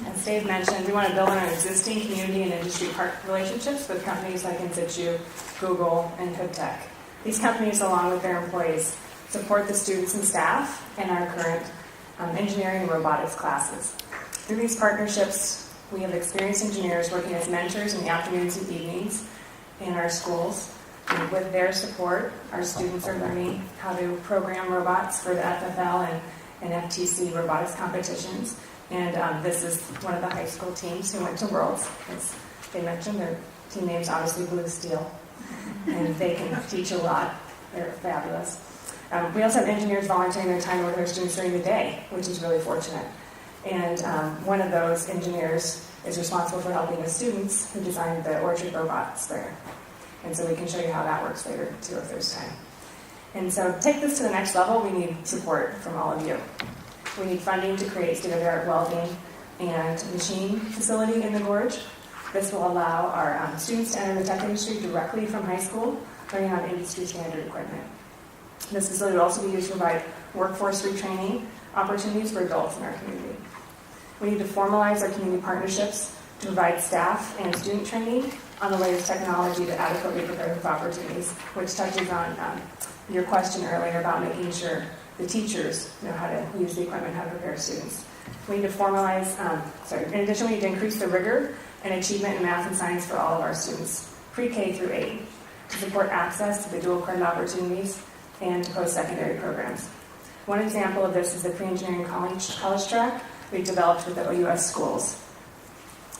As Dave mentioned, we want to build on our existing community and industry relationships with companies like InSitu, Google, and CodeTech. These companies, along with their employees, support the students and staff in our current engineering and robotics classes. Through these partnerships, we have experienced engineers working as mentors in the afternoons and evenings in our schools. And with their support, our students are learning how to program robots for the FFL and FTC robotics competitions. And this is one of the high school teams who went to Worlds. As they mentioned, their team name's obviously Blue Steel. And they can teach a lot. They're fabulous. We also have engineers volunteering their time with our students during the day, which is really fortunate. And one of those engineers is responsible for helping the students who designed the orchard robot sprayer. And so we can show you how that works later, too, if there's time. And so to take this to the next level, we need support from all of you. We need funding to create state-of-the-art welding and machine facility in the Gorge. This will allow our students to enter the tech industry directly from high school, learning on industry standard equipment. This facility will also be used to provide workforce retraining opportunities for adults in our community. We need to formalize our community partnerships to provide staff and student training on the latest technology to adequately prepare for opportunities, which touches on your question earlier about making sure the teachers know how to use the equipment, how to prepare students. We need to formalize, in addition, we need to increase the rigor and achievement in math and science for all of our students, pre-K through 8, to support access to the dual credit opportunities and to post-secondary programs. One example of this is the pre-engineering college track we've developed with the OUS schools.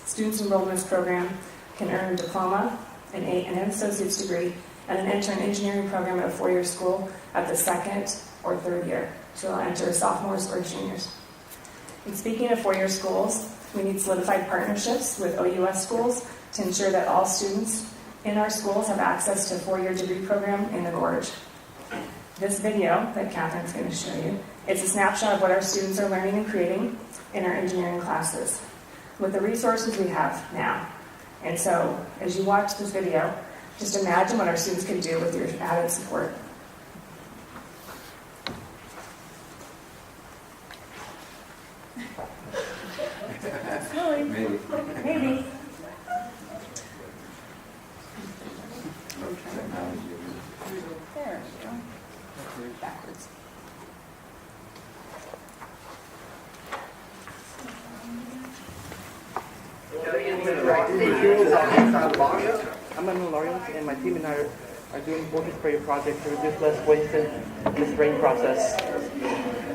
Students enrolled in this program can earn a diploma, an associate's degree, and then enter an engineering program at a 4-year school at the 2nd or 3rd year. So they'll enter sophomores or juniors. And speaking of 4-year schools, we need solidified partnerships with OUS schools to ensure that all students in our schools have access to a 4-year degree program in the Gorge. This video that Catherine's going to show you is a snapshot of what our students are learning and creating in our engineering classes. With the resources we have now, And so, as you watch this video, just imagine what our students can do with your added support. Maybe. Maybe. There we go. Backwards. I'm Manuel Lawrence, and my team and I are doing focus prayer project to reduce less waste in the spraying process.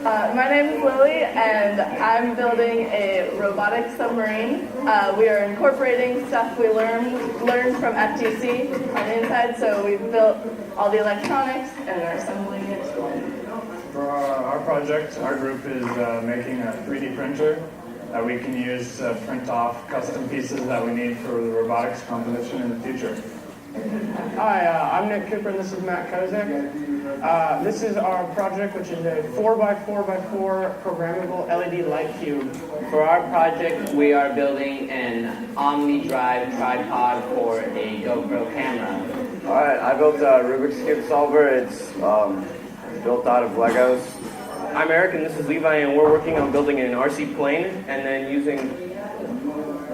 My name is Lily, and I'm building a robotic submarine. We are incorporating stuff we learned from FTC on the inside, so we've built all the electronics and are assembling it. For our project, our group is making a 3D printer that we can use to print off custom pieces that we need for the robotics competition in the future. Hi, I'm Nick Cooper, and this is Matt Kozak. This is our project, which is a 4x4x4 programmable LED light cube. For our project, we are building an OmniDrive tripod for a GoPro camera. Alright, I built a Rubik's Cube solver. It's built out of Legos. I'm Eric, and this is Levi, and we're working on building an RC plane, and then using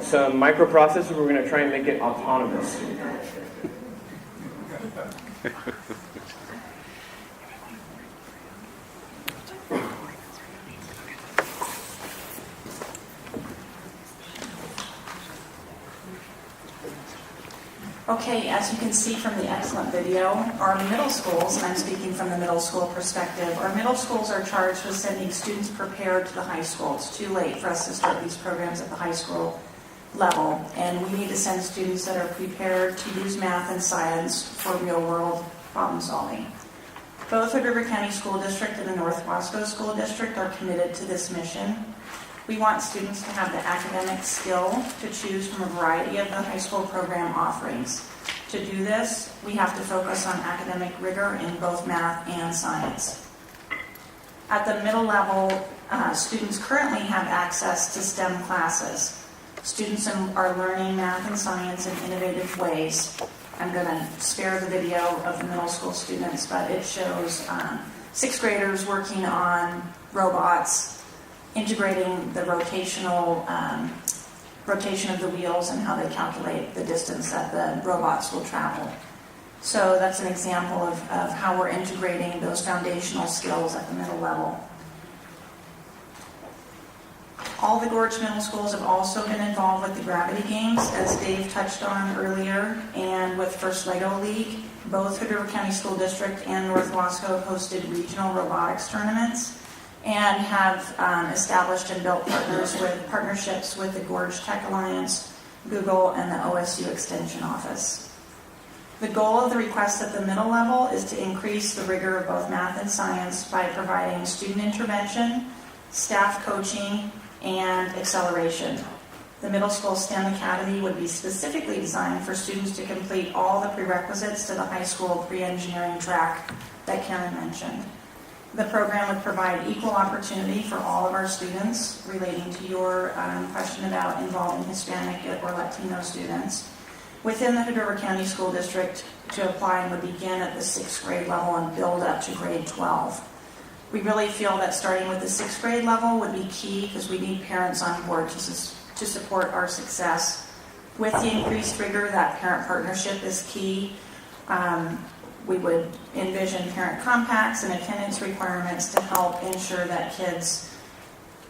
some microprocessors, we're going to try and make it autonomous. Okay, as you can see from the excellent video, our middle schools, and I'm speaking from the middle school perspective, our middle schools are charged with sending students prepared to the high school. It's too late for us to start these programs at the high school level, and we need to send students that are prepared to use math and science for real-world problem solving. Both the River County School District and the North Wasco School District are committed to this mission. We want students to have the academic skill to choose from a variety of the high school program offerings. To do this, we have to focus on academic rigor in both math and science. At the middle level, students currently have access to STEM classes. Students are learning math and science in innovative ways. I'm going to spare the video of the middle school students, but it shows sixth graders working on robots, integrating the rotation of the wheels and how they calculate the distance that the robots will travel. So that's an example of how we're integrating those foundational skills at the middle level. All the Gorge Middle Schools have also been involved with the Gravity Games, as Dave touched on earlier, and with First Lego League. Both Hood River County School District and North Wasco hosted regional robotics tournaments, and have established and built partnerships with the Gorge Tech Alliance, Google, and the OSU Extension Office. The goal of the request at the middle level is to increase the rigor of both math and science by providing student intervention, staff coaching, and acceleration. The Middle School STEM Academy would be specifically designed for students to complete all the prerequisites to the high school pre-engineering track that Karen mentioned. The program would provide equal opportunity for all of our students, relating to your question about involving Hispanic or Latino students within the Hood River County School District to apply, and would begin at the 6th grade level and build up to grade 12. We really feel that starting with the 6th grade level would be key, because we need parents on board to support our success. With the increased rigor, that parent partnership is key. We would envision parent compacts and attendance requirements to help ensure that kids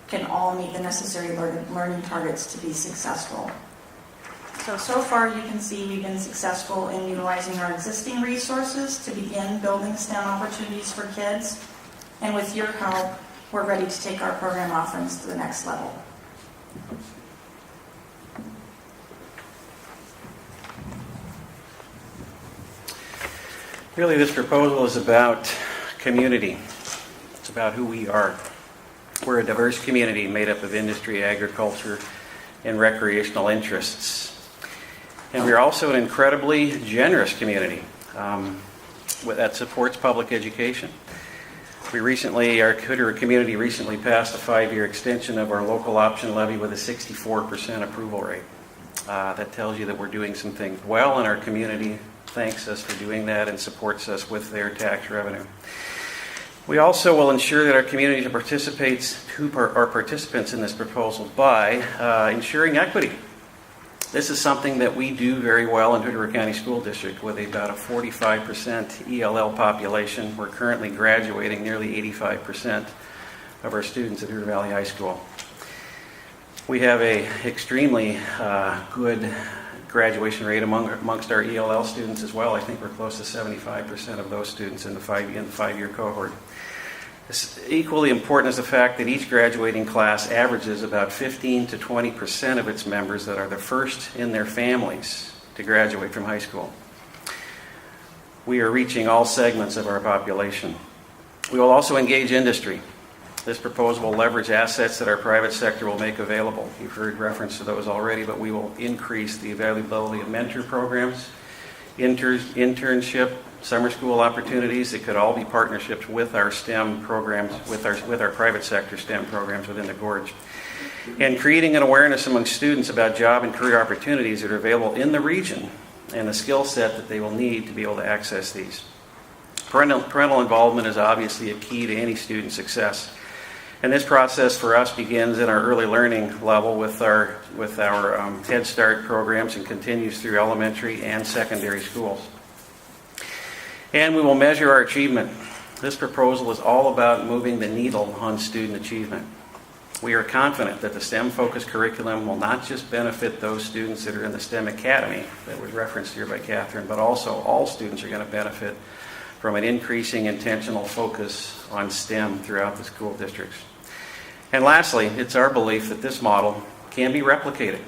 can all meet the necessary learning targets to be successful. So far you can see we've been successful in utilizing our existing resources to begin building STEM opportunities for kids. And with your help, we're ready to take our program offerings to the next level. Really, this proposal is about community. It's about who we are. We're a diverse community made up of industry, agriculture, and recreational interests. And we're also an incredibly generous community that supports public education. Our Hood community recently passed a 5-year extension of our local option levy with a 64% approval rate. that tells you that we're doing some things well, and our community thanks us for doing that and supports us with their tax revenue. We also will ensure that our community participates, who are participants in this proposal, by ensuring equity. This is something that we do very well in Hood River County School District with about a 45% ELL population. We're currently graduating nearly 85% of our students at Hood River Valley High School. We have a extremely good graduation rate amongst our ELL students as well. I think we're close to 75% of those students in the five-year cohort. It's equally important is the fact that each graduating class averages about 15 to 20% of its members that are the first in their families to graduate from high school. We are reaching all segments of our population. We will also engage industry. This proposal will leverage assets that our private sector will make available. You've heard reference to those already, but we will increase the availability of mentor programs, internship, summer school opportunities. It could all be partnerships with our STEM programs, with our private sector STEM programs within the Gorge. And creating an awareness among students about job and career opportunities that are available in the region and the skill set that they will need to be able to access these. Parental involvement is obviously a key to any student success. And this process for us begins in our early learning level with our Head Start programs and continues through elementary and secondary schools. And we will measure our achievement. This proposal is all about moving the needle on student achievement. We are confident that the STEM-focused curriculum will not just benefit those students that are in the STEM Academy that was referenced here by Catherine, but also all students are going to benefit from an increasing intentional focus on STEM throughout the school districts. And lastly, it's our belief that this model can be replicated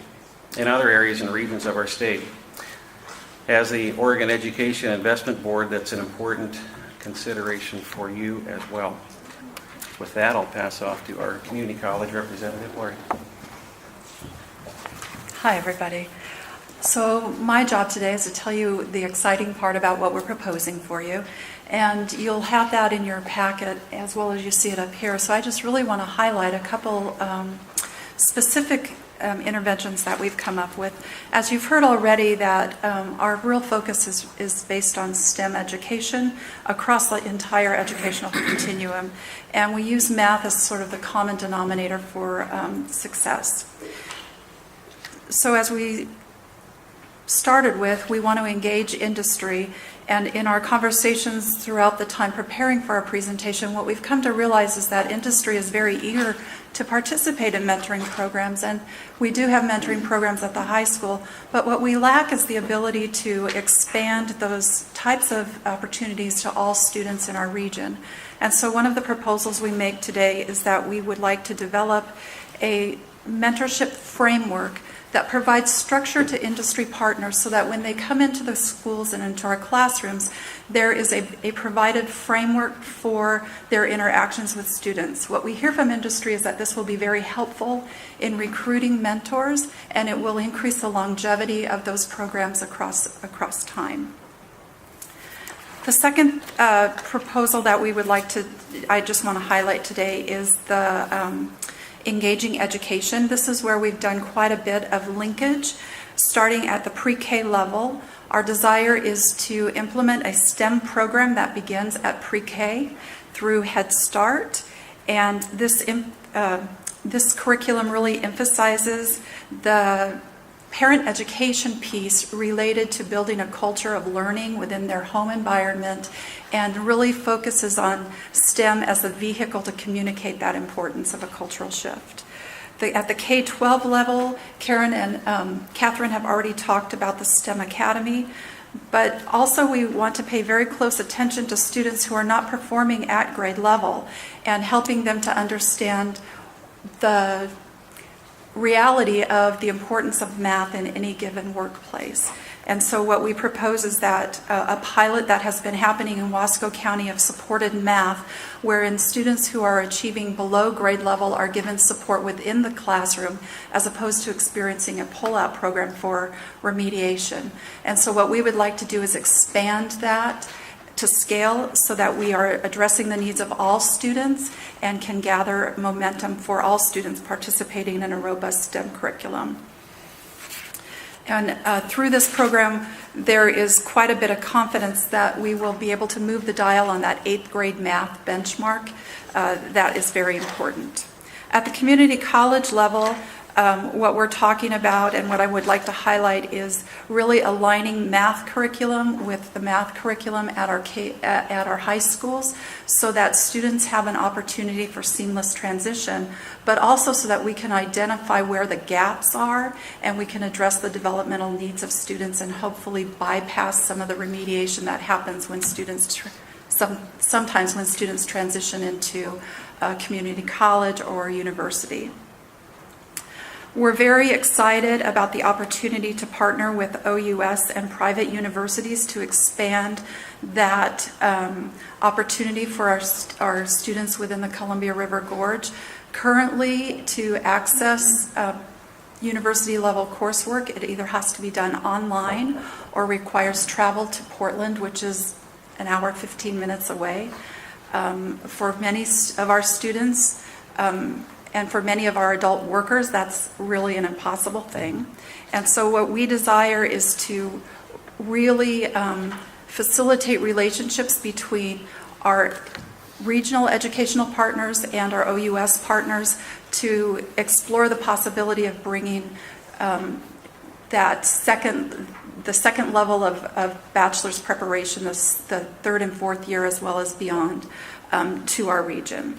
in other areas and regions of our state. As the Oregon Education Investment Board, that's an important consideration for you as well. With that, I'll pass off to our community college representative, Lori. Hi, everybody. So my job today is to tell you the exciting part about what we're proposing for you. And you'll have that in your packet as well as you see it up here. So I just really want to highlight a couple specific interventions that we've come up with. As you've heard already, that our real focus is based on STEM education across the entire educational continuum. And we use math as sort of the common denominator for success. So as we started with, we want to engage industry, and in our conversations throughout the time preparing for our presentation, what we've come to realize is that industry is very eager to participate in mentoring programs, and we do have mentoring programs at the high school, but what we lack is the ability to expand those types of opportunities to all students in our region. And so one of the proposals we make today is that we would like to develop a mentorship framework that provides structure to industry partners so that when they come into the schools and into our classrooms, there is a provided framework for their interactions with students. What we hear from industry is that this will be very helpful in recruiting mentors, and it will increase the longevity of those programs across time. The second proposal that we would like to, I just want to highlight today, is the engaging education. This is where we've done quite a bit of linkage starting at the pre-K level. Our desire is to implement a STEM program that begins at pre-K through Head Start, and this curriculum really emphasizes the parent education piece related to building a culture of learning within their home environment, and really focuses on STEM as a vehicle to communicate that importance of a cultural shift. At the K-12 level, Karen and Catherine have already talked about the STEM Academy, but also we want to pay very close attention to students who are not performing at grade level and helping them to understand the reality of the importance of math in any given workplace. And so what we propose is that a pilot that has been happening in Wasco County of supported math, wherein students who are achieving below grade level are given support within the classroom as opposed to experiencing a pull-out program for remediation. And so what we would like to do is expand that to scale so that we are addressing the needs of all students and can gather momentum for all students participating in a robust STEM curriculum. And through this program, there is quite a bit of confidence that we will be able to move the dial on that 8th grade math benchmark. That is very important. At the community college level, what we're talking about and what I would like to highlight is really aligning math curriculum with the math curriculum at our high schools so that students have an opportunity for seamless transition, but also so that we can identify where the gaps are and we can address the developmental needs of students and hopefully bypass some of the remediation that happens when students sometimes when students transition into community college or university. We're very excited about the opportunity to partner with OUS and private universities to expand that opportunity for our students within the Columbia River Gorge. Currently, to access university level coursework, it either has to be done online or requires travel to Portland, which is an hour 15 minutes away. For many of our students, and for many of our adult workers, that's really an impossible thing. And so what we desire is to really facilitate relationships between our regional educational partners and our OUS partners to explore the possibility of bringing the second level of bachelor's preparation, the third and fourth year as well as beyond, to our region.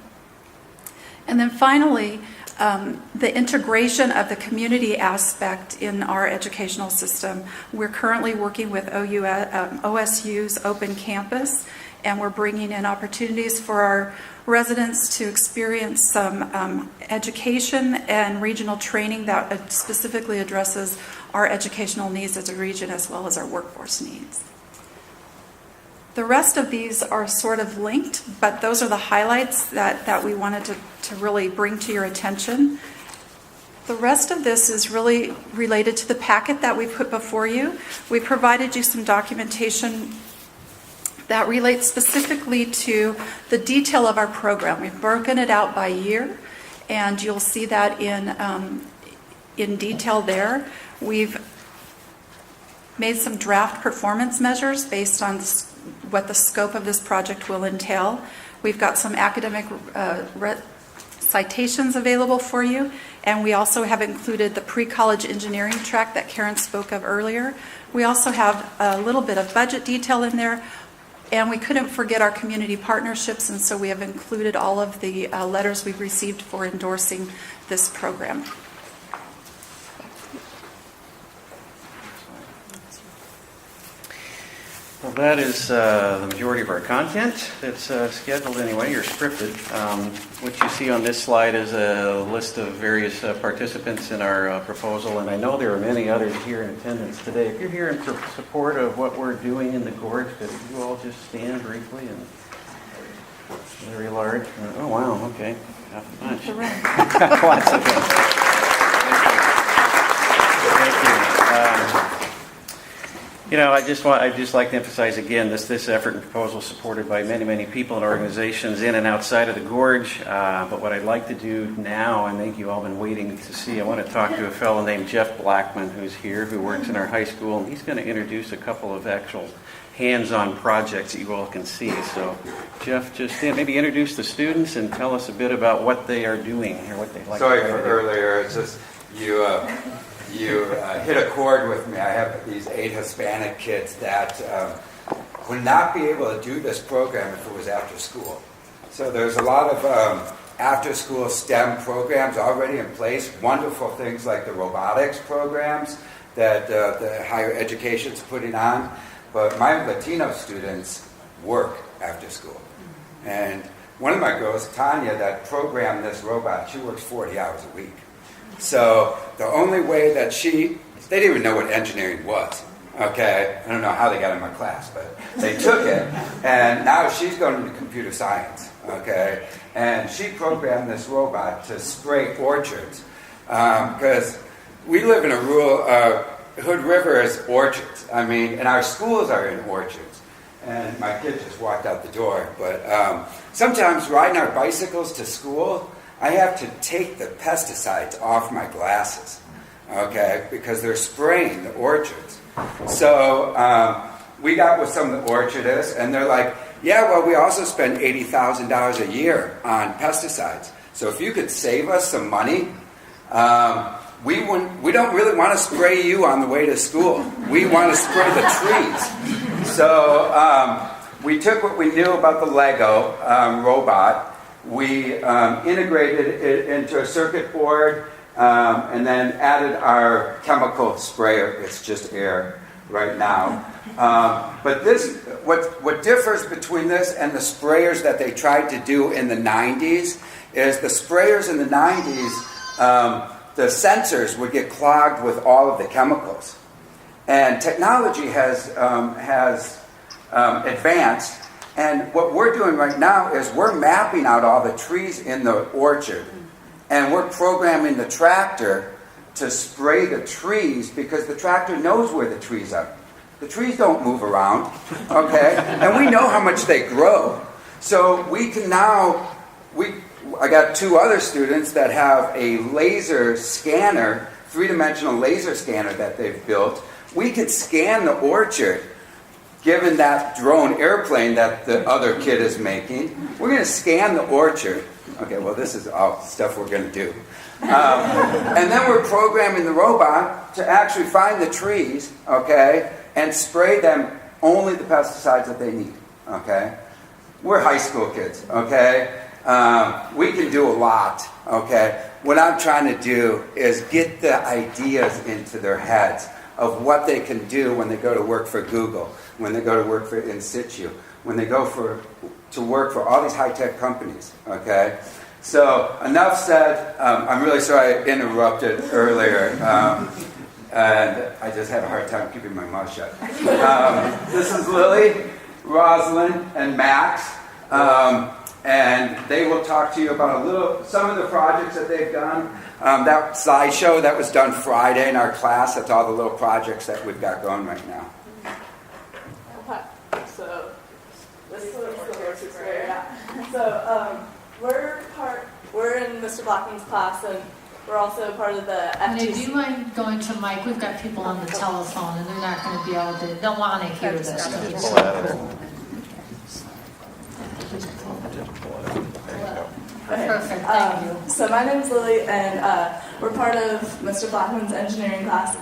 And then finally, the integration of the community aspect in our educational system. We're currently working with OSU's Open Campus, and we're bringing in opportunities for our residents to experience some education and regional training that specifically addresses our educational needs as a region as well as our workforce needs. The rest of these are sort of linked, but those are the highlights that we wanted to really bring to your attention. The rest of this is really related to the packet that we put before you. We provided you some documentation that relates specifically to the detail of our program. We've broken it out by year, and you'll see that in detail there. We've made some draft performance measures based on what the scope of this project will entail. We've got some academic citations available for you, and we also have included the pre-college engineering track that Karen spoke of earlier. We also have a little bit of budget detail in there, and we couldn't forget our community partnerships, and so we have included all of the letters we've received for endorsing this program. Well, that is the majority of our content. It's scheduled anyway, you're scripted. What you see on this slide is a list of various participants in our proposal, and I know there are many others here in attendance today. If you're here in support of what we're doing in the gorge, could you all just stand briefly? And very large. Oh, wow, okay. Half a bunch. Lots of them. Thank you. I'd just like to emphasize again this effort and proposal is supported by many people and organizations in and outside of the gorge. But what I'd like to do now, I think you've all been waiting to see, I want to talk to a fellow named Jeff Blackman who's here, who works in our high school, and he's going to introduce a couple of actual hands-on projects that you all can see. So, Jeff, just maybe introduce the students and tell us a bit about what they are doing or what they'd like Sorry to do. for earlier. It's just you hit a chord with me. I have these 8 Hispanic kids that would not be able to do this program if it was after school. So there's a lot of after-school STEM programs already in place, wonderful things like the robotics programs that the higher education's putting on. But my Latino students work after school. And one of my girls, Tanya, that programmed this robot, she works 40 hours a week. So the only way that they didn't even know what engineering was, okay? I don't know how they got in my class, but they took it, and now she's going into computer science, okay? And she programmed this robot to spray orchards, because we live in a rural, Hood River is orchards. I mean, and our schools are in orchards. And my kid just walked out the door. But sometimes riding our bicycles to school, I have to take the pesticides off my glasses, okay, because they're spraying the orchards. So we got with some of the orchardists, and they're like, yeah, well, we also spend $80,000 a year on pesticides. So if you could save us some money, we don't really want to spray you on the way to school. We want to spray the trees. So we took what we knew about the Lego robot. We integrated it into a circuit board and then added our chemical sprayer. It's just air right now. But what differs between this and the sprayers that they tried to do in the 90s is the sprayers in the 90s, the sensors would get clogged with all of the chemicals. And technology has advanced, and what we're doing right now is we're mapping out all the trees in the orchard, and we're programming the tractor to spray the trees because the tractor knows where the trees are. The trees don't move around, okay? And we know how much they grow. So we can now, I got 2 other students that have a laser scanner, 3-dimensional laser scanner that they've built. We could scan the orchard, given that drone airplane that the other kid is making. We're going to scan the orchard. Okay, well, this is all stuff we're going to do. And then we're programming the robot to actually find the trees, okay, and spray them only the pesticides that they need, okay? We're high school kids, okay? We can do a lot, okay? What I'm trying to do is get the ideas into their heads of what they can do when they go to work for Google, when they go to work for In Situ, when they go to work for all these high-tech companies, okay? So, enough said. I'm really sorry I interrupted earlier, and I just had a hard time keeping my mouth shut. This is Lily, Rosalind, and Max, and they will talk to you about some of the projects that they've done. That slideshow that was done Friday in our class, that's all the little projects that we've got going right now. Okay, so this is the horse sprayer. Yeah. So we're in Mr. Blackman's class, and we're also part of the FTC. Do you mind going to Mike? We've got people on the telephone, and they're not going to be able to. They'll want to hear this. Perfect. Thank you. So my name's Lily, and we're part of Mr. Blackman's engineering class,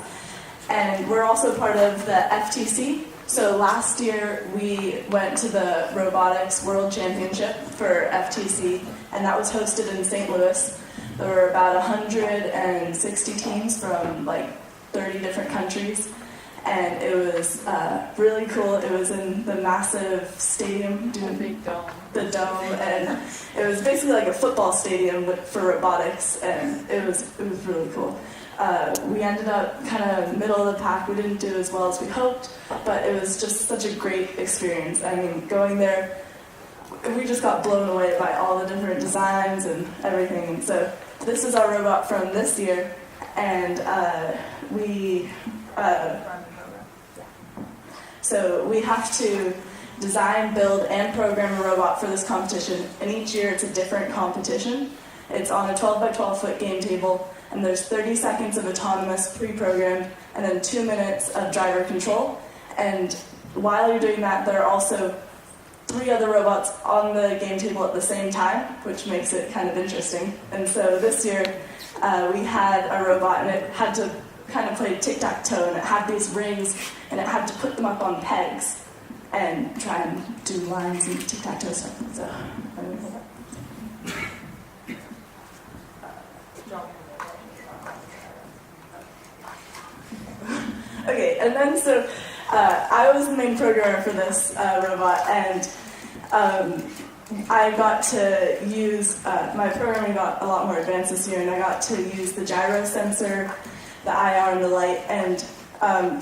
and we're also part of the FTC. So last year we went to the Robotics World Championship for FTC, and that was hosted in St. Louis. There were about 160 teams from like 30 different countries, and it was really cool. It was in the massive stadium, the dome, and it was basically like a football stadium for robotics, and it was really cool. We ended up kind of middle of the pack. We didn't do as well as we hoped, but it was just such a great experience. I mean, going there, we just got blown away by all the different designs and everything. And so this is our robot from this year, and so we have to design, build, and program a robot for this competition, and each year it's a different competition. It's on a 12 by 12 foot game table, and there's 30 seconds of autonomous pre-programmed, and then 2 minutes of driver control. And while you're doing that, there are also 3 other robots on the game table at the same time, which makes it kind of interesting. And so this year, we had a robot, and it had to kind of play tic-tac-toe, and it had these rings, and it had to put them up on pegs and try and do lines and tic-tac-toe stuff. So, okay, and then so I was the main programmer for this robot, and I got to use, my programming got a lot more advanced this year, and I got to use the gyro sensor, the IR, and the light, and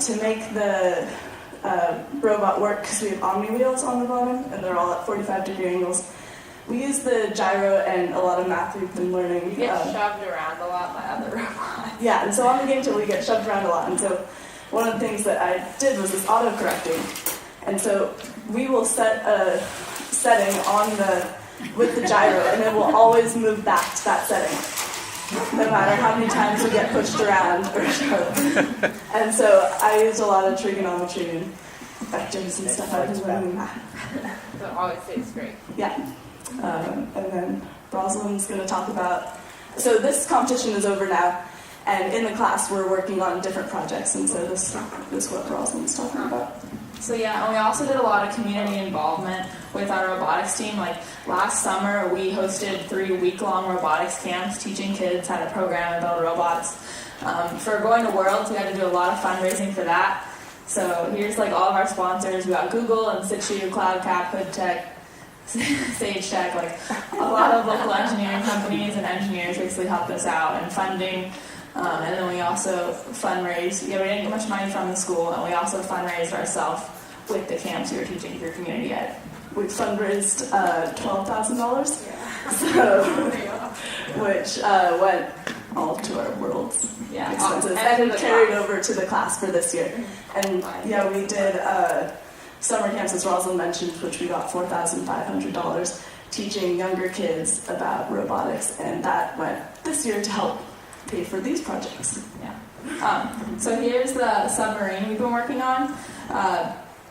to make the robot work, because we have omni wheels on the bottom, and they're all at 45-degree angles. We use the gyro and a lot of math we've been learning. We get shoved around a lot by other robots. Yeah, and so on the game table we get shoved around a lot, and so one of the things that I did was this auto-correcting. And so we will set a setting with the gyro, and it will always move back to that setting. no matter how many times we get pushed around or shoved. And so I used a lot of trigonometry and vectors and stuff. I was learning math. So always say it's great. Yeah. And then Rosalind's going to talk about, so this competition is over now, and in the class we're working on different projects, and so this is what Rosalind's talking about. So yeah, and we also did a lot of community involvement with our robotics team. Like last summer, we hosted 3 week-long robotics camps teaching kids how to program and build robots. For Going to Worlds, we had to do a lot of fundraising for that. So here's like all of our sponsors. We got Google, In Situ, CloudCap, HoodTech, Sage Tech, like a lot of local engineering companies and engineers basically helped us out in funding. And then we also fundraised. Yeah, we didn't get much money from the school, and we also fundraised ourselves with the camps we were teaching through community ed. We fundraised $12,000, so, which went all to our world's expenses, and carried over to the class for this year. And yeah, we did summer camps, as Rosalind mentioned, which we got $4,500 teaching younger kids about robotics, and that went this year to help pay for these projects. So here's the submarine we've been working on.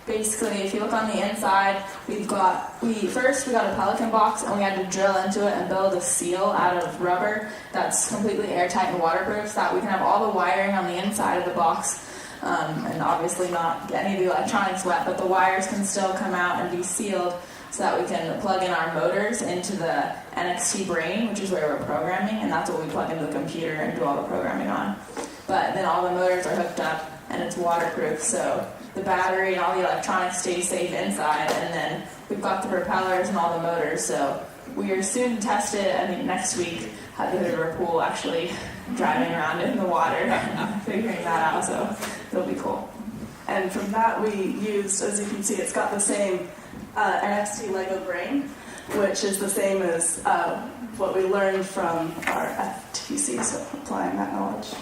Basically, if you look on the inside, we got a Pelican box, and we had to drill into it and build a seal out of rubber that's completely airtight and waterproof, so that we can have all the wiring on the inside of the box, and obviously not get any of the electronics wet, but the wires can still come out and be sealed, so that we can plug in our motors into the NXT brain, which is where we're programming, and that's what we plug into the computer and do all the programming on. But then all the motors are hooked up, and it's waterproof, so the battery and all the electronics stay safe inside, and then we've got the propellers and all the motors, so we are soon to test it. I think next week at the hood of our pool, actually driving around in the water, figuring that out, so it'll be cool. And from that we used, as you can see, it's got the same NXT Lego brain, which is the same as what we learned from our FTC, so applying that knowledge.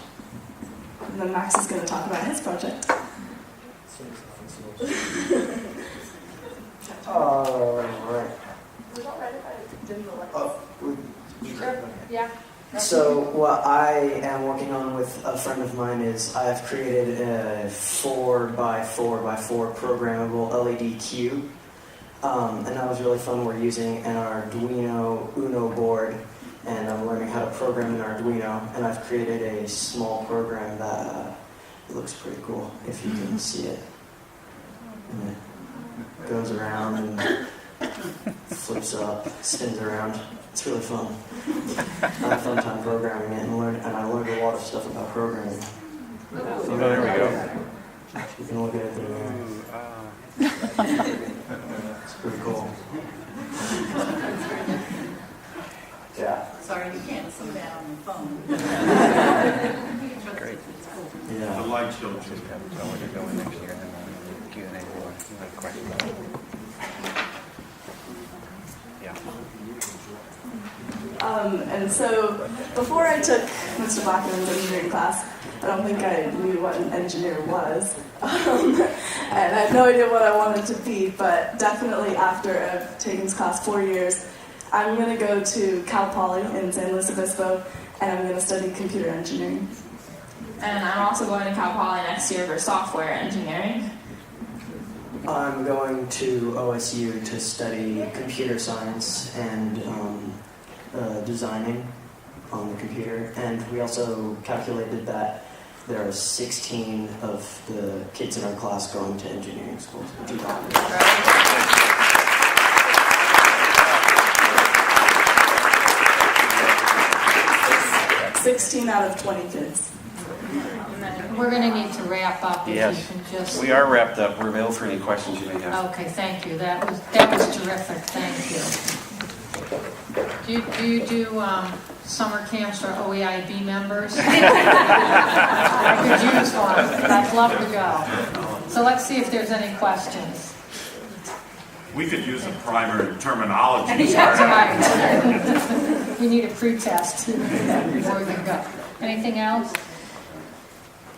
And then Max is going to talk about his project. Right. Yeah. So what I am working on with a friend of mine is I've created a 4x4x4 programmable LED cube. And that was really fun. We're using an Arduino Uno board, and I'm learning how to program in Arduino, and I've created a small program that looks pretty cool if you can see it. And it goes around and flips up, spins around. It's really fun. I had a fun time programming it, and I learned a lot of stuff about programming. Oh, there we go. You can look at it through there. It's pretty cool. Yeah. Sorry, you can't see that on the phone. Great. Yeah. The light shows. Tell where to go in next year, and then we'll Q&A. You have a question? Yeah. And so before I took Mr. Blackman's engineering class, I don't think I knew what an engineer was. And I had no idea what I wanted to be, but definitely after I've taken this class 4 years, I'm going to go to Cal Poly in San Luis Obispo, and I'm going to study computer engineering. And I'm also going to Cal Poly next year for software engineering. I'm going to OSU to study computer science and designing on the computer. And we also calculated that there are 16 of the kids in our class going to engineering school. 16 out of 20 kids. We're going to need to wrap up. If Yes, you can just... we are wrapped up. We're available for any questions you may have. Okay, thank you. That was terrific. Thank you. Do you do summer camps for OEIB members? I could use one. I'd love to go. So let's see if there's any questions. We could use a primer in terminology. That's right. You need a pre-test before you can go. Anything else?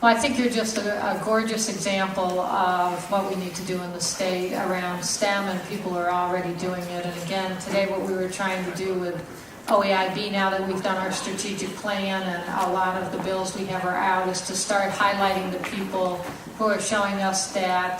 Well, I think you're just a gorgeous example of what we need to do in the state around STEM, and people are already doing it. And again, today what we were trying to do with OEIB, now that we've done our strategic plan and a lot of the bills we have are out, is to start highlighting the people who are showing us that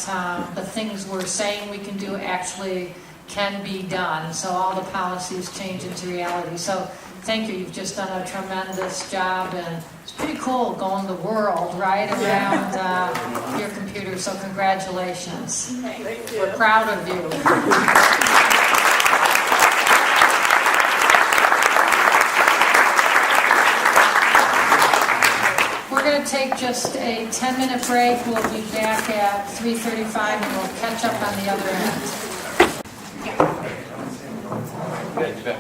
the things we're saying we can do actually can be done. So all the policies change into reality. So thank you. You've just done a tremendous job, and it's pretty cool going the world, right, around your computer. So congratulations. Thank you. We're proud of you. We're going to take just a 10-minute break. We'll be back at 3:35 and we'll catch up on the other end. Good, you bet.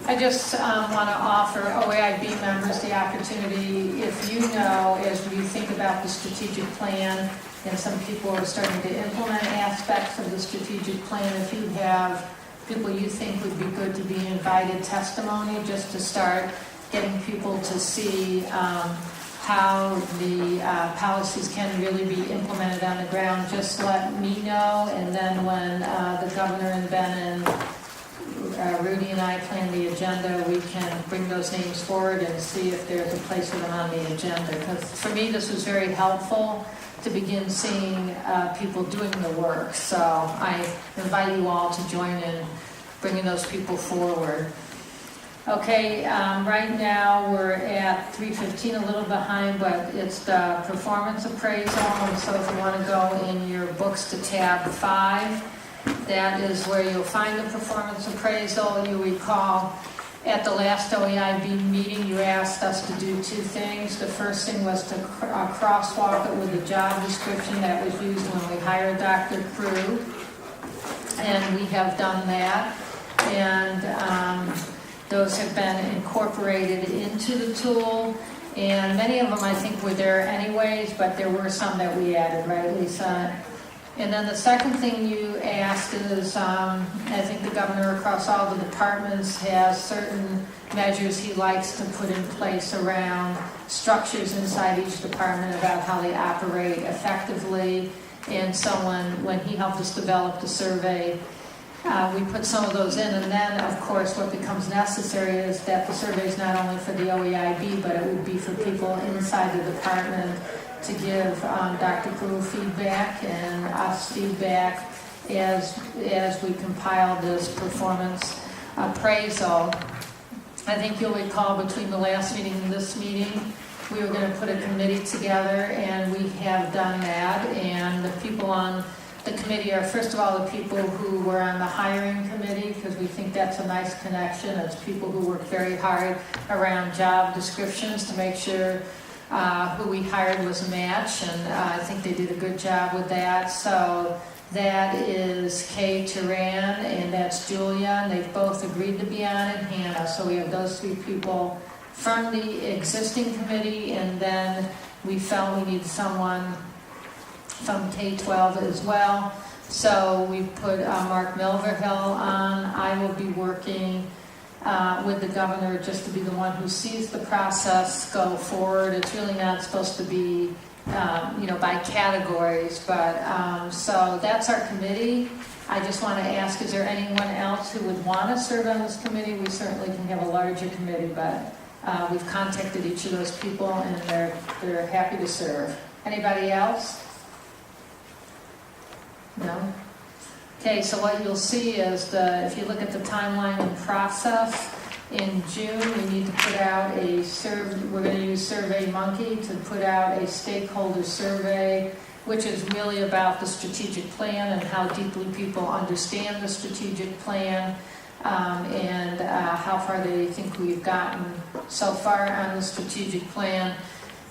I just want to offer OAIB members the opportunity, if you know, as we think about the strategic plan, and some people are starting to implement aspects of the strategic plan, if you have people you think would be good to be invited testimony, just to start getting people to see how the policies can really be implemented on the ground, just let me know, and then when the governor and Ben and Rudy and I plan the agenda, we can bring those names forward and see if there's a place for them on the agenda. Because for me, this was very helpful to begin seeing people doing the work. So I invite you all to join in bringing those people forward. Okay, right now we're at 3:15, a little behind, but it's the performance appraisal. And so if you want to go in your books to tab 5, that is where you'll find the performance appraisal. You recall at the last OEIB meeting, you asked us to do 2 things. The first thing was to crosswalk it with the job description that was used when we hired Dr. Crew. And we have done that. And those have been incorporated into the tool. And many of them, I think, were there anyways, but there were some that we added, right, Lisa? And then the second thing you asked is, I think the governor across all the departments has certain measures he likes to put in place around structures inside each department about how they operate effectively. And so when he helped us develop the survey, we put some of those in. And then, of course, what becomes necessary is that the survey is not only for the OEIB, but it would be for people inside the department to give Dr. Crew feedback and us feedback as we compile this performance appraisal. I think you'll recall between the last meeting and this meeting, we were going to put a committee together, and we have done that. And the people on the committee are, first of all, the people who were on the hiring committee, because we think that's a nice connection. It's people who work very hard around job descriptions to make sure who we hired was a match, and I think they did a good job with that. So that is Kay Turan, and that's Julia, and they've both agreed to be on it, Hannah. So we have those 3 people from the existing committee, and then we felt we needed someone from K-12 as well. So we put Mark Milverhill on. I will be working with the governor just to be the one who sees the process go forward. It's really not supposed to be, by categories, but so that's our committee. I just want to ask, is there anyone else who would want to serve on this committee? We certainly can have a larger committee, but we've contacted each of those people, and they're happy to serve. Anybody else? No? Okay, so what you'll see is if you look at the timeline and process, in June we need to put out we're going to use SurveyMonkey to put out a stakeholder survey, which is really about the strategic plan and how deeply people understand the strategic plan, and how far they think we've gotten so far on the strategic plan.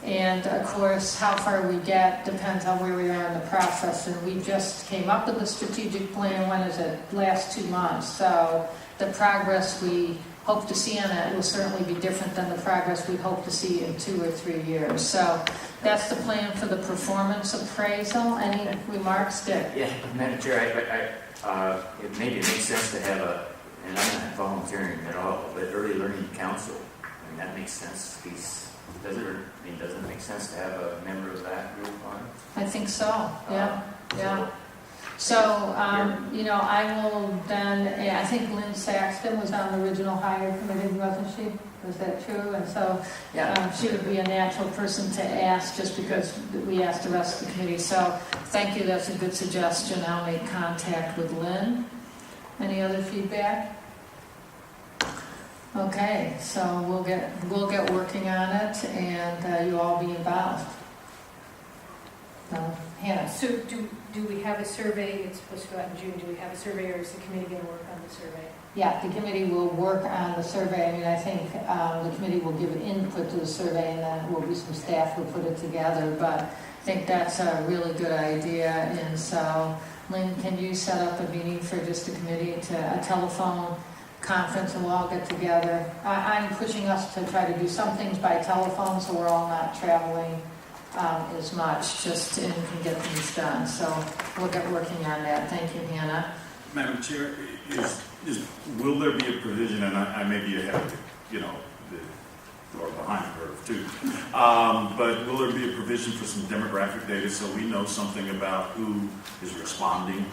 And of course, how far we get depends on where we are in the process. And we just came up with the strategic plan, last 2 months. So the progress we hope to see on it will certainly be different than the progress we hope to see in 2 or 3 years. So that's the plan for the performance appraisal. Any remarks, Dick? Yeah, Madam Chair, it maybe makes sense to have and I'm not volunteering at all, but early learning council. I mean, that makes sense. Doesn't it make sense to have a member of that group on? I think so, yeah. Yeah. So, I will then, I think Lynn Saxton was on the original hire committee, wasn't she? Was that true? And so she would be a natural person to ask just because we asked the rest of the committee. So thank you, that's a good suggestion. I'll make contact with Lynn. Any other feedback? Okay, so we'll get working on it and you'll all be involved. Hannah. So do we have a survey? It's supposed to go out in June. Do we have a survey, or is the committee going to work on the survey? Yeah, the committee will work on the survey. I mean, I think the committee will give input to the survey, and then will be some staff who put it together. But I think that's a really good idea. And so, Lynn, can you set up a meeting for just the committee, a telephone conference, and we'll all get together? I'm pushing us to try to do some things by telephone, so we're all not traveling as much, just and can get things done. So we'll get working on that. Thank you, Hannah. Madam Chair, will there be a provision, and I may be ahead of the or behind the curve too, but will there be a provision for some demographic data so we know something about who is responding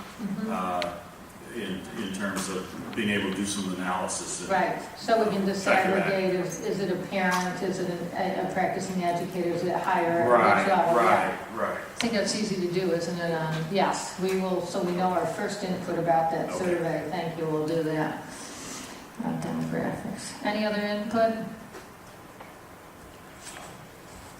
in terms of being able to do some analysis? Right, so we can disaggregate, is it a parent, is it a practicing educator, is it higher? Right. I think that's easy to do, isn't it? Yes, we will, so we know our first input about that survey. Thank you, we'll do that. Demographics. Any other input?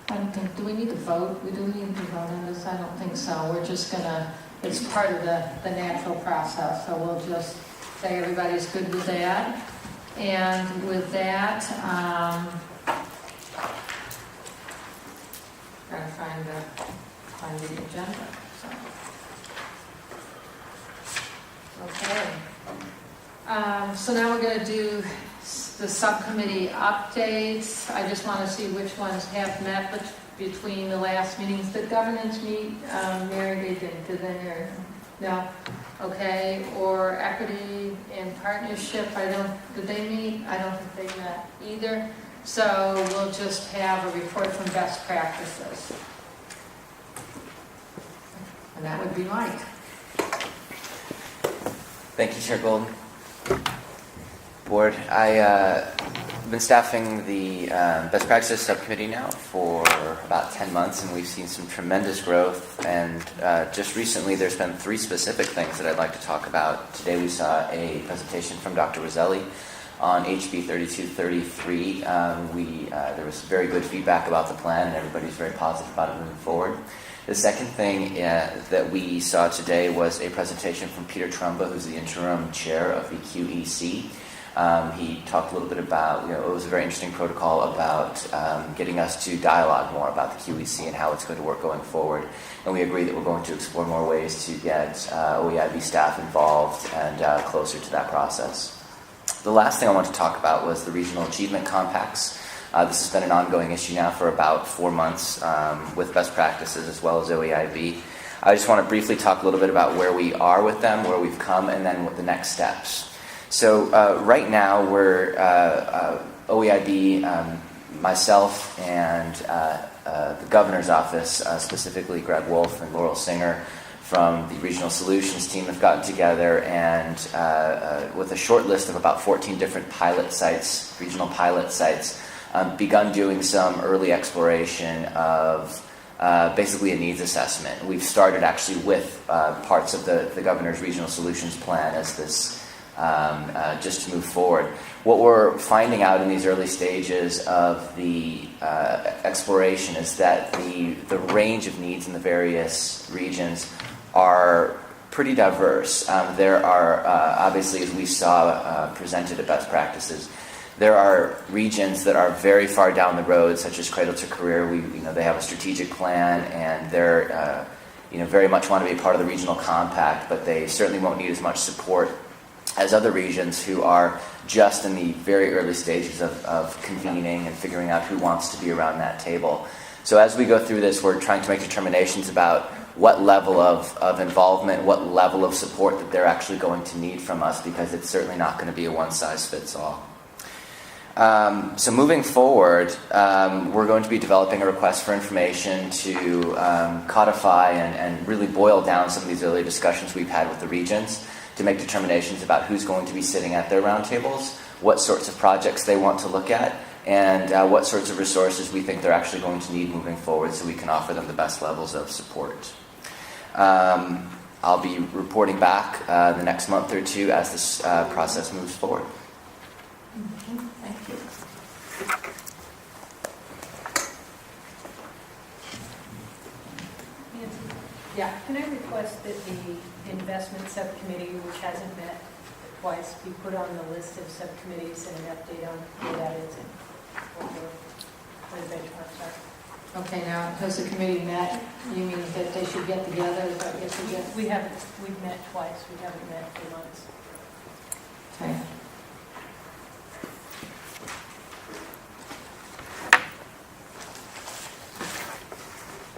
I don't think, do we need to vote? Do we need to vote on this? I don't think so. We're just gonna, it's part of the natural process, so we'll just say everybody's good with that. And with that, gotta find the agenda. So now we're gonna do the subcommittee updates. I just want to see which ones have met between the last meetings. Did governance meet? Mary, they didn't, did they? No? Okay. Or equity and partnership, did they meet? I don't think they met either. So we'll just have a report from best practices. And that would be Mike. Thank you, Chair Golden. Board, I've been staffing the Best Practices Subcommittee now for about 10 months, and we've seen some tremendous growth. And just recently, there's been 3 specific things that I'd like to talk about. Today, we saw a presentation from Dr. Roselli on HB 3233. There was very good feedback about the plan, and everybody's very positive about it moving forward. The second thing that we saw today was a presentation from Peter Trumba, who's the interim chair of the QEC. He talked a little bit about, it was a very interesting protocol about getting us to dialogue more about the QEC and how it's going to work going forward. And we agree that we're going to explore more ways to get OEIB staff involved and closer to that process. The last thing I want to talk about was the regional achievement compacts. This has been an ongoing issue now for about 4 months with best practices as well as OEIB. I just want to briefly talk a little bit about where we are with them, where we've come, and then what the next steps. So right now we're OEIB, myself and the governor's office, specifically Greg Wolf and Laurel Singer from the Regional Solutions team have gotten together and with a short list of about 14 different pilot sites, regional pilot sites, begun doing some early exploration of basically a needs assessment. We've started actually with parts of the governor's regional solutions plan as this just to move forward. What we're finding out in these early stages of the exploration is that the range of needs in the various regions are pretty diverse. There are, obviously, as we saw presented at best practices, there are regions that are very far down the road, such as Cradle to Career. They have a strategic plan, and they're very much want to be a part of the regional compact, but they certainly won't need as much support as other regions who are just in the very early stages of convening and figuring out who wants to be around that table. So as we go through this, we're trying to make determinations about what level of involvement, what level of support that they're actually going to need from us, because it's certainly not going to be a one-size-fits-all. So moving forward, we're going to be developing a request for information to codify and really boil down some of these earlier discussions we've had with the regions to make determinations about who's going to be sitting at their roundtables, what sorts of projects they want to look at, and what sorts of resources we think they're actually going to need moving forward so we can offer them the best levels of support. I'll be reporting back the next month or two as this process moves forward. Thank you. Yeah, can I request that the investment subcommittee, which hasn't met twice, be put on the list of subcommittees and an update on where that is and what the benchmarks are? Okay, now, has the committee met? You mean that they should get together? Is that what you suggest? We've met twice, we haven't met for months. Okay.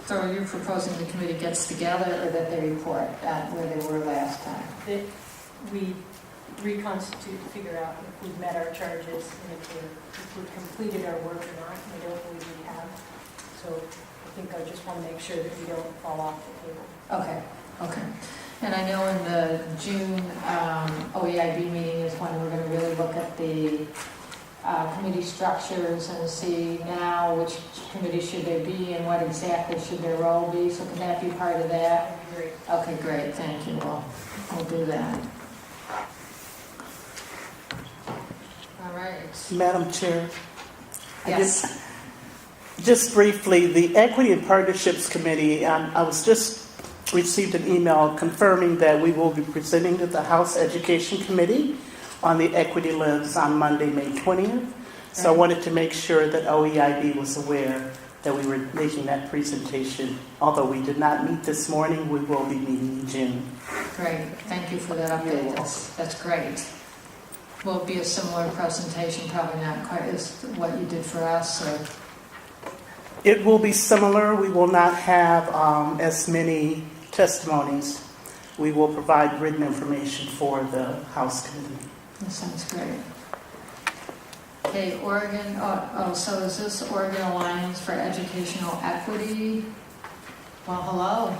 So are you proposing the committee gets together or that they report at where they were last time? That we reconstitute to figure out if we've met our charges and if we've completed our work or not. I don't believe we have. So I think I just want to make sure that we don't fall off the table. Okay, okay. And I know in the June OEIB meeting is when we're going to really look at the committee structures and see now which committee should they be and what exactly should their role be. So can that be part of that? Great. Okay, great. Thank you. We'll do that. All right. Madam Chair. Yes. Just briefly, the Equity and Partnerships Committee, I was just received an email confirming that we will be presenting to the House Education Committee on the equity lens on Monday, May 20th. So I wanted to make sure that OEIB was aware that we were making that presentation. Although we did not meet this morning, we will be meeting in June. Great. Thank you for that update. That's great. Will it be a similar presentation? Probably not quite as what you did for us. Or... It will be similar. We will not have as many testimonies. We will provide written information for the House Committee. That sounds great. Okay, Oregon, so is this Oregon Alliance for Educational Equity? Well, hello.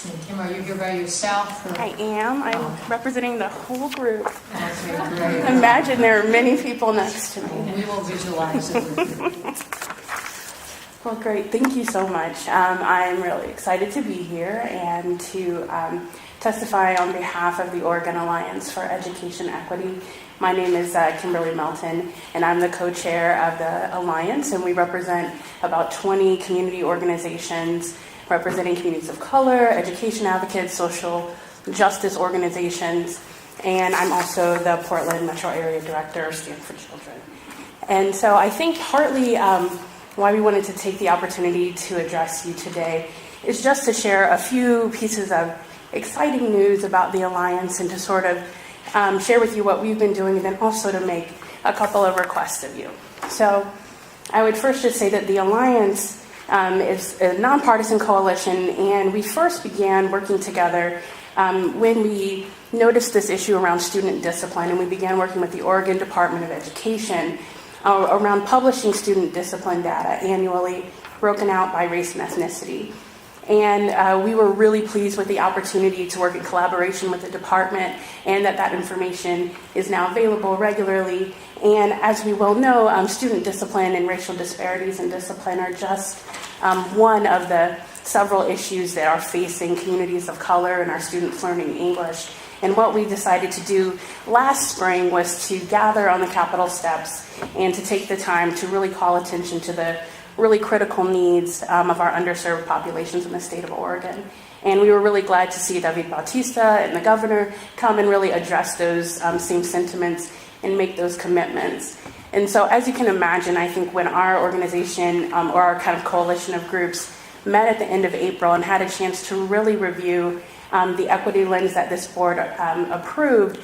And Kim, are you here by yourself? Or? I am. I'm representing the whole group. Okay, great. Imagine there are many people next to me. We will visualize it with you. Well, great. Thank you so much. I'm really excited to be here and to testify on behalf of the Oregon Alliance for Education Equity. My name is Kimberly Melton, and I'm the co-chair of the Alliance, and we represent about 20 community organizations representing communities of color, education advocates, social justice organizations, and I'm also the Portland Metro Area Director of Stand for Children. And so I think partly why we wanted to take the opportunity to address you today is just to share a few pieces of exciting news about the Alliance and to sort of share with you what we've been doing and then also to make a couple of requests of you. So I would first just say that the Alliance is a nonpartisan coalition, and we first began working together when we noticed this issue around student discipline, and we began working with the Oregon Department of Education around publishing student discipline data annually, broken out by race and ethnicity. And we were really pleased with the opportunity to work in collaboration with the department and that information is now available regularly. And as we well know, student discipline and racial disparities in discipline are just one of the several issues that are facing communities of color and our students learning English. And what we decided to do last spring was to gather on the Capitol steps and to take the time to really call attention to the really critical needs of our underserved populations in the state of Oregon. And we were really glad to see David Bautista and the governor come and really address those same sentiments and make those commitments. And so as you can imagine, I think when our organization or our kind of coalition of groups met at the end of April and had a chance to really review the equity lens that this board approved,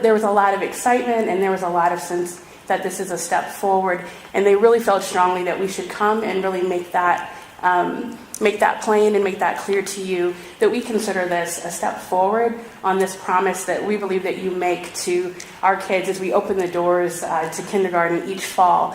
there was a lot of excitement and there was a lot of sense that this is a step forward. And they really felt strongly that we should come and really make that make that plain and make that clear to you, that we consider this a step forward on this promise that we believe that you make to our kids as we open the doors to kindergarten each fall.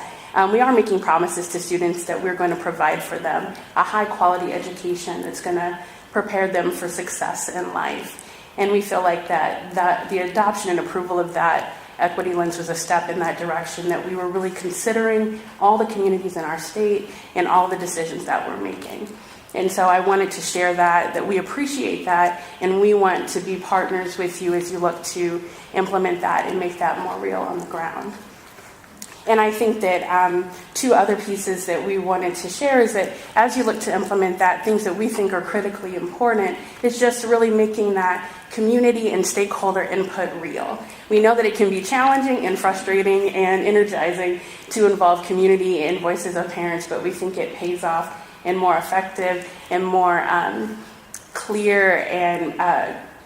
We are making promises to students that we're going to provide for them a high quality education that's going to prepare them for success in life. And we feel like that the adoption and approval of that equity lens was a step in that direction, that we were really considering all the communities in our state and all the decisions that we're making. And so I wanted to share that we appreciate that, and we want to be partners with you as you look to implement that and make that more real on the ground. And I think that two other pieces that we wanted to share is that as you look to implement that, things that we think are critically important is just really making that community and stakeholder input real. We know that it can be challenging and frustrating and energizing to involve community and voices of parents, but we think it pays off in more effective and more clear and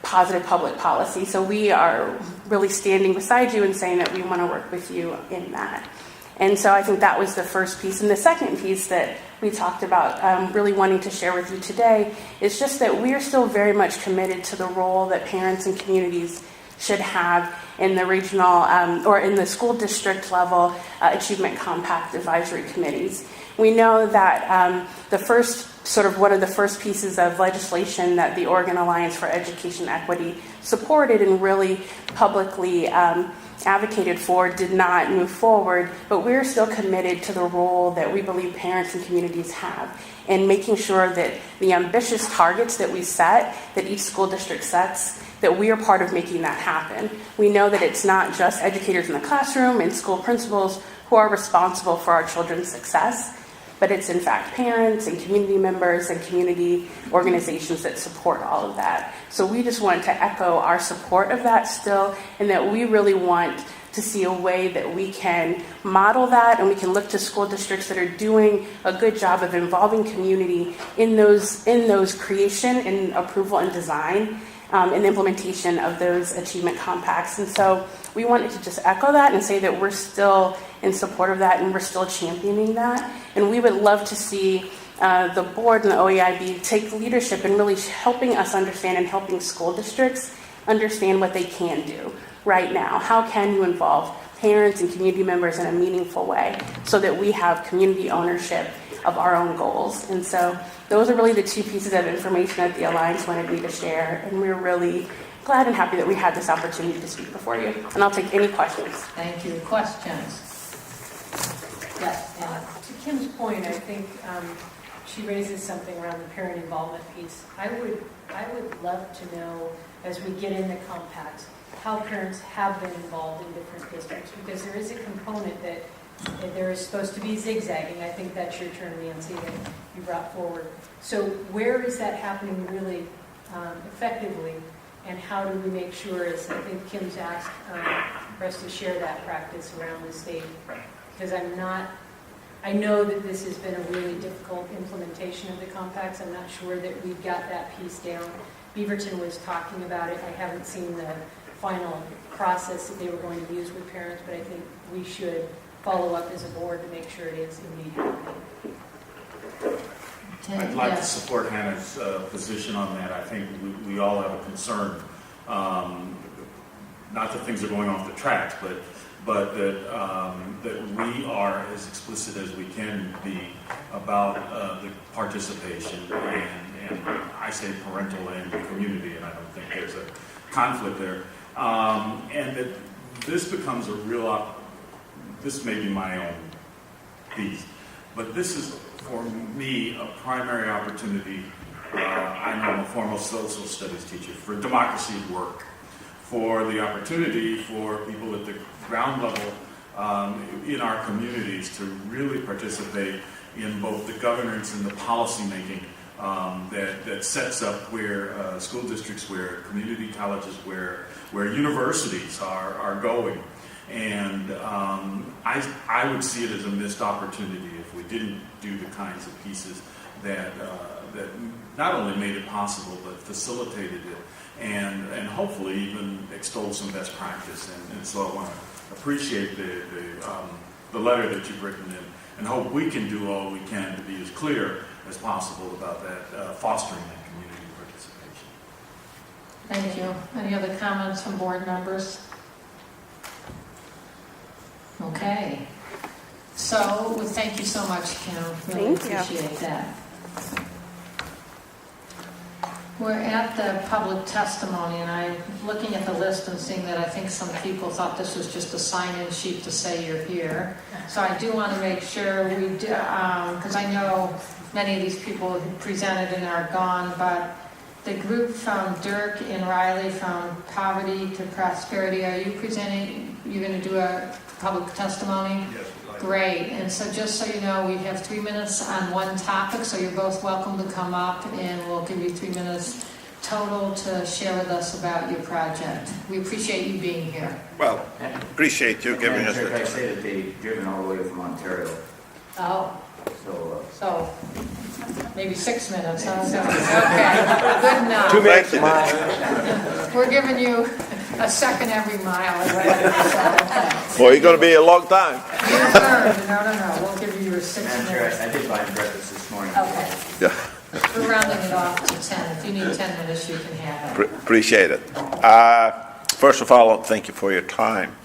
positive public policy. So we are really standing beside you and saying that we want to work with you in that. And so I think that was the first piece. And the second piece that we talked about really wanting to share with you today is just that we are still very much committed to the role that parents and communities should have in the regional or in the school district level Achievement Compact advisory committees. We know that one of the first pieces of legislation that the Oregon Alliance for Education Equity supported and really publicly advocated for did not move forward, but we're still committed to the role that we believe parents and communities have in making sure that the ambitious targets that we set, that each school district sets, that we are part of making that happen. We know that it's not just educators in the classroom and school principals who are responsible for our children's success, but it's in fact parents and community members and community organizations that support all of that. So we just want to echo our support of that still, and that we really want to see a way that we can model that, and we can look to school districts that are doing a good job of involving community in those creation and approval and design and implementation of those achievement compacts. And so we wanted to just echo that and say that we're still in support of that and we're still championing that. And we would love to see the board and the OEIB take leadership in really helping us understand and helping school districts understand what they can do right now. How can you involve parents and community members in a meaningful way so that we have community ownership of our own goals? And so those are really the two pieces of information that the Alliance wanted me to share, and we're really glad and happy that we had this opportunity to speak before you. And I'll take any questions. Thank you. Questions? Yes, Anna. To Kim's point, I think she raises something around the parent involvement piece. I would love to know, as we get into compacts, how parents have been involved in different districts, because there is a component that there is supposed to be zigzagging. I think that's your term, Nancy, that you brought forward. So where is that happening really effectively, and how do we make sure, as I think Kim's asked for us to share that practice around the state? Because I know that this has been a really difficult implementation of the compacts. I'm not sure that we've got that piece down. Beaverton was talking about it. I haven't seen the final process that they were going to use with parents, but I think we should follow up as a board to make sure it is indeed happening. I'd like to support Hannah's position on that. I think we all have a concern, not that things are going off the tracks, but that we are as explicit as we can be about the participation, and I say parental and community, and I don't think there's a conflict there, and that this becomes a real this may be my own piece, but this is, for me, a primary opportunity. I know I'm a formal social studies teacher, for democracy at work, for the opportunity for people at the ground level in our communities to really participate in both the governance and the policy making that sets up where school districts, where community colleges, where universities are going. And I would see it as a missed opportunity if we didn't do the kinds of pieces that not only made it possible, but facilitated it, and hopefully even extolled some best practice. And so I want to appreciate the letter that you've written in, and hope we can do all we can to be as clear as possible about that, fostering that community participation. Thank you. Any other comments from board members? Okay. So, well, thank you so much, Kim. Really Thank you. appreciate that. We're at the public testimony, and I'm looking at the list and seeing that I think some people thought this was just a sign-in sheet to say you're here. So I do want to make sure we do, because I know many of these people who presented and are gone, but the group from Dirk and Riley from Poverty to Prosperity, are you presenting, you're going to do a public testimony? Yes. Great, and so just so you know, we have 3 minutes on one topic, so you're both welcome to come up, and we'll give you 3 minutes total to share with us about your project. We appreciate you being here. Well, appreciate you giving us the I time. say that they've driven all the way from Ontario. Oh, So, so maybe 6 minutes, huh? Okay, good enough. 2 minutes. We're giving you a second every mile or whatever, so, okay. Well, you're going to be a long time. Your turn. No, we'll give you your 6 Madam minutes. Chair, I did buy breakfast this morning. Okay. Yeah. We're rounding it off to 10. If you need 10 minutes, you can have it. Appreciate it. First of all, thank you for your time.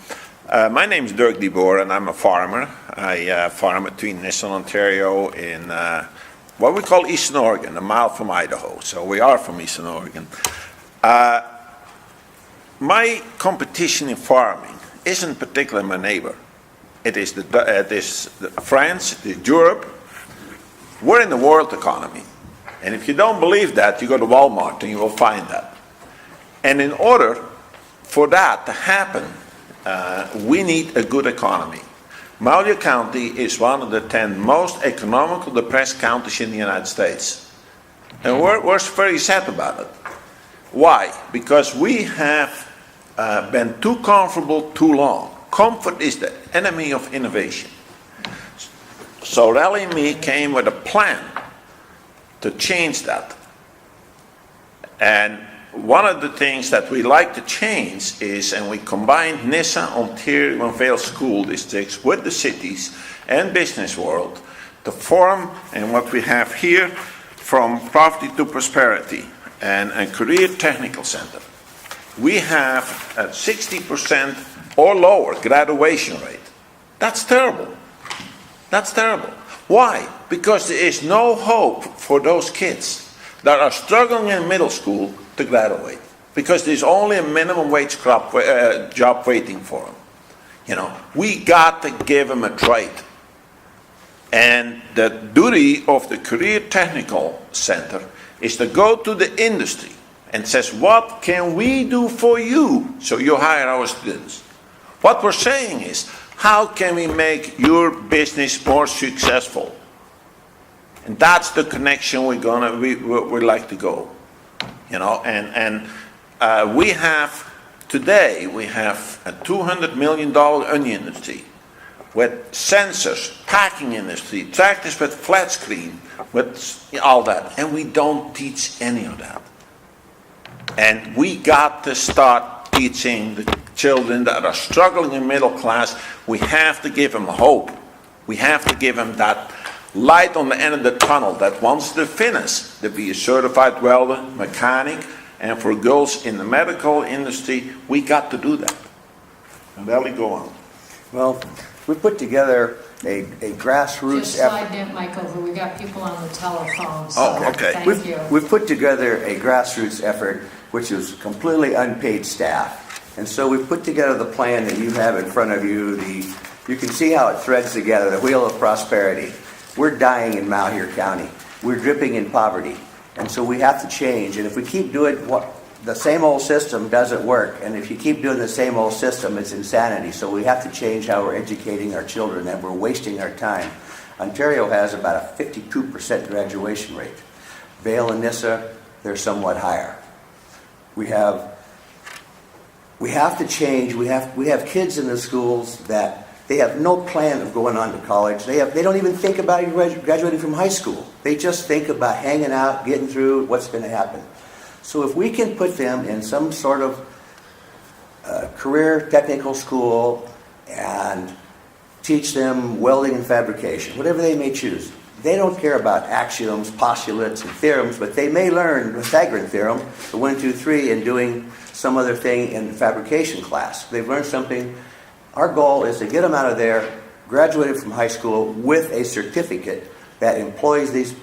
My name is Dirk de Boer, and I'm a farmer. I farm between Nissan, Ontario, in what we call Eastern Oregon, a mile from Idaho. So we are from Eastern Oregon. My competition in farming isn't particularly my neighbor. It is France, it is Europe. We're in the world economy. And if you don't believe that, you go to Walmart and you will find that. And in order for that to happen, we need a good economy. Malheur County is one of the 10 most economical depressed counties in the United States. And we're very sad about it. Why? Because we have been too comfortable too long. Comfort is the enemy of innovation. So Rally and me came with a plan to change that. And one of the things that we like to change is, and we combined Nissa, Ontario, and Vail school districts with the cities and business world to form, and what we have here, from Poverty to Prosperity, and a career technical center. We have a 60% or lower graduation rate. That's terrible. That's terrible. Why? Because there is no hope for those kids that are struggling in middle school to graduate. Because there's only a minimum wage job waiting for them. You know, we got to give them a trade. And the duty of the Career Technical Center is to go to the industry and says, what can we do for you so you hire our students? What we're saying is, how can we make your business more successful? And that's the connection we'd like to go. You know, we have today a $200 million onion industry with sensors, packing industry, tractors with flat screen, with all that, and we don't teach any of that. And we got to start teaching the children that are struggling in middle class. We have to give them hope. We have to give them that light on the end of the tunnel that once they finish, to be a certified welder, mechanic, and for girls in the medical industry, we got to do that. And Ellie, go on. Well, we put together a grassroots Just slide that mic over. We got people on the telephone. So Oh, okay. Thank you. We've put together a grassroots effort, which is completely unpaid staff. And so we've put together the plan that you have in front of you. You can see how it threads together, the wheel of prosperity. We're dying in Malheur County. We're dripping in poverty. And so we have to change. And if we keep doing the same old system doesn't work. And if you keep doing the same old system, it's insanity. So we have to change how we're educating our children, and we're wasting our time. Ontario has about a 52% graduation rate. Vail and Nissa, they're somewhat higher. We have to change. We have kids in the schools that they have no plan of going on to college. They don't even think about graduating from high school. They just think about hanging out, getting through what's going to happen. So if we can put them in some sort of career technical school and teach them welding and fabrication, whatever they may choose, they don't care about axioms, postulates, and theorems, but they may learn the Pythagorean theorem, the 1, 2, 3, and doing some other thing in the fabrication class. They've learned something. Our goal is to get them out of there, graduated from high school with a certificate that employs these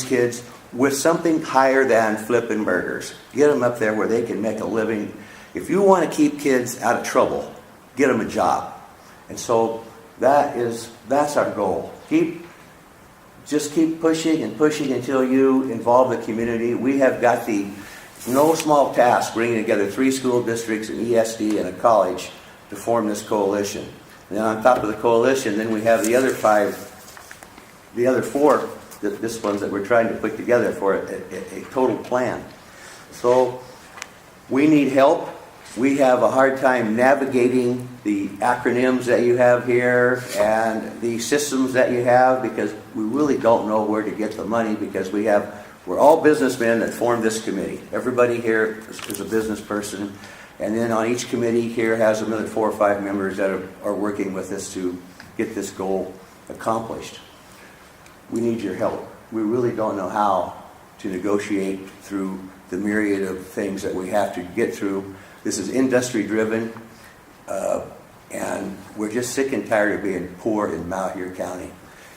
kids with something higher than flipping burgers. Get them up there where they can make a living. If you want to keep kids out of trouble, get them a job. And so that's our goal. Just keep pushing and pushing until you involve the community. We have got the no small task bringing together 3 school districts, an ESD, and a college to form this coalition. And then on top of the coalition, then we have the other 4 disciplines that we're trying to put together for a total plan. So we need help. We have a hard time navigating the acronyms that you have here and the systems that you have because we really don't know where to get the money because we're all businessmen that form this committee. Everybody here is a business person. And then on each committee here has another 4 or 5 members that are working with us to get this goal accomplished. We need your help. We really don't know how to negotiate through the myriad of things that we have to get through. This is industry driven, and we're just sick and tired of being poor in Malheur County.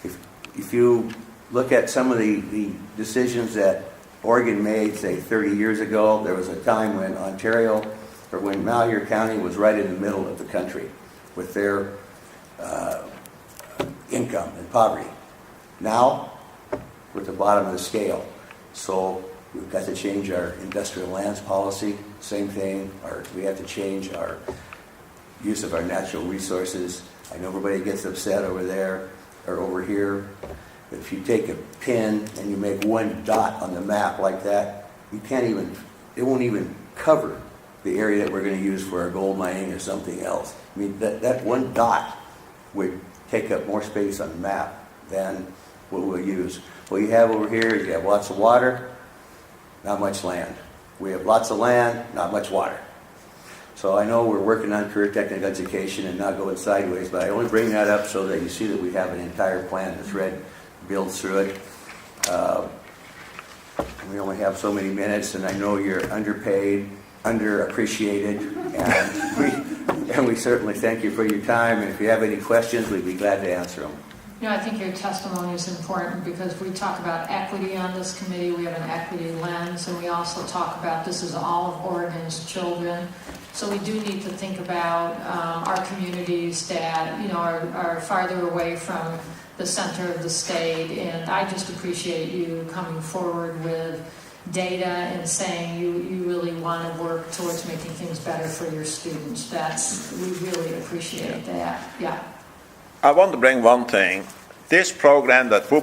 If you look at some of the decisions that Oregon made, say 30 years ago, there was a time when when Malheur County was right in the middle of the country with their income and poverty. Now, we're at the bottom of the scale. So we've got to change our industrial lands policy. Same thing. We have to change our use of our natural resources. I know everybody gets upset over there or over here. But if you take a pin and you make one dot on the map like that, it won't even cover the area that we're going to use for our gold mining or something else. I mean, that one dot would take up more space on the map than what we'll use. What you have over here is you have lots of water, not much land. We have lots of land, not much water. So I know we're working on career technical education and not going sideways, but I only bring that up so that you see that we have an entire plan that's builds through it. We only have so many minutes, and I know you're underpaid, underappreciated, and we certainly thank you for your time. And if you have any questions, we'd be glad to answer them. I think your testimony is important because we talk about equity on this committee. We have an equity lens, and we also talk about this is all of Oregon's children. So we do need to think about our communities that are farther away from the center of the state. And I just appreciate you coming forward with data and saying you really want to work towards making things better for your students. We really appreciate that. Yeah. I want to bring one thing. This program that we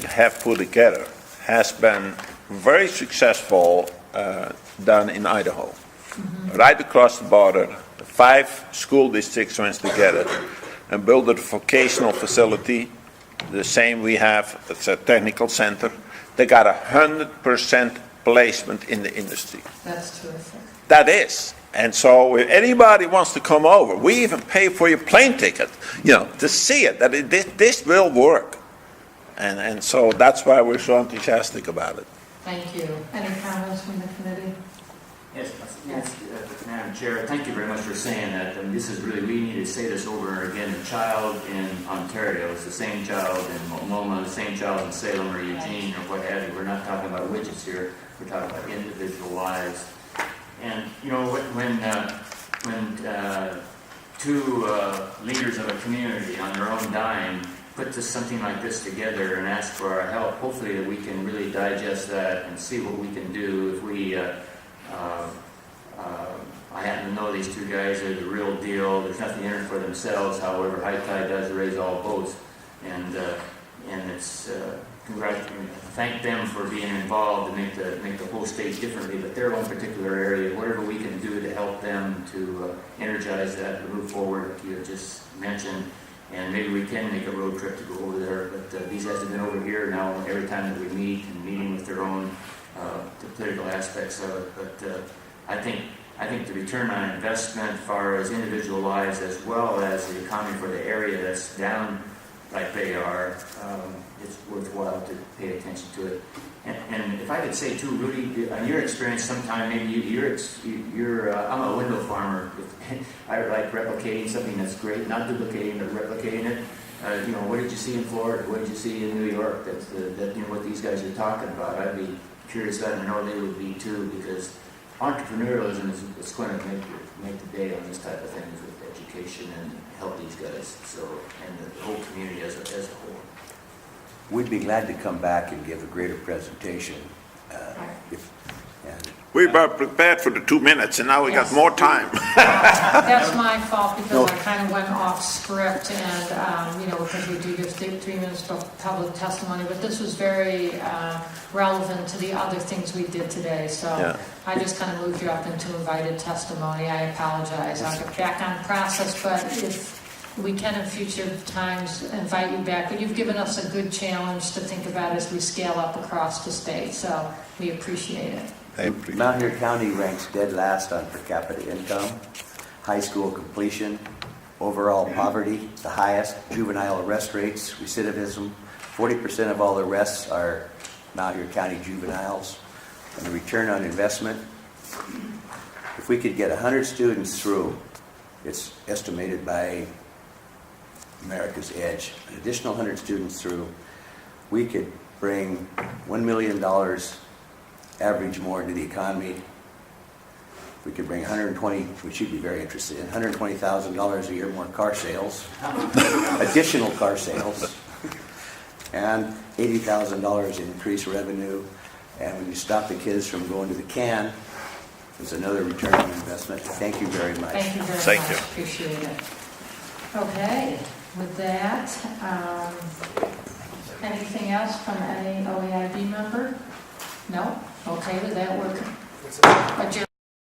have put together has been very successful done in Idaho. Mm-hmm. Right across the border, 5 school districts went together and built a vocational facility, the same we have. It's a technical center. They got 100% placement in the industry. That's terrific. That is. And so if anybody wants to come over, we even pay for your plane ticket, to see it, that this will work. And so that's why we're so enthusiastic about it. Thank you. Any comments from the committee? Yes, Madam Chair, thank you very much for saying that. This is really, we need to say this over and again. The child in Ontario is the same child in Multnomah, the same child in Salem or Eugene or what have you. We're not talking about widgets here. We're talking about individual lives. And when 2 leaders of a community on their own dime put something like this together and ask for our help, hopefully we can really digest that and see what we can do. If we, I happen to know these 2 guys are the real deal. There's nothing in it for themselves. However, high tide does raise all boats, and it's. Thank them for being involved to make the whole state differently, but their own particular area, whatever we can do to help them to energize that, to move forward, like you have just mentioned, and maybe we can make a road trip to go over there. But these guys have been over here now every time that we meet and meeting with their own the political aspects of it. But I think the return on investment, as far as individual lives as well as the economy for the area that's down like they are, it's worthwhile to pay attention to it. And if I could say too, Rudy, on your experience, sometime maybe I'm a window farmer. I like replicating something that's great, not duplicating, but replicating it. What did you see in Florida? What did you see in New York? That's what these guys are talking about. I'd be curious that, and I know they would be too, because entrepreneurialism is going to make the day on this type of things with education and help these guys. So, and the whole community as a whole. We'd be glad to come back and give a greater presentation. We were prepared for the 2 minutes, and now we got more time. That's my fault because I kind of went off script and, because we do give 3 minutes of public testimony, but this was very relevant to the other things we did today. So I just kind of moved you up into invited testimony. I apologize. I'll get back on process, but if we can in future times invite you back. But you've given us a good challenge to think about as we scale up across the state. So we appreciate it. Mount County ranks dead last on per capita income, high school completion, overall poverty, the highest, juvenile arrest rates, recidivism. 40% of all arrests are Mount County juveniles. And the return on investment, if we could get 100 students through, it's estimated by America's Edge, an additional 100 students through, we could bring $1 million average more into the economy. We could bring 120, which you'd be very interested in, $120,000 a year more car sales, additional car sales, and $80,000 in increased revenue. And when you stop the kids from going to the can, there's another return on investment. Thank you very much. Thank you very much. Appreciate it. Okay, with that, anything else from any OEIB member? No? Okay, with that, we're adjourned.